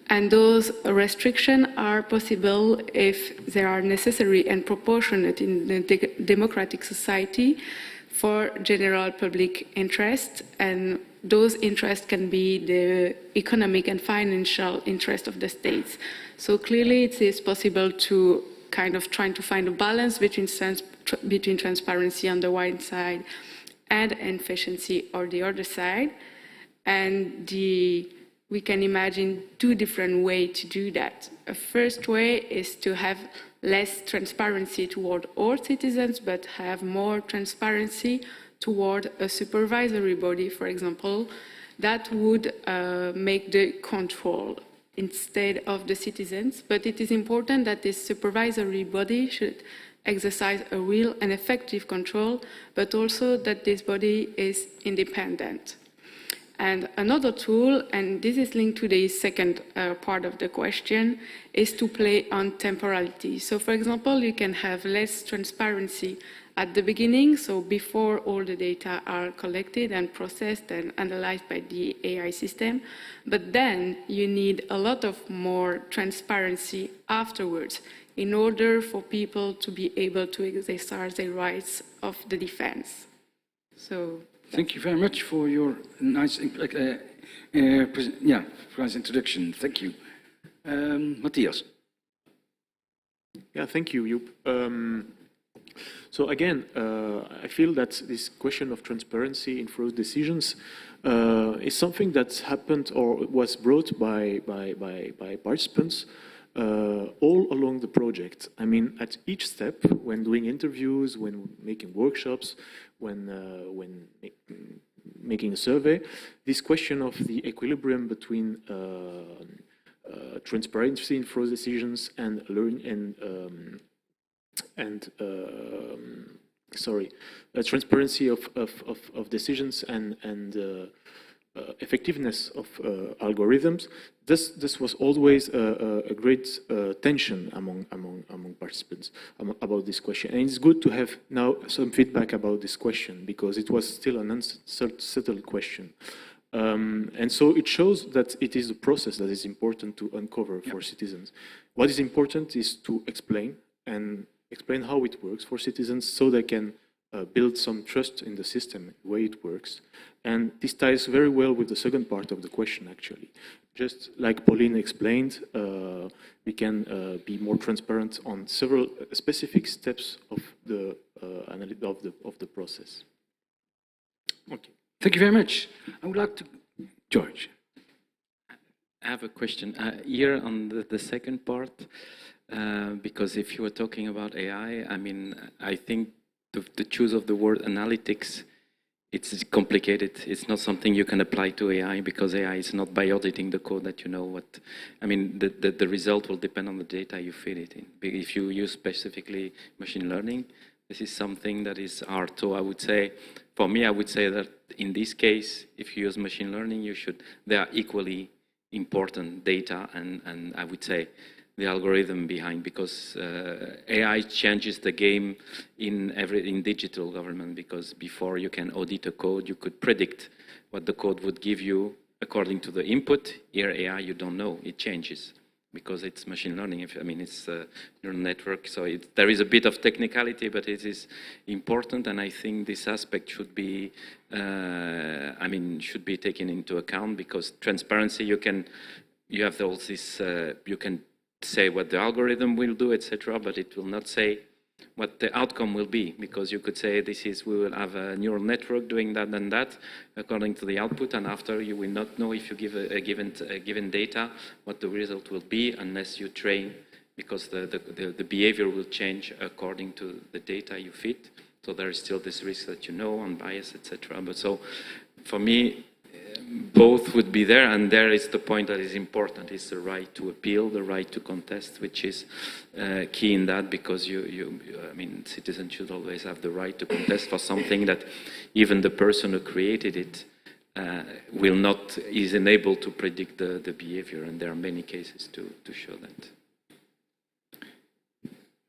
And those restrictions are possible if they are necessary and proportionate in a democratic society for general public interest. And those interests can be the economic and financial interest of the states. So clearly it is possible to kind of trying to find a balance between transparency on the one side and efficiency on the other side. And we can imagine two different ways to do that. A first way is to have less transparency toward all citizens, but have more transparency toward a supervisory body, for example, that would make the control instead of the citizens. But it is important that this supervisory body should exercise a real and effective control, but also that this body is independent. And another tool, and this is linked to the second part of the question, is to play on temporality. So for example, you can have less transparency at the beginning, so before all the data are collected and processed and analyzed by the AI system, but then you need a lot of more transparency afterwards in order for people to be able to exercise their rights of the defense. So. Thank you very much for your nice for his introduction. Thank you. Matthias. Yeah, thank you, Joep. So again, I feel that this question of transparency in fraud decisions is something that's happened or was brought by participants all along the project. I mean, at each step, when doing interviews, when making workshops, when making a survey, this question of the equilibrium between transparency in fraud decisions and transparency of decisions and effectiveness of algorithms. This was always a great tension among participants about this question. And it's good to have now some feedback about this question because it was still an unsettled question. And so it shows that it is a process that is important to uncover for citizens. What is important is to explain how it works for citizens so they can build some trust in the system, the way it works. And this ties very well with the second part of the question, actually. Just like Pauline explained, we can be more transparent on several specific steps of the process. Okay. Thank you very much. I would like to, George. I have a question here on the second part, because if you were talking about AI, I mean, I think the choice of the word analytics, it's complicated. It's not something you can apply to AI because AI is not by auditing the code that you know what. I mean, the result will depend on the data you feed it in. If you use specifically machine learning, this is something that is hard. So I would say, for me, I would say that in this case, if you use machine learning, they are equally important data and I would say the algorithm behind, because AI changes the game in digital government, because before you can audit a code, you could predict what the code would give you according to the input. Here AI, you don't know, it changes because it's machine learning. It's a neural network, so there is a bit of technicality, but it is important, and I think this aspect should be, should be taken into account, because transparency, you have all this, you can say what the algorithm will do, etc., but it will not say what the outcome will be, because you could say we will have a neural network doing that and that according to the output, and after you will not know if you give a given data what the result will be unless you train, because the behavior will change according to the data you feed. So there is still this risk that on bias, etc. But so for me, both would be there, and there is the point that is important, is the right to appeal, the right to contest, which is key in that, because citizens should always have the right to contest for something that even the person who created it is unable to predict the behavior, and there are many cases to show that.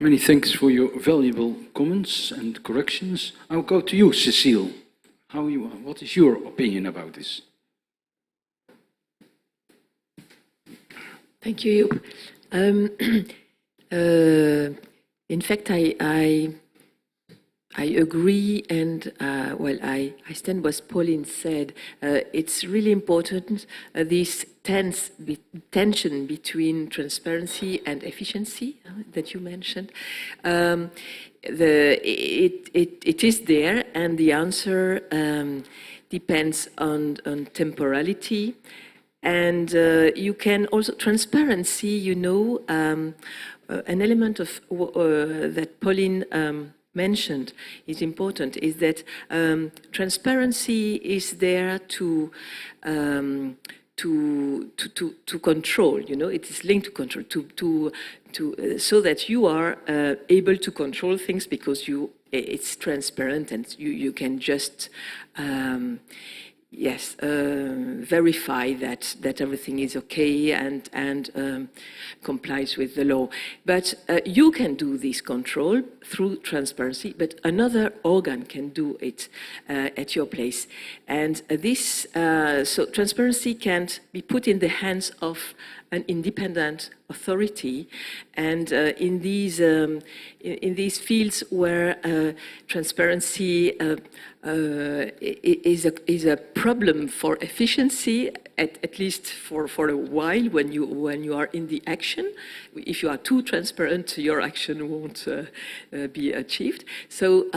Many thanks for your valuable comments and corrections. I'll go to you, Cecile. What is your opinion about this? Thank you. In fact, I agree, and I stand what Pauline said. It's really important, this tension between transparency and efficiency that you mentioned. It is there, and the answer depends on temporality. And you can also, transparency, an element of that Pauline mentioned is important, is that transparency is there to control, it is linked to control, so that you are able to control things, because it's transparent and you can just verify that everything is okay and complies with the law. But you can do this control through transparency, but another organ can do it at your place. And this, so transparency can't be put in the hands of an independent authority, and in these fields where transparency is a problem for efficiency, at least for a while, when you are in the action. If you are too transparent, your action won't be achieved. So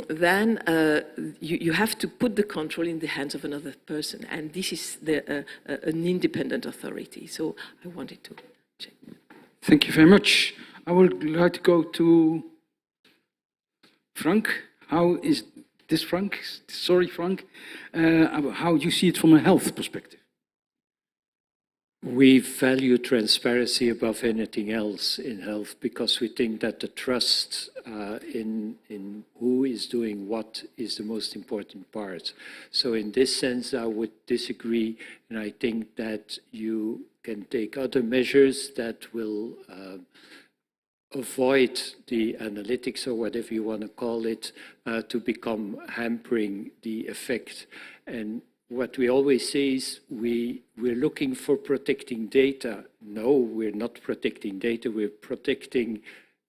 then you have to put the control in the hands of another person, and this is an independent authority. So I wanted to check. Thank you very much. I would like to go to Frank. How is this, Frank? Sorry, Frank. How do you see it from a health perspective? We value transparency above anything else in health because we think that the trust in who is doing what is the most important part. So in this sense, I would disagree, and I think that you can take other measures that will avoid the analytics or whatever you want to call it to become hampering the effect. And what we always say is we're looking for protecting data. No, we're not protecting data, we're protecting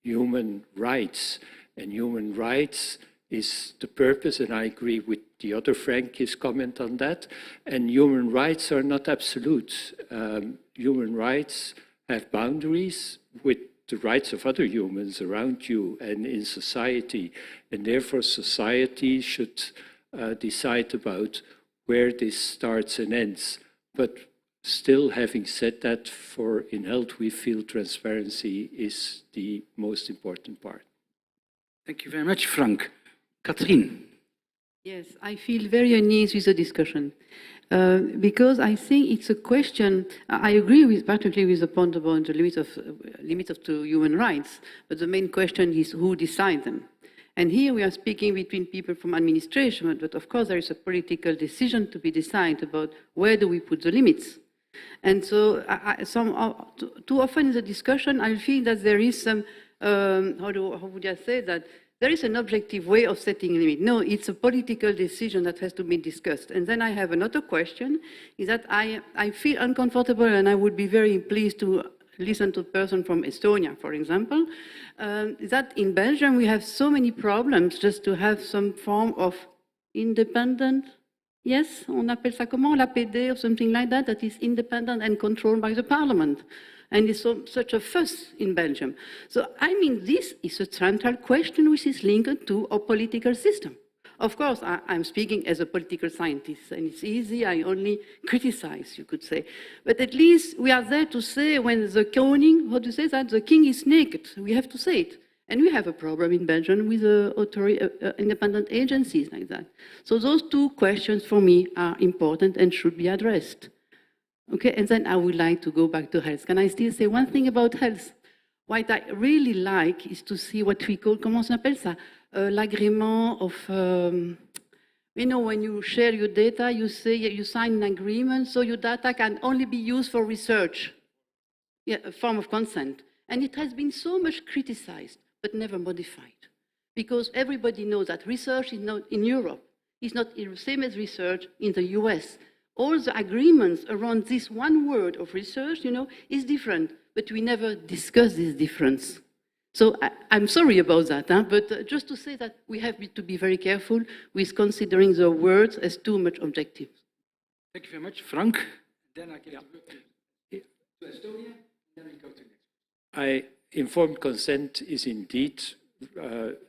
human rights. And human rights is the purpose, and I agree with the other Frank, his comment on that. And human rights are not absolute. Human rights have boundaries with the rights of other humans around you and in society. And therefore society should decide about where this starts and ends. But still, having said that, in health, we feel transparency is the most important part. Thank you very much, Frank. Katrien. Yes, I feel very uneasy with the discussion because I think it's a question. I agree with particularly with the point about the limit of to human rights, but the main question is who decides them. And here we are speaking between people from administration, but of course there is a political decision to be decided about where do we put the limits. And so too often in the discussion, I feel that there is some, how would I say that, there is an objective way of setting a limit. No, it's a political decision that has to be discussed. And then I have another question, is that I feel uncomfortable and I would be very pleased to listen to a person from Estonia, for example, that in Belgium we have so many problems just to have some form of independent, yes, on appelle ça comment, l'APD or something like that, that is independent and controlled by the parliament. And it's such a fuss in Belgium. So, I mean, this is a central question which is linked to our political system. Of course, I'm speaking as a political scientist, and it's easy, I only criticize, you could say. But at least we are there to say when the king, how to say that, the king is naked, we have to say it. And we have a problem in Belgium with independent agencies like that. So those two questions for me are important and should be addressed. Okay, and then I would like to go back to health. Can I still say one thing about health? What I really like is to see what we call, comment on appelle ça? L'agrément of, you know, when you share your data, you say you sign an agreement, so your data can only be used for research. Yeah, a form of consent. And it has been so much criticized, but never modified. Because everybody knows that research is not in Europe. It's not the same as research in the US. All the agreements around this one word of research, you know, is different, but we never discuss this difference. So I'm sorry about that, but just to say that we have to be very careful with considering the words as too much objective. Thank you very much, Frank. Then I can to Estonia, then we go to next. Informed consent is indeed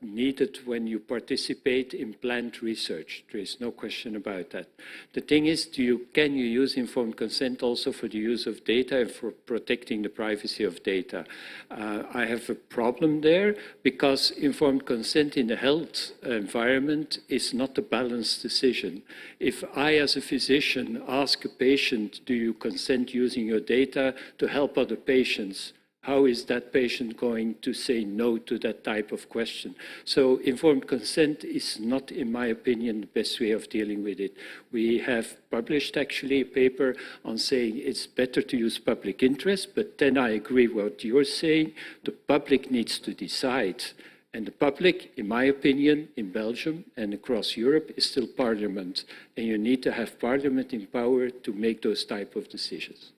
needed when you participate in planned research. There is no question about that. The thing is, can you use informed consent also for the use of data and for protecting the privacy of data? I have a problem there because informed consent in the health environment is not a balanced decision. If I, as a physician, ask a patient, do you consent using your data to help other patients? How is that patient going to say no to that type of question? So informed consent is not, in my opinion, the best way of dealing with it. We have published actually a paper on saying it's better to use public interest, but then I agree with what you're saying. The public needs to decide. And the public, in my opinion, in Belgium and across Europe is still parliament. And you need to have parliament in power to make those type of decisions.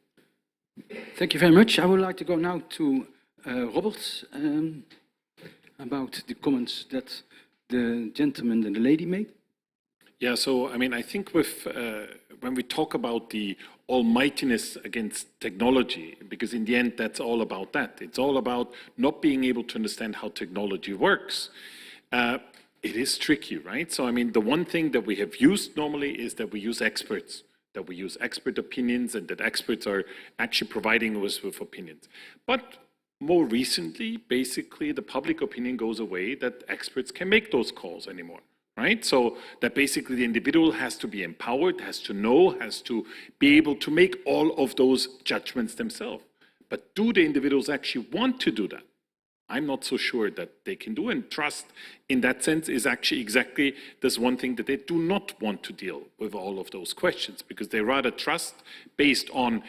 Thank you very much. I would like to go now to Robert about the comments that the gentleman and the lady made. Yeah, so I mean, I think with when we talk about the almightiness against technology, because in the end, that's all about that. It's all about not being able to understand how technology works. It is tricky, right? So, I mean, the one thing that we have used normally is that we use experts, that we use expert opinions, and that experts are actually providing us with opinions. But more recently, basically, the public opinion goes away that experts can make those calls anymore, right? So that basically the individual has to be empowered, has to know, has to be able to make all of those judgments themselves. But do the individuals actually want to do that? I'm not so sure that they can do, and trust in that sense is actually exactly this one thing that they do not want to deal with all of those questions, because they rather trust based on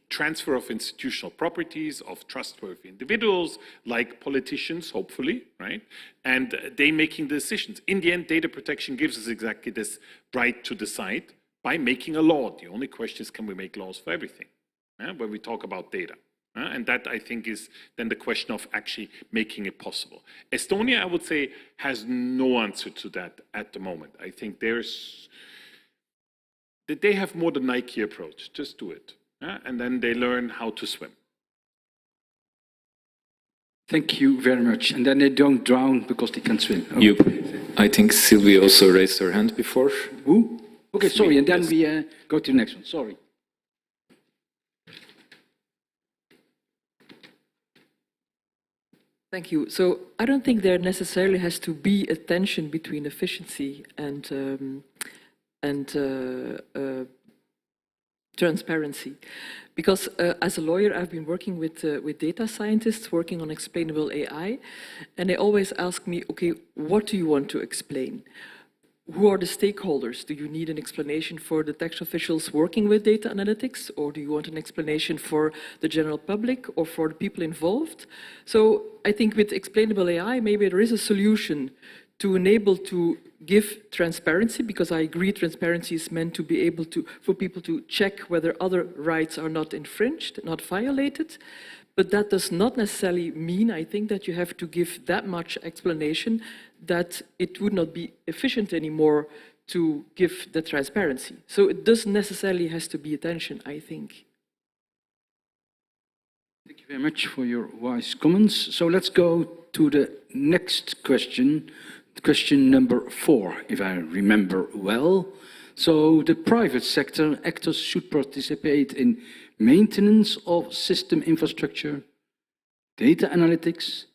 transfer of institutional properties, of trustworthy individuals, like politicians, hopefully, right? And they making the decisions. In the end, data protection gives us exactly this right to decide by making a law. The only question is, can we make laws for everything, when we talk about data? And that, I think, is then the question of actually making it possible. Estonia, I would say, has no answer to that at the moment. I think they have more the Nike approach. Just do it. And then they learn how to swim. Thank you very much. And then they don't drown because they can swim. Okay. You, I think Sylvie also raised her hand before. Who? Okay, sorry. And then we go to the next one. Sorry. Thank you. So I don't think there necessarily has to be a tension between efficiency and transparency, because as a lawyer, I've been working with data scientists working on explainable AI, and they always ask me, okay, what do you want to explain? Who are the stakeholders? Do you need an explanation for the tax officials working with data analytics, or do you want an explanation for the general public or for the people involved? So I think with explainable AI, maybe there is a solution to enable to give transparency, because I agree transparency is meant to be able to, for people to check whether other rights are not infringed, not violated. But that does not necessarily mean, I think, that you have to give that much explanation that it would not be efficient anymore to give the transparency. So it doesn't necessarily has to be attention, I think. Thank you very much for your wise comments. So let's go to the next question, question number 4, if I remember well. So the private sector actors should participate in maintenance of system infrastructure, data analytics,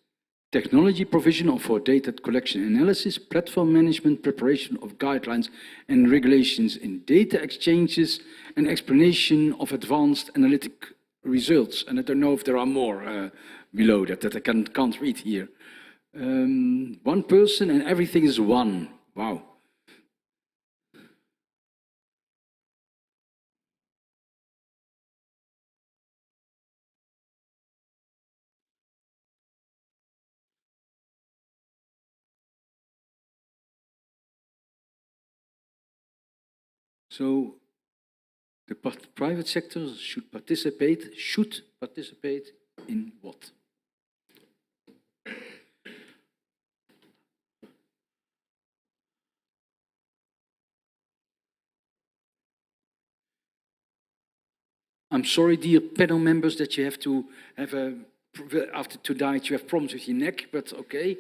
technology provision for data collection analysis, platform management, preparation of guidelines and regulations in data exchanges, and explanation of advanced analytic results. And I don't know if there are more below that I can't read here. One person and everything is one. Wow. So the private sector should participate in what? I'm sorry, dear panel members, that you have to have after tonight you have problems with your neck, but okay.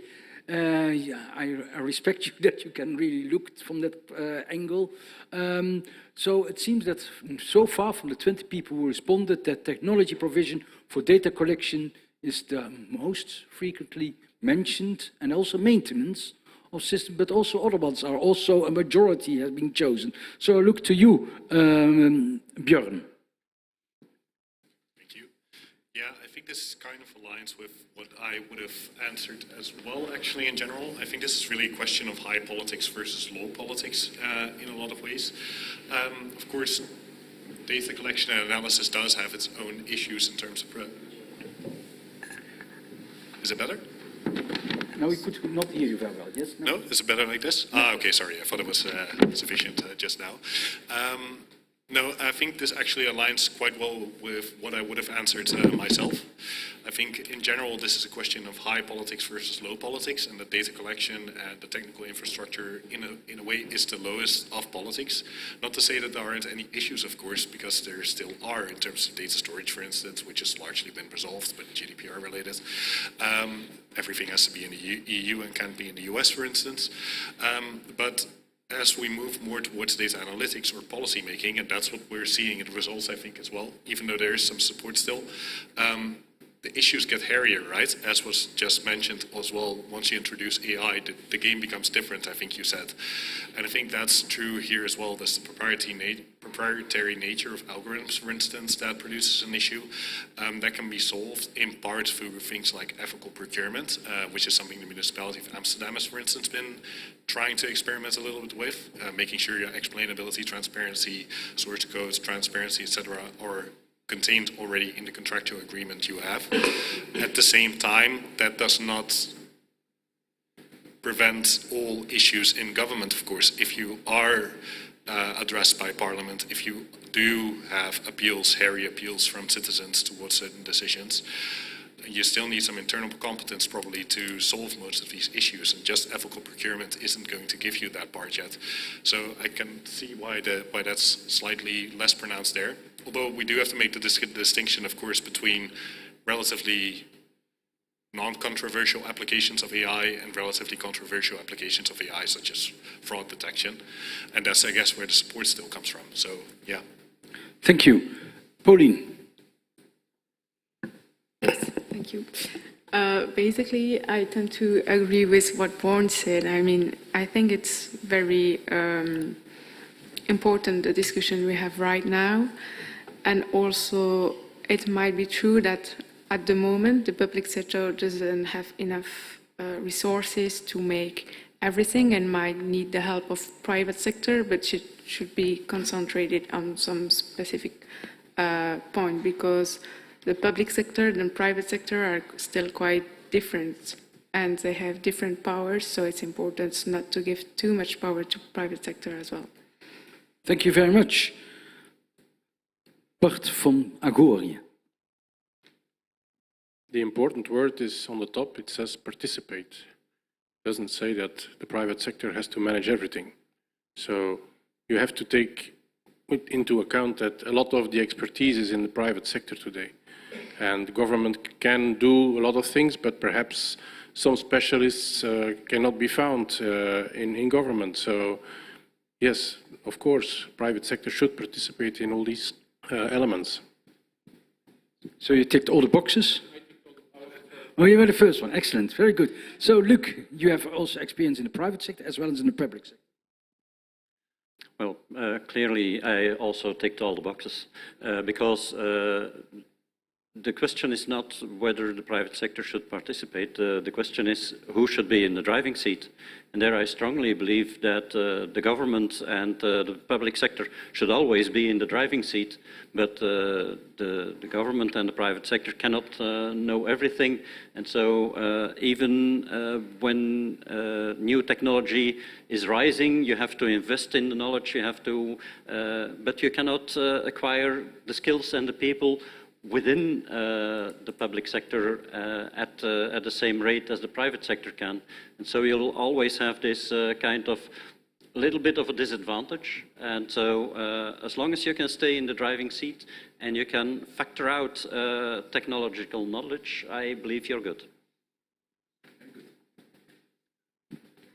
I respect you that you can really look from that angle. So it seems that so far from the 20 people who responded, that technology provision for data collection is the most frequently mentioned, and also maintenance of systems, but also other ones are also a majority has been chosen. So I look to you, Björn. Yeah, I think this kind of aligns with what I would have answered as well, actually, in general. I think this is really a question of high politics versus low politics in a lot of ways. Of course, data collection and analysis does have its own issues in terms of... Is it better? No, we could not hear you very well, yes? No? Is it better like this? Ah, okay, sorry. I thought it was sufficient just now. No, I think this actually aligns quite well with what I would have answered myself. I think in general this is a question of high politics versus low politics, and the data collection and the technical infrastructure in a way is the lowest of politics. Not to say that there aren't any issues, of course, because there still are in terms of data storage, for instance, which has largely been resolved, but GDPR related. Everything has to be in the EU and can't be in the US, for instance. But as we move more towards data analytics or policy making, and that's what we're seeing in the results, I think, as well, even though there is some support still, the issues get hairier, right? As was just mentioned as well, once you introduce AI, the game becomes different, I think you said. And I think that's true here as well. There's the proprietary nature of algorithms, for instance, that produces an issue that can be solved in part through things like ethical procurement, which is something the municipality of Amsterdam has, for instance, been trying to experiment a little bit with, making sure your explainability, transparency, source codes, transparency, etc., are contained already in the contractual agreement you have. At the same time, that does not prevent all issues in government, of course. If you are addressed by Parliament, if you do have appeals, hairy appeals from citizens towards certain decisions, you still need some internal competence probably to solve most of these issues, and just ethical procurement isn't going to give you that part yet. So I can see why that's slightly less pronounced there. Although we do have to make the distinction, of course, between relatively non-controversial applications of AI and relatively controversial applications of AI, such as fraud detection. And that's, I guess, where the support still comes from. So, yeah. Thank you. Pauline. Thank you. Basically, I tend to agree with what Born said. I mean, I think it's very important, the discussion we have right now. And also, it might be true that at the moment, the public sector doesn't have enough resources to make everything and might need the help of private sector, but should be concentrated on some specific point, because the public sector and private sector are still quite different and they have different powers, so it's important not to give too much power to private sector as well. Thank you very much. Bart van Agorië. The important word is on the top, it says participate. It doesn't say that the private sector has to manage everything. So you have to take into account that a lot of the expertise is in the private sector today. And the government can do a lot of things, but perhaps some specialists cannot be found in government. So yes, of course, private sector should participate in all these elements. So you ticked all the boxes? Oh, you were the first one. Excellent. Very good. So, Luc, you have also experience in the private sector as well as in the public sector. Well, clearly, I also ticked all the boxes because the question is not whether the private sector should participate. The question is who should be in the driving seat. And there I strongly believe that the government and the public sector should always be in the driving seat, but the government and the private sector cannot know everything. And so even when new technology is rising, you have to invest in the knowledge, you have to, but you cannot acquire the skills and the people within the public sector at the same rate as the private sector can. And so you'll always have this kind of little bit of a disadvantage. And so as long as you can stay in the driving seat and you can factor out technological knowledge, I believe you're good.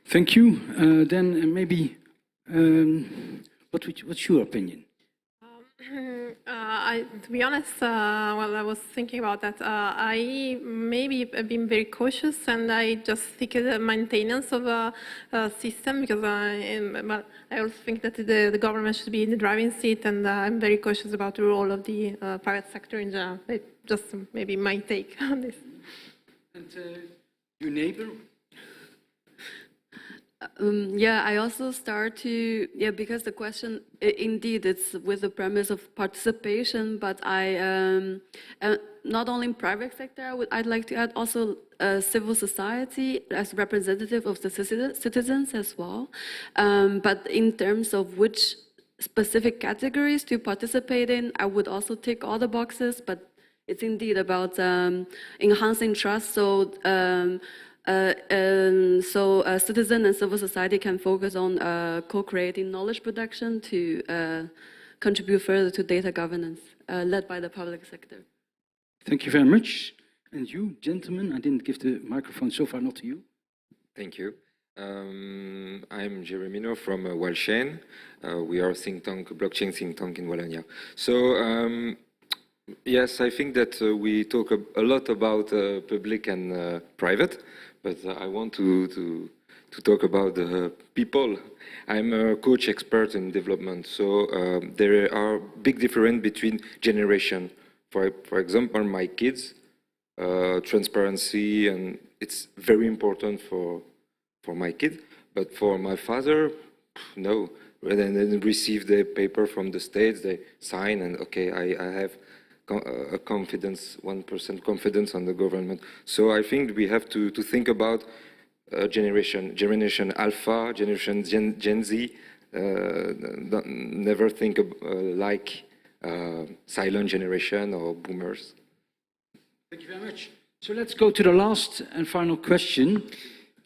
Thank you. Then maybe, what's your opinion? To be honest, well, I was thinking about that. I maybe have been very cautious, and I just think the maintenance of a system, because I also think that the government should be in the driving seat, and I'm very cautious about the role of the private sector in general. Just maybe my take on this. And your neighbor? Yeah, I also start to, because the question, indeed, it's with the premise of participation, but I, not only in private sector, I'd like to add also civil society as representative of the citizens as well. But in terms of which specific categories to participate in. I would also tick all the boxes, but it's indeed about enhancing trust. So citizen and civil society can focus on co-creating knowledge production to contribute further to data governance, led by the public sector. Thank you very much. And you, gentlemen, I didn't give the microphone so far, not to you. Thank you. I'm Jeremino from Wallchain. We are a think tank, a blockchain think tank in Wallonia. So yes, I think that we talk a lot about public and private, but I want to talk about the people. I'm a coach expert in development, so there are big difference between generation. For example, my kids, transparency, and it's very important for my kid, but for my father, no. When they receive the paper from the States, they sign, and okay, I have a confidence, 1% confidence on the government. So I think we have to think about generation Alpha, generation Gen Z. Never think like silent generation or boomers. Thank you very much. So let's go to the last and final question.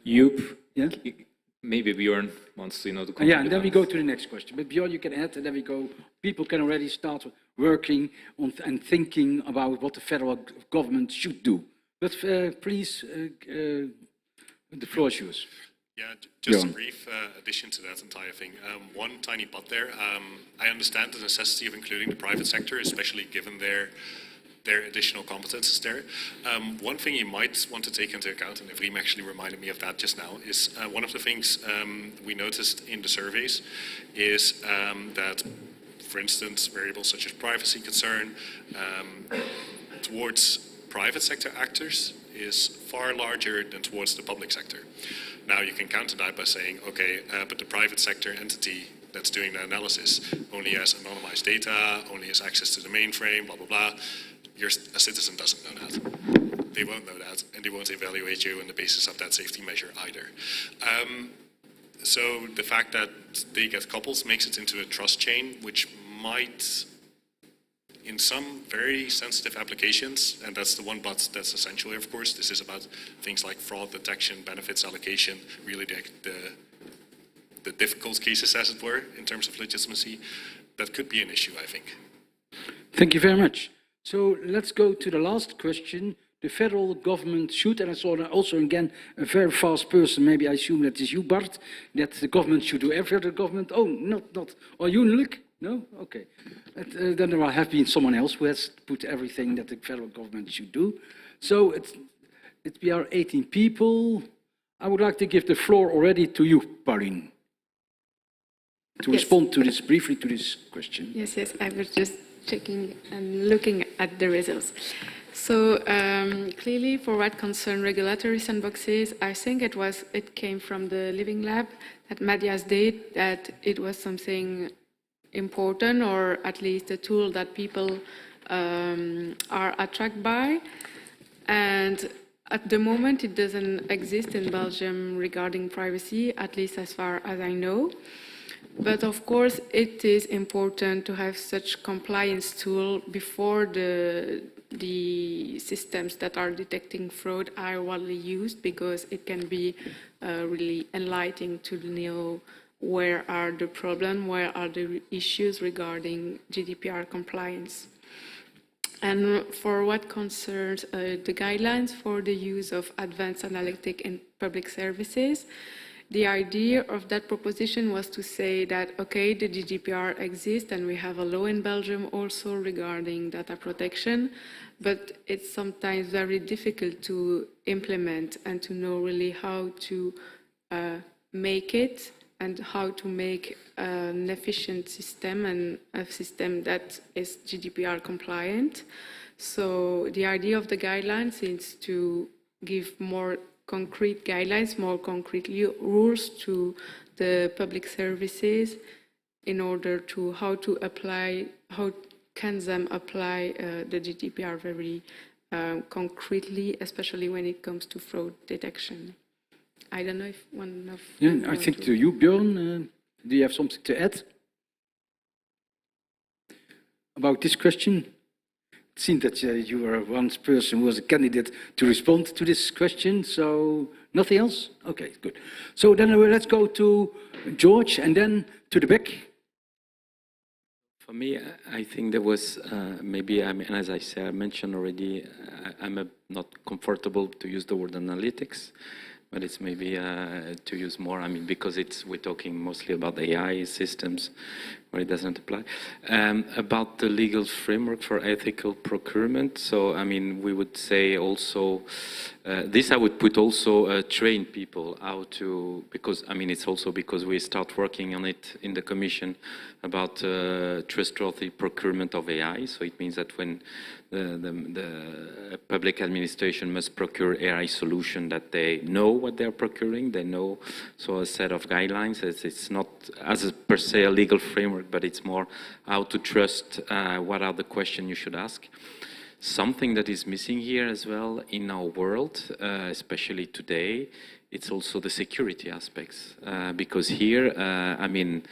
Joep, yeah? Maybe Bjorn wants to comment. Yeah, and then we go to the next question. But Bjorn, you can add, and then we go. People can already start working on and thinking about what the federal government should do. But please, the floor is yours. Yeah, just a brief addition to that entire thing. One tiny but there. I understand the necessity of including the private sector, especially given their additional competences there. One thing you might want to take into account, and Evrim actually reminded me of that just now, is one of the things we noticed in the surveys is that, for instance, variables such as privacy concern towards private sector actors is far larger than towards the public sector. Now you can counter that by saying, okay, but the private sector entity that's doing the analysis only has anonymized data, only has access to the mainframe, blah, blah, blah. A citizen doesn't know that. They won't know that, and they won't evaluate you on the basis of that safety measure either. So the fact that they get coupled makes it into a trust chain, which might, in some very sensitive applications, and that's the one but that's essential here, of course, this is about things like fraud detection, benefits allocation, really the difficult cases, as it were, in terms of legitimacy. That could be an issue, I think. Thank you very much. So let's go to the last question. The federal government should, and I saw also again a very fast person, maybe I assume that is you, Bart, that the government should do every other government. Oh, not. Or you, Luc? No? Okay. Then there will have been someone else who has put everything that the federal government should do. So we are 18 people. I would like to give the floor already to you, Pauline, to respond to this briefly to this question. Yes, I was just checking and looking at the results. So clearly, for what concern regulatory sandboxes, I think it came from the Living Lab that Matthias did, that it was something important, or at least a tool that people are attracted by. And at the moment, it doesn't exist in Belgium regarding privacy, at least as far as I know. But of course, it is important to have such compliance tool before the systems that are detecting fraud are widely used, because it can be really enlightening to know where are the problems, where are the issues regarding GDPR compliance. And for what concerns the guidelines for the use of advanced analytic in public services, the idea of that proposition was to say that, okay, the GDPR exists and we have a law in Belgium also regarding data protection, but it's sometimes very difficult to implement and to know really how to make it and how to make an efficient system and a system that is GDPR compliant. So the idea of the guidelines is to give more concrete guidelines, more concrete rules to the public services in order to how can them apply the GDPR very concretely, especially when it comes to fraud detection. I don't know if one of I think to you, Bjorn, do you have something to add? about this question? It seemed that you were one person who was a candidate to respond to this question, so nothing else? Okay, good. So then let's go to George and then to the back. For me, I think there was maybe, I mean, as I said, I mentioned already, I'm not comfortable to use the word analytics, but it's maybe to use more, I mean, because we're talking mostly about AI systems where it doesn't apply. About the legal framework for ethical procurement, so, I mean, we would say also, this I would put also train people how to, because, I mean, it's also because we start working on it in the Commission about trustworthy procurement of AI. So it means that when the public administration must procure AI solution, that they know what they're procuring, they know, so a set of guidelines. It's not as a, per se a legal framework, but it's more how to trust what are the questions you should ask. Something that is missing here as well in our world, especially today, it's also the security aspects. Because here, I mean,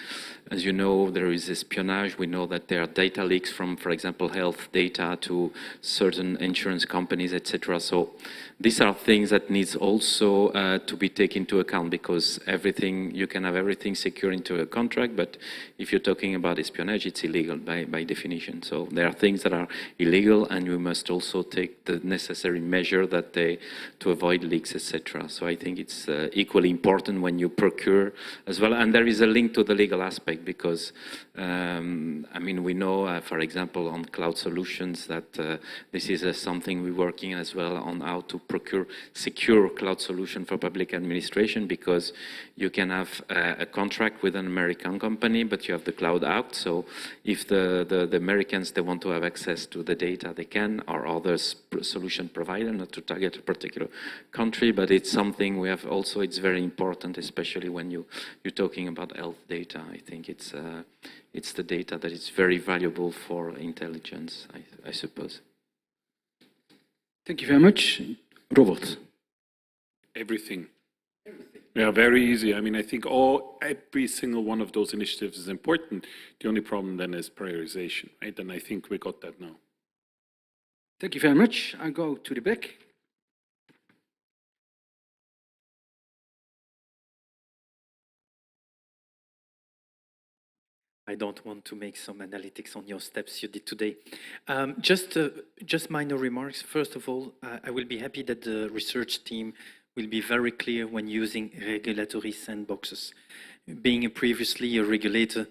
as you know, there is espionage. We know that there are data leaks from, for example, health data to certain insurance companies, etc. So these are things that needs also to be taken into account, because everything, you can have everything secure into a contract, but if you're talking about espionage, it's illegal by definition. So there are things that are illegal, and we must also take the necessary measure that to avoid leaks, etc. So I think it's equally important when you procure as well. And there is a link to the legal aspect, because I mean, we know, for example, on cloud solutions that this is something we're working as well on how to procure secure cloud solution for public administration, because you can have a contract with an American company, but you have the cloud out. So if the Americans, they want to have access to the data, they can, or other solution provider, not to target a particular country, but it's something we have also, it's very important, especially when you're talking about health data. I think it's the data that is very valuable for intelligence, I suppose. Thank you very much. Robert. Everything. Yeah, very easy. I mean, I think every single one of those initiatives is important. The only problem then is prioritization, right? And I think we got that now. Thank you very much. I go to the back. I don't want to make some analytics on your steps you did today. Just minor remarks. First of all, I will be happy that the research team will be very clear when using regulatory sandboxes. Being previously a regulator,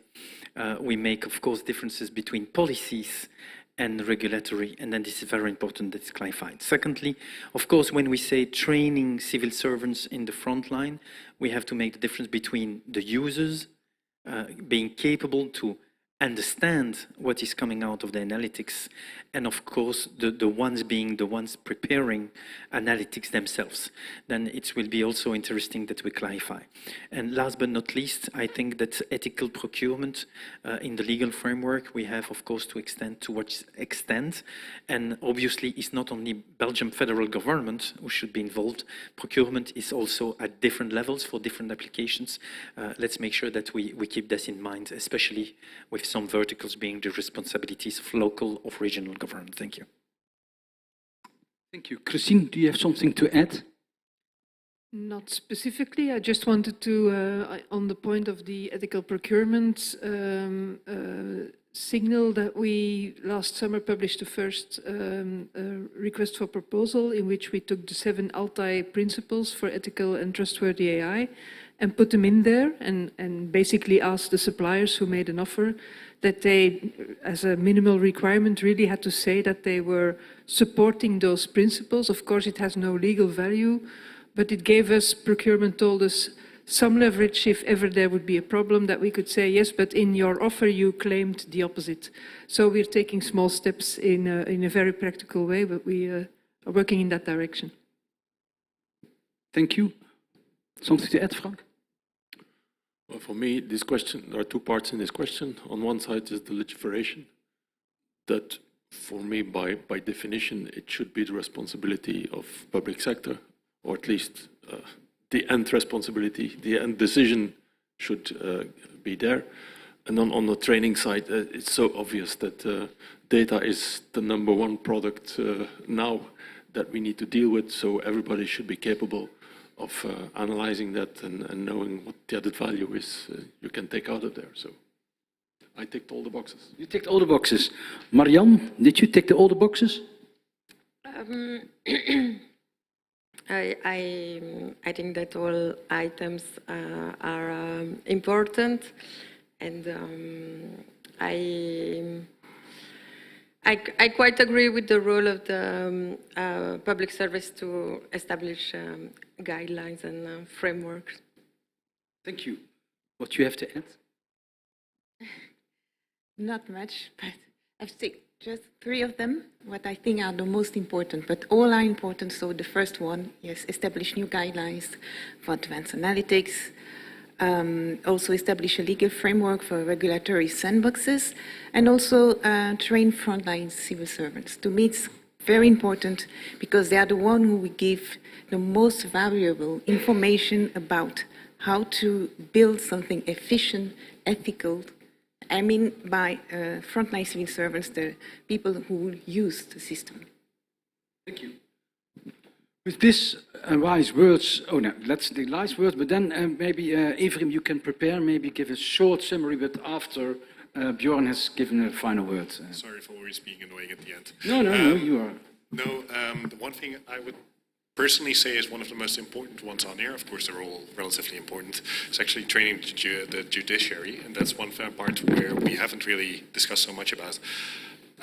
we make, of course, differences between policies and regulatory, and then this is very important that it's clarified. Secondly, of course, when we say training civil servants in the front line, we have to make the difference between the users being capable to understand what is coming out of the analytics, and of course the ones being the ones preparing analytics themselves. Then it will be also interesting that we clarify. And last but not least, I think that ethical procurement in the legal framework, we have of course to extend to what extent, and obviously it's not only Belgium federal government who should be involved. Procurement is also at different levels for different applications. Let's make sure that we keep this in mind, especially with some verticals being the responsibilities of local, of regional government. Thank you. Thank you. Christine, do you have something to add? Not specifically. I just wanted to, on the point of the ethical procurement, signal that we last summer published the first request for proposal, in which we took the 7 Altai principles for ethical and trustworthy AI and put them in there, and basically asked the suppliers who made an offer that they, as a minimal requirement, really had to say that they were supporting those principles. Of course, it has no legal value, but it gave us, procurement told us, some leverage if ever there would be a problem, that we could say, yes, but in your offer you claimed the opposite. So we're taking small steps in a very practical way, but we are working in that direction. Thank you. Something to add, Frank? Well, for me, this question, there are 2 parts in this question. On one side is the legislation, that for me, by definition, it should be the responsibility of public sector, or at least the end responsibility, the end decision should be there. And on the training side, it's so obvious that data is the #1 product now that we need to deal with. So everybody should be capable of analyzing that and knowing what the added value is you can take out of there. So I ticked all the boxes. You ticked all the boxes. Marianne, did you tick all the boxes? I think that all items are important, and I quite agree with the role of the public service to establish guidelines and frameworks. Thank you. What you have to add? Not much, but I've taken just 3 of them, what I think are the most important, but all are important. So the first one, yes, establish new guidelines for advanced analytics, also establish a legal framework for regulatory sandboxes, and also train frontline civil servants. To me, it's very important because they are the ones who will give the most valuable information about how to build something efficient, ethical. I mean by frontline civil servants, the people who will use the system. Thank you. With this wise words, oh no, let's the last words, but then maybe Evrim, you can prepare, maybe give a short summary, but after Bjorn has given a final word. Sorry for always being annoying at the end. No, you are. No, the one thing I would personally say is one of the most important ones on here. Of course, they're all relatively important. It's actually training the judiciary, and that's one part where we haven't really discussed so much about.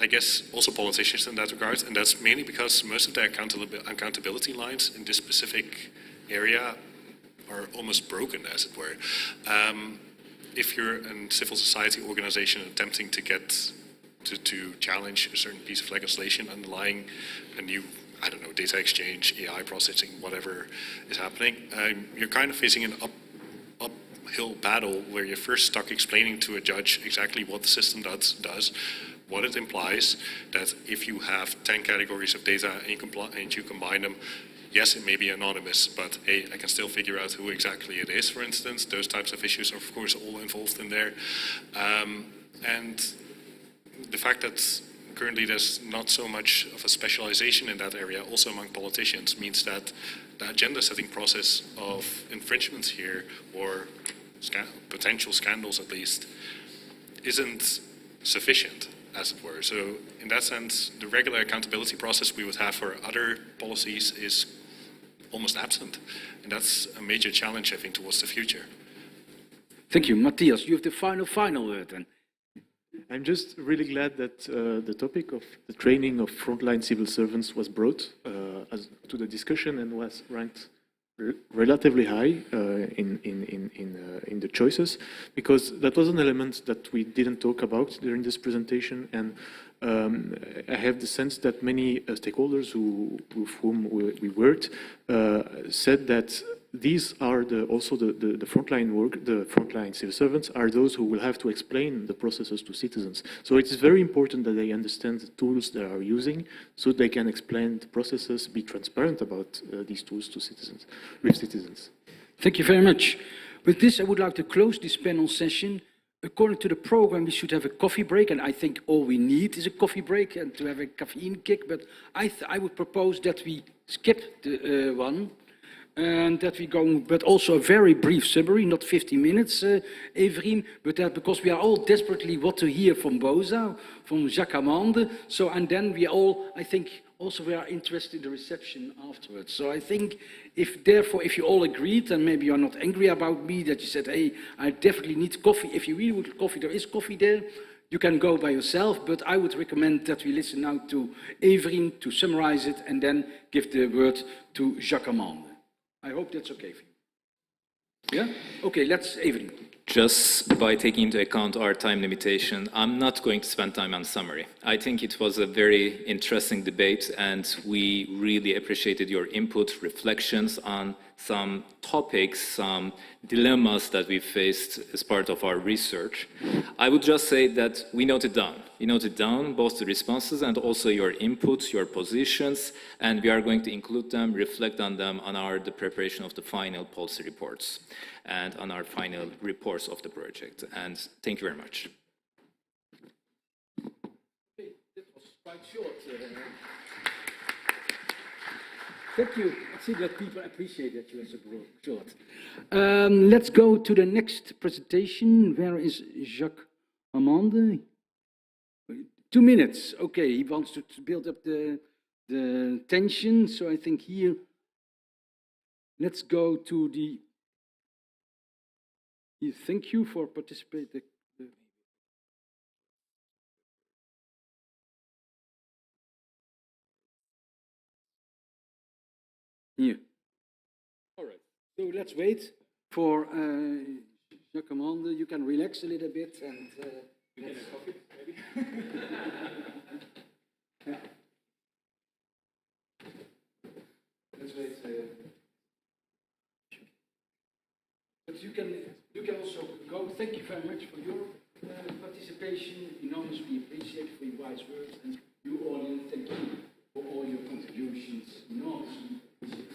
I guess also politicians in that regard, and that's mainly because most of the accountability lines in this specific area are almost broken, as it were. If you're a civil society organization attempting to get to challenge a certain piece of legislation underlying a new, I don't know, data exchange, AI processing, whatever is happening, you're kind of facing an uphill battle where you're first stuck explaining to a judge exactly what the system does, what it implies, that if you have 10 categories of data and you combine them, yes, it may be anonymous, but I can still figure out who exactly it is, for instance. Those types of issues are, of course, all involved in there. And the fact that currently there's not so much of a specialization in that area, also among politicians, means that the agenda-setting process of infringements here, or potential scandals at least, isn't sufficient, as it were. So in that sense, the regular accountability process we would have for other policies is almost absent. And that's a major challenge, I think, towards the future. Thank you. Matthias, you have the final word then. I'm just really glad that the topic of the training of frontline civil servants was brought to the discussion and was ranked relatively high in the choices, because that was an element that we didn't talk about during this presentation, and I have the sense that many stakeholders with whom we worked said that these are also the frontline work, the frontline civil servants are those who will have to explain the processes to citizens. So it is very important that they understand the tools they are using so they can explain the processes, be transparent about these tools to citizens, with citizens. Thank you very much. With this, I would like to close this panel session. According to the program, we should have a coffee break, and I think all we need is a coffee break and to have a caffeine kick, but I would propose that we skip the one. And that we go, but also a very brief summary, not 50 minutes, Evrim, but that because we are all desperately want to hear from Boza, from Jacques Amande. So, and then we all, I think, also we are interested in the reception afterwards. So I think, if you all agreed, and maybe you're not angry about me, that you said, hey, I definitely need coffee. If you really want coffee, there is coffee there. You can go by yourself, but I would recommend that we listen now to Evrim to summarize it, and then give the word to Jacques Amande. I hope that's okay for you. Yeah? Okay, let's, Evelyn. Just by taking into account our time limitation, I'm not going to spend time on summary. I think it was a very interesting debate, and we really appreciated your input, reflections on some topics, some dilemmas that we faced as part of our research. I would just say that we noted down. We noted down both the responses and also your inputs, your positions, and we are going to include them, reflect on them on the preparation of the final policy reports and on our final report. course of the project. And thank you very much. Okay, that was quite short. Thank you. I see that people appreciate that you are so short. Let's go to the next presentation. Where is Jacques Amande? 2 minutes. Okay, he wants to build up the tension. So I think here, let's go to the. Thank you for participating. Here. All right. So let's wait for Jacques Amande. You can relax a little bit and we get a coffee, maybe. Yeah. Let's wait. But you can also go. Thank you very much for your participation. Enormously appreciate for your wise words, and you audience, thank you for all your contributions. Enormously appreciate.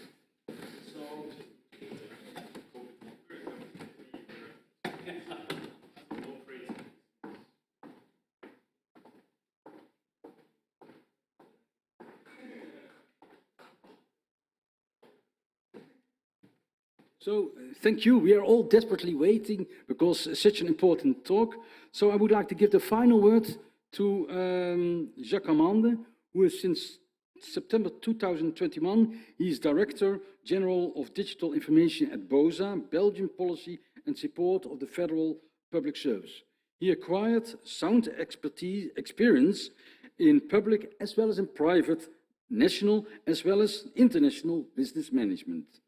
So thank you. We are all desperately waiting because it's such an important talk. So I would like to give the final word to Jacques Amande, who is since September 2021, he is Director General of Digital Information at BOSA, Belgian Policy and Support of the Federal Public Service. He acquired sound experience in public as well as in private, national as well as international business management.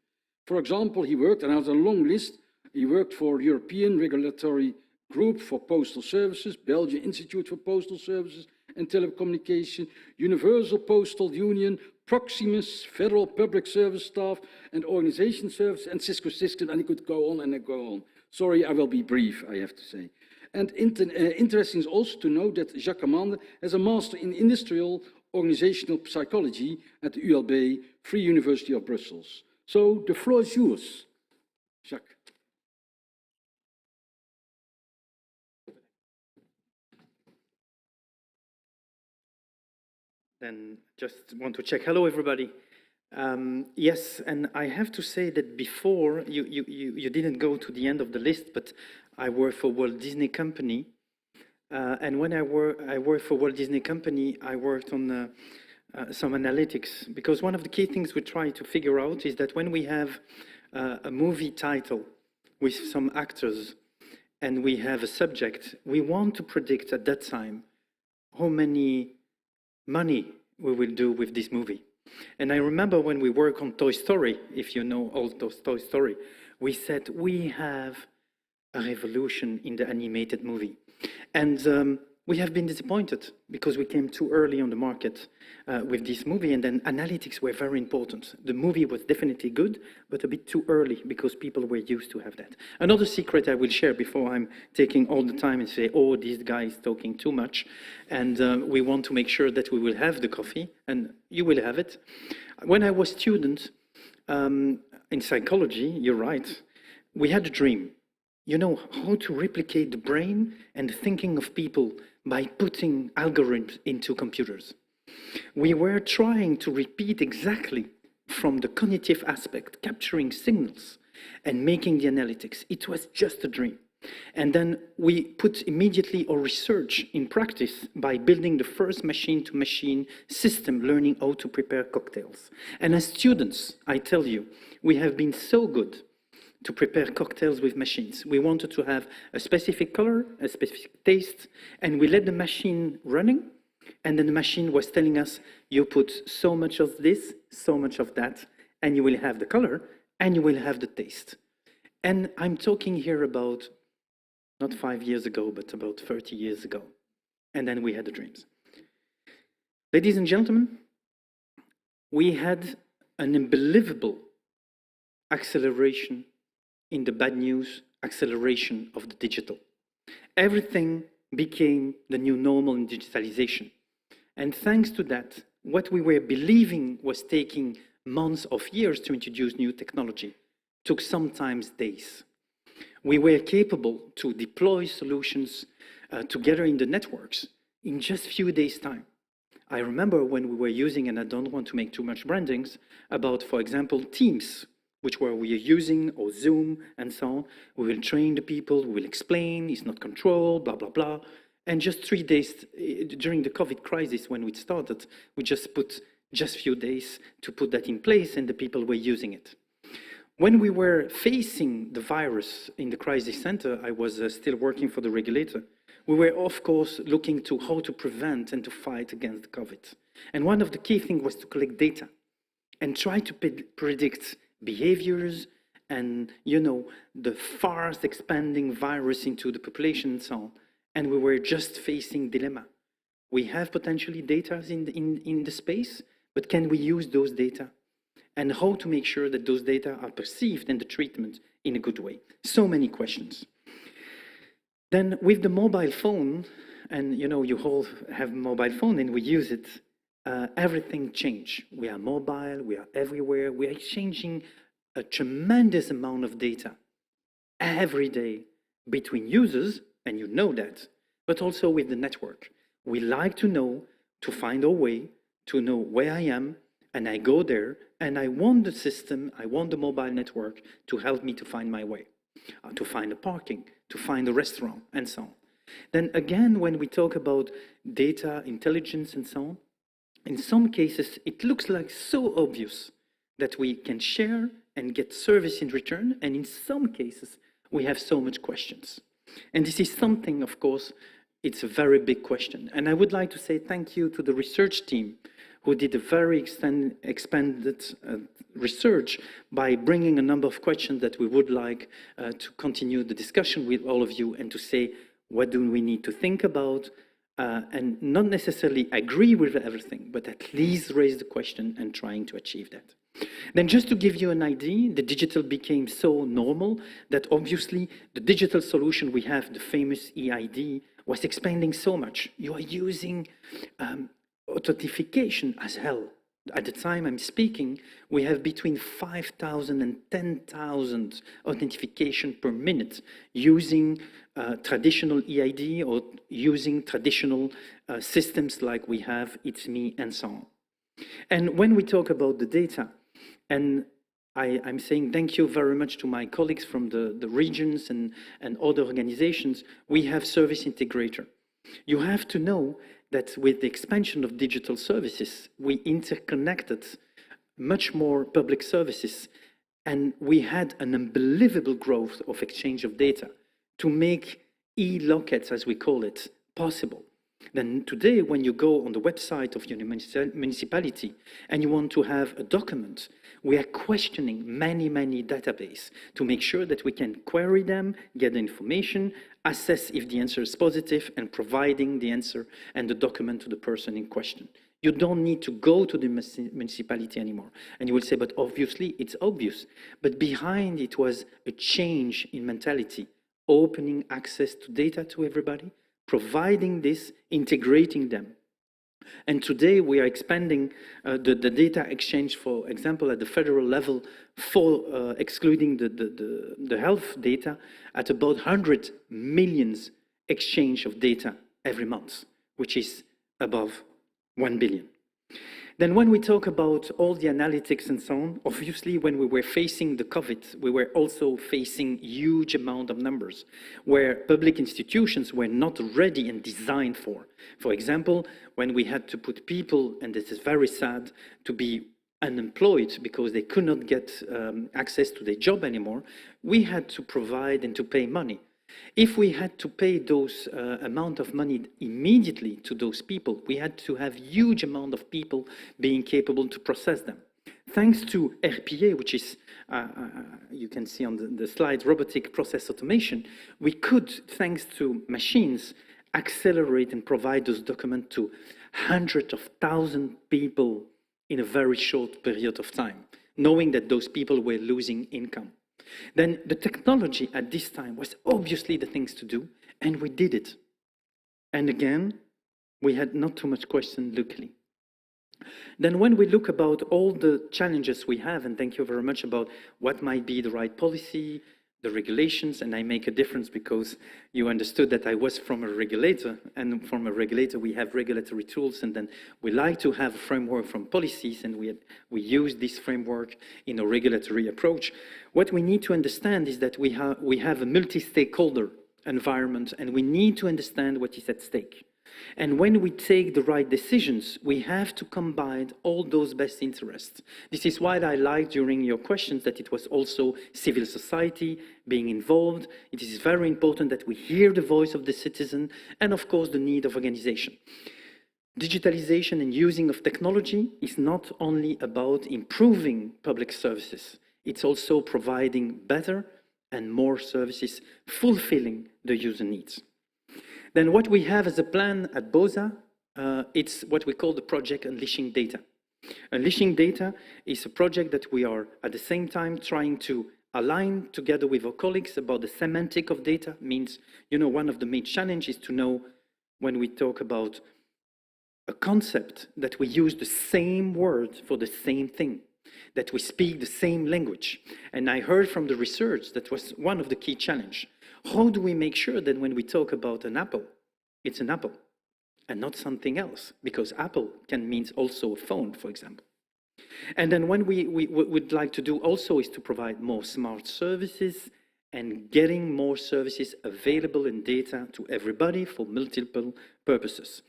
For example, he worked, and I have a long list, he worked for European Regulatory Group for Postal Services, Belgian Institute for Postal Services and Telecommunication, Universal Postal Union, Proximus, Federal Public Service Staff and Organization Service, and Cisco Systems, and I could go on and go on. Sorry, I will be brief, I have to say. And interesting is also to note that Jacques Amande has a Master in Industrial Organizational Psychology at the ULB, Free University of Brussels. So the floor is yours, Jacques. Then just want to check. Hello, everybody. Yes, and I have to say that before, you didn't go to the end of the list, but I work for Walt Disney Company. And when I worked for Walt Disney Company, I worked on some analytics, because one of the key things we try to figure out is that when we have a movie title with some actors and we have a subject, we want to predict at that time how many money we will do with this movie. And I remember when we work on Toy Story, if you know all those Toy Story, we said we have a revolution in the animated movie. And we have been disappointed because we came too early on the market with this movie, and then analytics were very important. The movie was definitely good, but a bit too early because people were used to have that. Another secret I will share before I'm taking all the time and say, oh, this guy is talking too much, and we want to make sure that we will have the coffee, and you will have it. When I was student in psychology, you're right, we had a dream. You know, how to replicate the brain and the thinking of people by putting algorithms into computers. We were trying to repeat exactly from the cognitive aspect, capturing signals and making the analytics. It was just a dream. And then we put immediately our research in practice by building the first machine-to-machine system, learning how to prepare cocktails. And as students, I tell you, we have been so good to prepare cocktails with machines. We wanted to have a specific color, a specific taste, and we let the machine running, and then the machine was telling us, you put so much of this, so much of that, and you will have the color, and you will have the taste. And I'm talking here about, not 5 years ago, but about 30 years ago. And then we had the dreams. Ladies and gentlemen, we had an unbelievable acceleration in the bad news, acceleration of the digital. Everything became the new normal in digitalization. And thanks to that, what we were believing was taking months of years to introduce new technology took sometimes days. we were capable to deploy solutions together in the networks in just few days' time. I remember when we were using, and I don't want to make too much brandings, about, for example, Teams, which we are using, or Zoom, and so on. We will train the people, we will explain, it's not controlled, blah, blah, blah. And just 3 days, during the COVID crisis when we started, we just put just few days to put that in place, and the people were using it. When we were facing the virus in the crisis center, I was still working for the regulator. We were, of course, looking to how to prevent and to fight against COVID. And one of the key things was to collect data and try to predict behaviors and, you know, the fast expanding virus into the population and so on. And we were just facing dilemma. We have potentially data in the space, but can we use those data? And how to make sure that those data are perceived in the treatment in a good way. So many questions. Then with the mobile phone, and you know, you all have a mobile phone and we use it, everything changed. We are mobile, we are everywhere, we are exchanging a tremendous amount of data every day between users, and you know that, but also with the network. We like to know, to find a way, to know where I am, and I go there, and I want the system, I want the mobile network to help me to find my way, to find a parking, to find a restaurant, and so on. Then again, when we talk about data, intelligence, and so on, in some cases, it looks like so obvious that we can share and get service in return, and in some cases, we have so much questions. And this is something, of course, it's a very big question. And I would like to say thank you to the research team who did a very expanded research by bringing a number of questions that we would like to continue the discussion with all of you and to say, what do we need to think about? And not necessarily agree with everything, but at least raise the question and trying to achieve that. Then just to give you an idea, the digital became so normal that obviously the digital solution we have, the famous EID, was expanding so much. You are using authentication as hell. At the time I'm speaking, we have between 5,000 and 10,000 authentication per minute using traditional EID or using traditional systems like we have It's Me and so on. And when we talk about the data, and I'm saying thank you very much to my colleagues from the regions and other organizations, we have service integrator. You have to know that with the expansion of digital services, we interconnected much more public services, and we had an unbelievable growth of exchange of data to make e-lockets, as we call it, possible. Then today, when you go on the website of your municipality and you want to have a document, we are questioning many databases to make sure that we can query them, get the information, assess if the answer is positive, and providing the answer and the document to the person in question. You don't need to go to the municipality anymore. And you will say, but obviously it's obvious. But behind it was a change in mentality, opening access to data to everybody, providing this, integrating them. And today we are expanding the data exchange, for example, at the federal level for excluding the health data at about 100 million exchange of data every month, which is above 1 billion. Then when we talk about all the analytics and so on, obviously when we were facing the COVID, we were also facing huge amount of numbers where public institutions were not ready and designed for. For example, when we had to put people, and this is very sad, to be unemployed because they could not get access to their job anymore, we had to provide and to pay money. If we had to pay those amount of money immediately to those people, we had to have huge amount of people being capable to process them. Thanks to RPA, which is, you can see on the slide, robotic process automation, we could, thanks to machines, accelerate and provide those documents to hundreds of thousands of people in a very short period of time, knowing that those people were losing income. Then the technology at this time was obviously the things to do, and we did it. And again, we had not too much question, luckily. Then when we look about all the challenges we have, and thank you very much about what might be the right policy, the regulations, and I make a difference because you understood that I was from a regulator, and from a regulator we have regulatory tools, and then we like to have a framework from policies, and we use this framework in a regulatory approach. What we need to understand is that we have a multi-stakeholder environment, and we need to understand what is at stake. And when we take the right decisions, we have to combine all those best interests. This is why I liked during your questions that it was also civil society being involved. It is very important that we hear the voice of the citizen and, of course, the need of organization. Digitalization and using of technology is not only about improving public services, it's also providing better and more services, fulfilling the user needs. Then what we have as a plan at BOSA, it's what we call the project Unleashing Data. Unleashing Data is a project that we are at the same time trying to align together with our colleagues about the semantic of data. Means, you know, one of the main challenges is to know when we talk about a concept that we use the same word for the same thing, that we speak the same language. And I heard from the research that was one of the key challenges. How do we make sure that when we talk about an apple, it's an apple and not something else? Because apple can mean also a phone, for example. And then what we would like to do also is to provide more smart services and getting more services available in data to everybody for multiple purposes.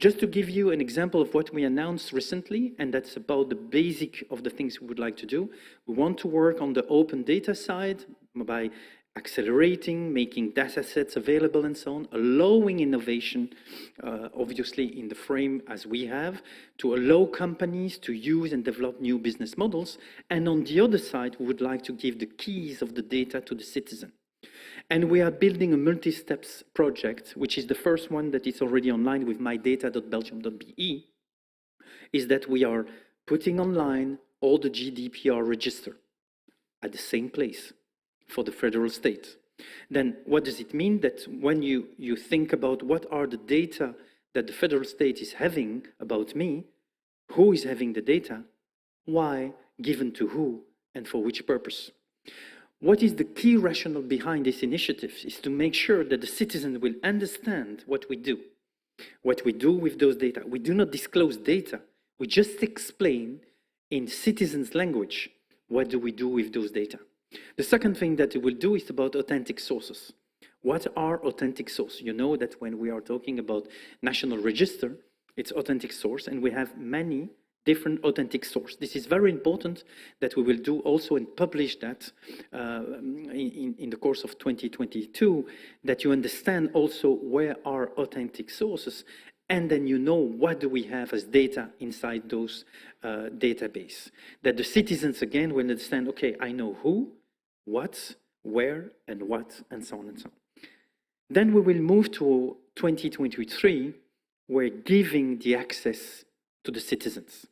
Just to give you an example of what we announced recently, and that's about the basic of the things we would like to do. We want to work on the open data side by accelerating, making data sets available and so on, allowing innovation, obviously in the frame as we have, to allow companies to use and develop new business models. And on the other side, we would like to give the keys of the data to the citizen. And we are building a multi-steps project, which is the first one that is already online with mydata.belgium.be, is that we are putting online all the GDPR register at the same place for the federal state. Then what does it mean? That when you think about what are the data that the federal state is having about me, who is having the data, why, given to who, and for which purpose? What is the key rationale behind this initiative is to make sure that the citizen will understand what we do with those data. We do not disclose data, we just explain in citizens' language what do we do with those data. The second thing that we will do is about authentic sources. What are authentic sources? You know that when we are talking about national register, it's authentic source, and we have many different authentic sources. This is very important that we will do also and publish that in the course of 2022, that you understand also where are authentic sources, and then you know what do we have as data inside those database. That the citizens again will understand, okay, I know who, what, where, and what, and so on and so on. Then we will move to 2023, where giving the access to the citizens.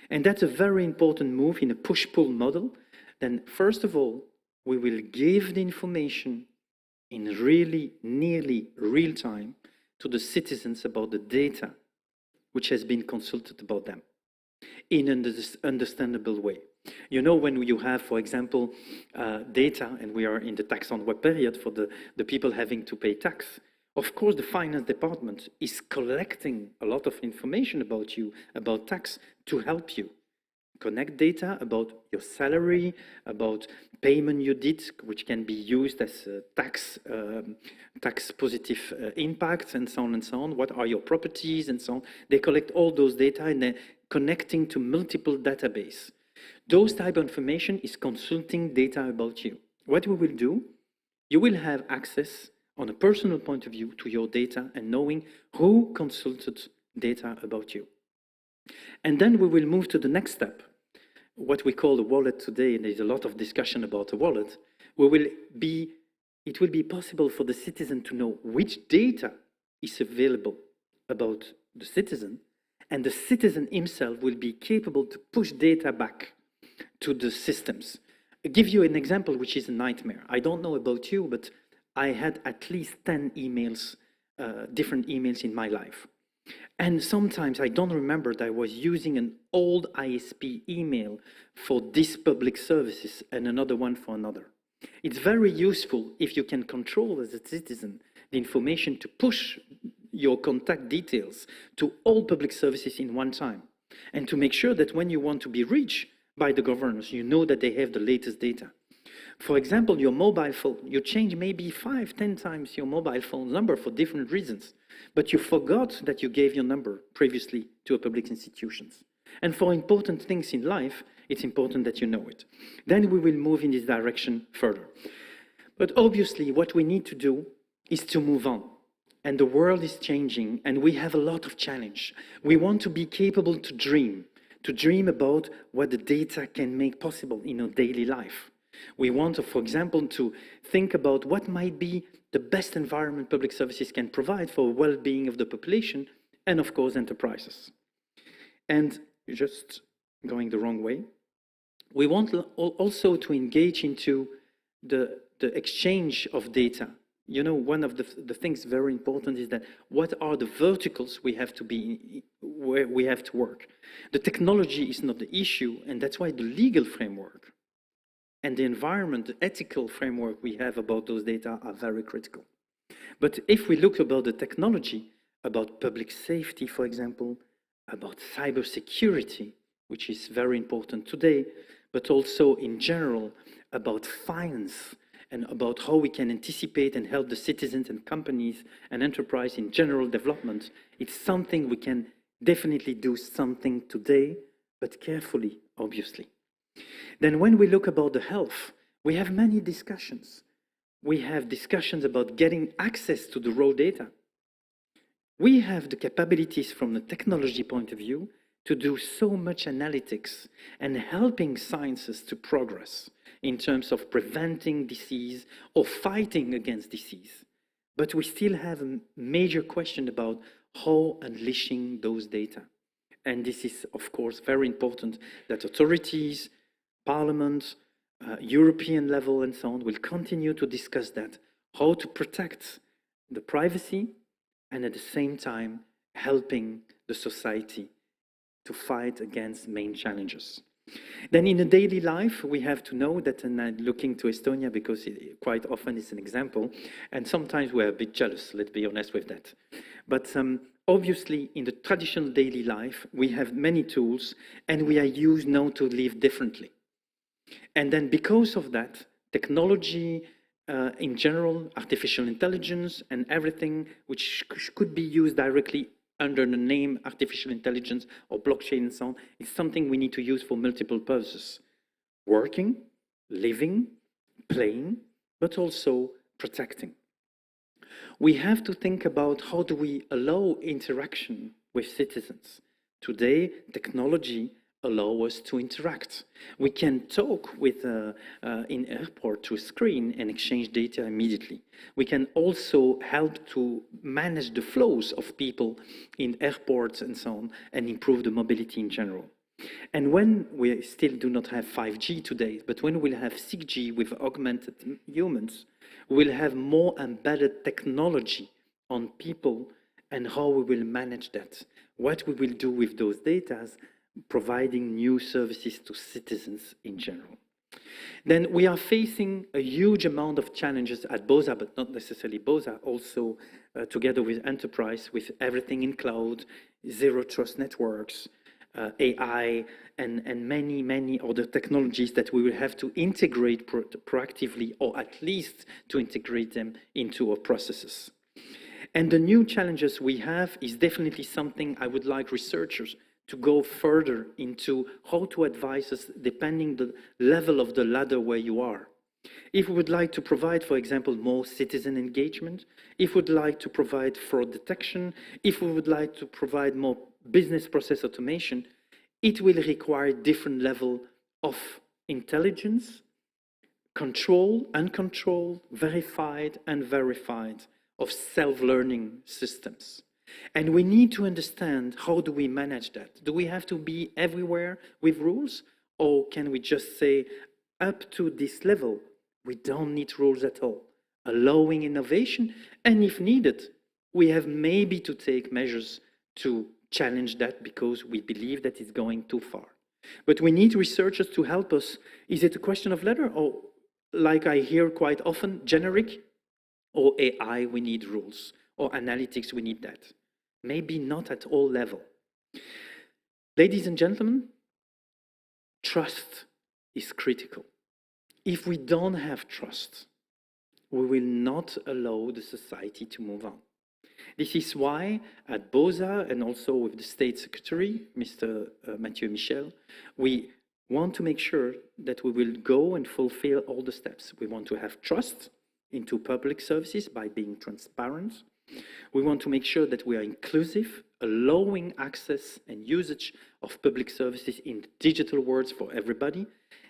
And that's a very important move in a push-pull model. Then first of all, we will give the information in really nearly real time to the citizens about the data which has been consulted about them in an understandable way. You know, when you have, for example, data, and we are in the tax on web period for the people having to pay tax, of course, the finance department is collecting a lot of information about you, about tax, to help you. Connect data about your salary, about payment you did, which can be used as tax positive impacts, and so on and so on. What are your properties, and so on. They collect all those data, and they're connecting to multiple databases. Those type of information is consulting data about you. What we will do, you will have access on a personal point of view to your data and knowing who consulted data about you. And then we will move to the next step, what we call a wallet today, and there's a lot of discussion about a wallet. It will be possible for the citizen to know which data is available about the citizen, and the citizen himself will be capable to push data back to the systems. I'll give you an example which is a nightmare. I don't know about you, but I had at least 10 emails, different emails in my life. And sometimes I don't remember that I was using an old ISP email for this public services and another one for another. It's very useful if you can control as a citizen the information to push your contact details to all public services in one time, and to make sure that when you want to be reached by the governors, you know that they have the latest data. For example, your mobile phone, you change maybe 5, 10 times your mobile phone number for different reasons, but you forgot that you gave your number previously to a public institutions. And for important things in life, it's important that you know it. Then we will move in this direction further. But obviously, what we need to do is to move on. And the world is changing, and we have a lot of challenge. We want to be capable to dream about what the data can make possible in our daily life. We want to, for example, to think about what might be the best environment public services can provide for well-being of the population and, of course, enterprises. And just going the wrong way, we want also to engage into the exchange of data. You know, one of the things very important is that what are the verticals we have to be, where we have to work. The technology is not the issue, and that's why the legal framework and the environment, the ethical framework we have about those data are very critical. But if we look about the technology, about public safety, for example, about cybersecurity, which is very important today, but also in general about finance and about how we can anticipate and help the citizens and companies and enterprise in general development, it's something we can definitely do something today, but carefully, obviously. Then when we look about the health, we have many discussions. We have discussions about getting access to the raw data. We have the capabilities from the technology point of view to do so much analytics and helping sciences to progress in terms of preventing disease or fighting against disease. But we still have a major question about how unleashing those data. And this is, of course, very important that authorities, Parliament, European level and so on will continue to discuss that, how to protect the privacy and at the same time helping the society to fight against main challenges. Then in the daily life, we have to know that, and I'm looking to Estonia because it quite often is an example, and sometimes we're a bit jealous, let's be honest with that. But obviously, in the traditional daily life, we have many tools, and we are used now to live differently. And then because of that, technology in general, artificial intelligence and everything which could be used directly under the name artificial intelligence or blockchain and so on, is something we need to use for multiple purposes. Working, living, playing, but also protecting. We have to think about how do we allow interaction with citizens. Today, technology allows us to interact. We can talk with in airport to a screen and exchange data immediately. We can also help to manage the flows of people in airports and so on and improve the mobility in general. And when we still do not have 5G today, but when we'll have 6G with augmented humans, we'll have more embedded technology on people and how we will manage that. What we will do with those data, providing new services to citizens in general. Then we are facing a huge amount of challenges at BOSA, but not necessarily BOSA, also together with enterprise, with everything in cloud, zero trust networks, AI, and many, many other technologies that we will have to integrate proactively, or at least to integrate them into our processes. And the new challenges we have is definitely something I would like researchers to go further into how to advise us depending the level of the ladder where you are. If we would like to provide, for example, more citizen engagement, if we would like to provide fraud detection, if we would like to provide more business process automation, it will require different level of intelligence, control, uncontrolled, verified, unverified, of self-learning systems. And we need to understand how do we manage that? Do we have to be everywhere with rules? Or can we just say, up to this level, we don't need rules at all, allowing innovation? And if needed, we have maybe to take measures to challenge that because we believe that it's going too far. But we need researchers to help us. Is it a question of letter or like I hear quite often, generic, or AI, we need rules, or analytics, we need that. Maybe not at all level. Ladies and gentlemen, trust is critical. If we don't have trust, we will not allow the society to move on. This is why at BOSA and also with the State Secretary, Mr. Mathieu Michel, we want to make sure that we will go and fulfill all the steps. We want to have trust into public services by being transparent. We want to make sure that we are inclusive, allowing access and usage of public services in the digital world for everybody,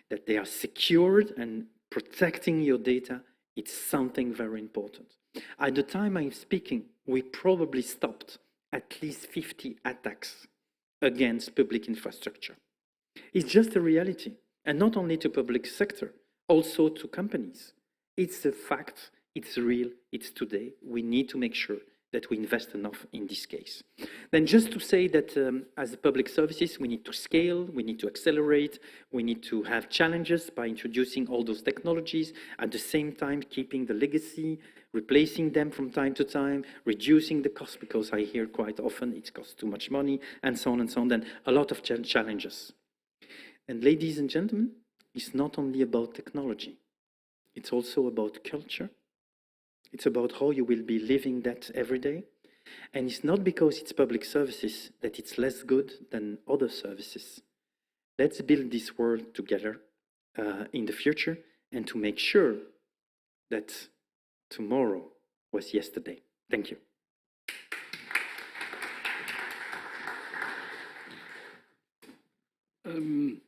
that they are secured and protecting your data. It's something very important. At the time I'm speaking, we probably stopped at least 50 attacks against public infrastructure. It's just a reality, and not only to public sector, also to companies. It's a fact, it's real, it's today. We need to make sure that we invest enough in this case. Then just to say that as a public services, we need to scale, we need to accelerate, we need to have challenges by introducing all those technologies, at the same time keeping the legacy, replacing them from time to time, reducing the cost, because I hear quite often it costs too much money, and so on and so on, then a lot of challenges. And ladies and gentlemen, it's not only about technology, it's also about culture. It's about how you will be living that every day. And it's not because it's public services that it's less good than other services. Let's build this world together in the future and to make sure that tomorrow was yesterday. Thank you.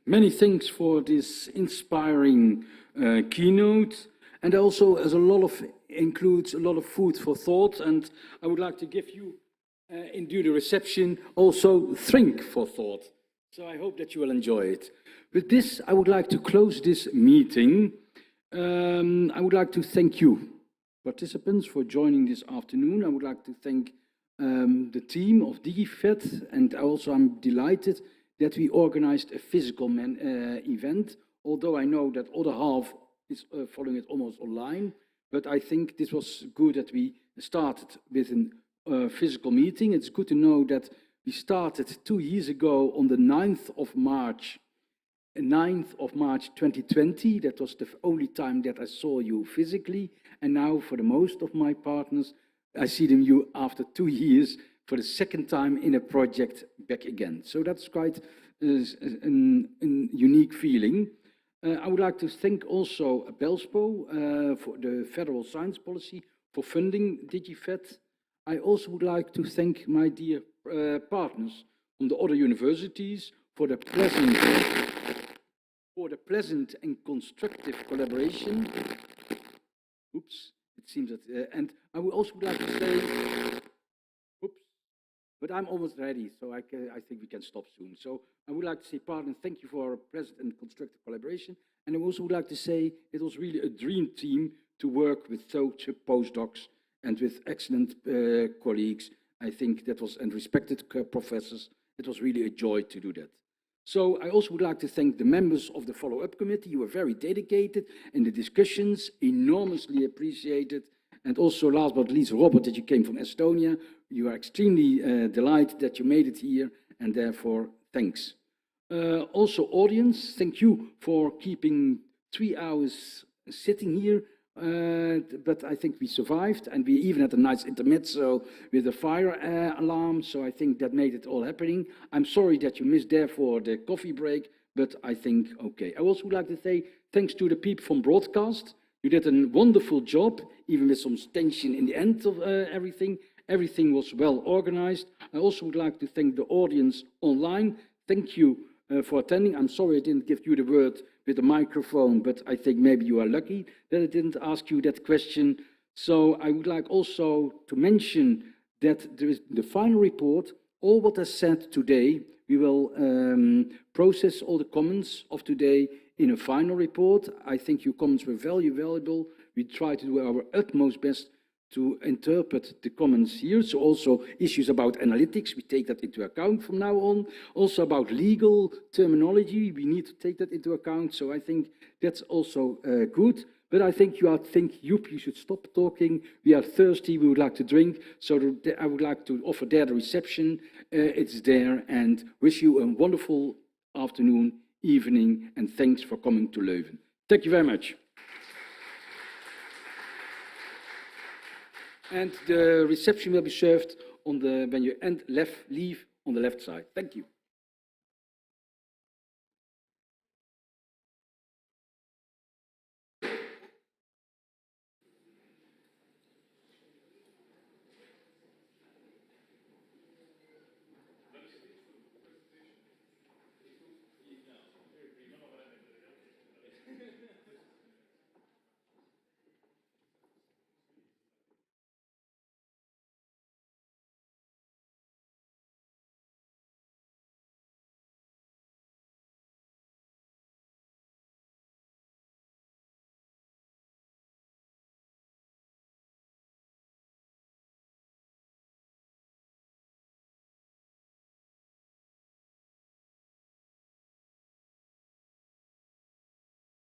Many thanks for this inspiring keynote. And also, as includes a lot of food for thought, and I would like to give you, in the reception, also drink for thought. So I hope that you will enjoy it. With this, I would like to close this meeting. I would like to thank you, participants, for joining this afternoon. I would like to thank the team of DIGI4FED, and also I'm delighted that we organized a physical event, although I know that other half is following it almost online, but I think this was good that we started with a physical meeting. It's good to know that we started 2 years ago on the 9th of March 2020. That was the only time that I saw you physically, and now for the most of my partners, I see them after 2 years for the second time in a project back again. So that's quite a unique feeling. I would like to thank also BELSPO for the Federal Science Policy for funding DIGI4FED. I also would like to thank my dear partners from the other universities for the pleasant and constructive collaboration. Oops, it seems that, and I would also like to say, but I'm almost ready, so I think we can stop soon. So I would like to say, partner, thank you for pleasant and constructive collaboration. And I also would like to say it was really a dream team to work with such postdocs and with excellent colleagues. I think that was, and respected professors. It was really a joy to do that. So I also would like to thank the members of the follow-up committee. You were very dedicated in the discussions, enormously appreciated. And also, last but not least, Robert, that you came from Estonia. You are extremely delighted that you made it here, and therefore, thanks. Also, audience, thank you for keeping 3 hours sitting here. But I think we survived, and we even had a nice intermezzo with the fire alarm, so I think that made it all happening. I'm sorry that you missed therefore the coffee break, but I think, okay. I also would like to say thanks to the people from broadcast. You did a wonderful job, even with some tension in the end of everything. Everything was well organized. I also would like to thank the audience online. Thank you for attending. I'm sorry I didn't give you the word with the microphone, but I think maybe you are lucky that I didn't ask you that question. So I would like also to mention that there is the final report. All what is said today, we will process all the comments of today in a final report. I think your comments were valuable. We try to do our utmost best to interpret the comments here. So also issues about analytics, we take that into account from now on. Also about legal terminology, we need to take that into account. So I think that's also good. But I think you should stop talking. We are thirsty. We would like to drink. So I would like to offer there the reception. It's there, and wish you a wonderful afternoon, evening, and thanks for coming to Leuven. Thank you very much. And the reception will be served on when you leave on the left side. Thank you.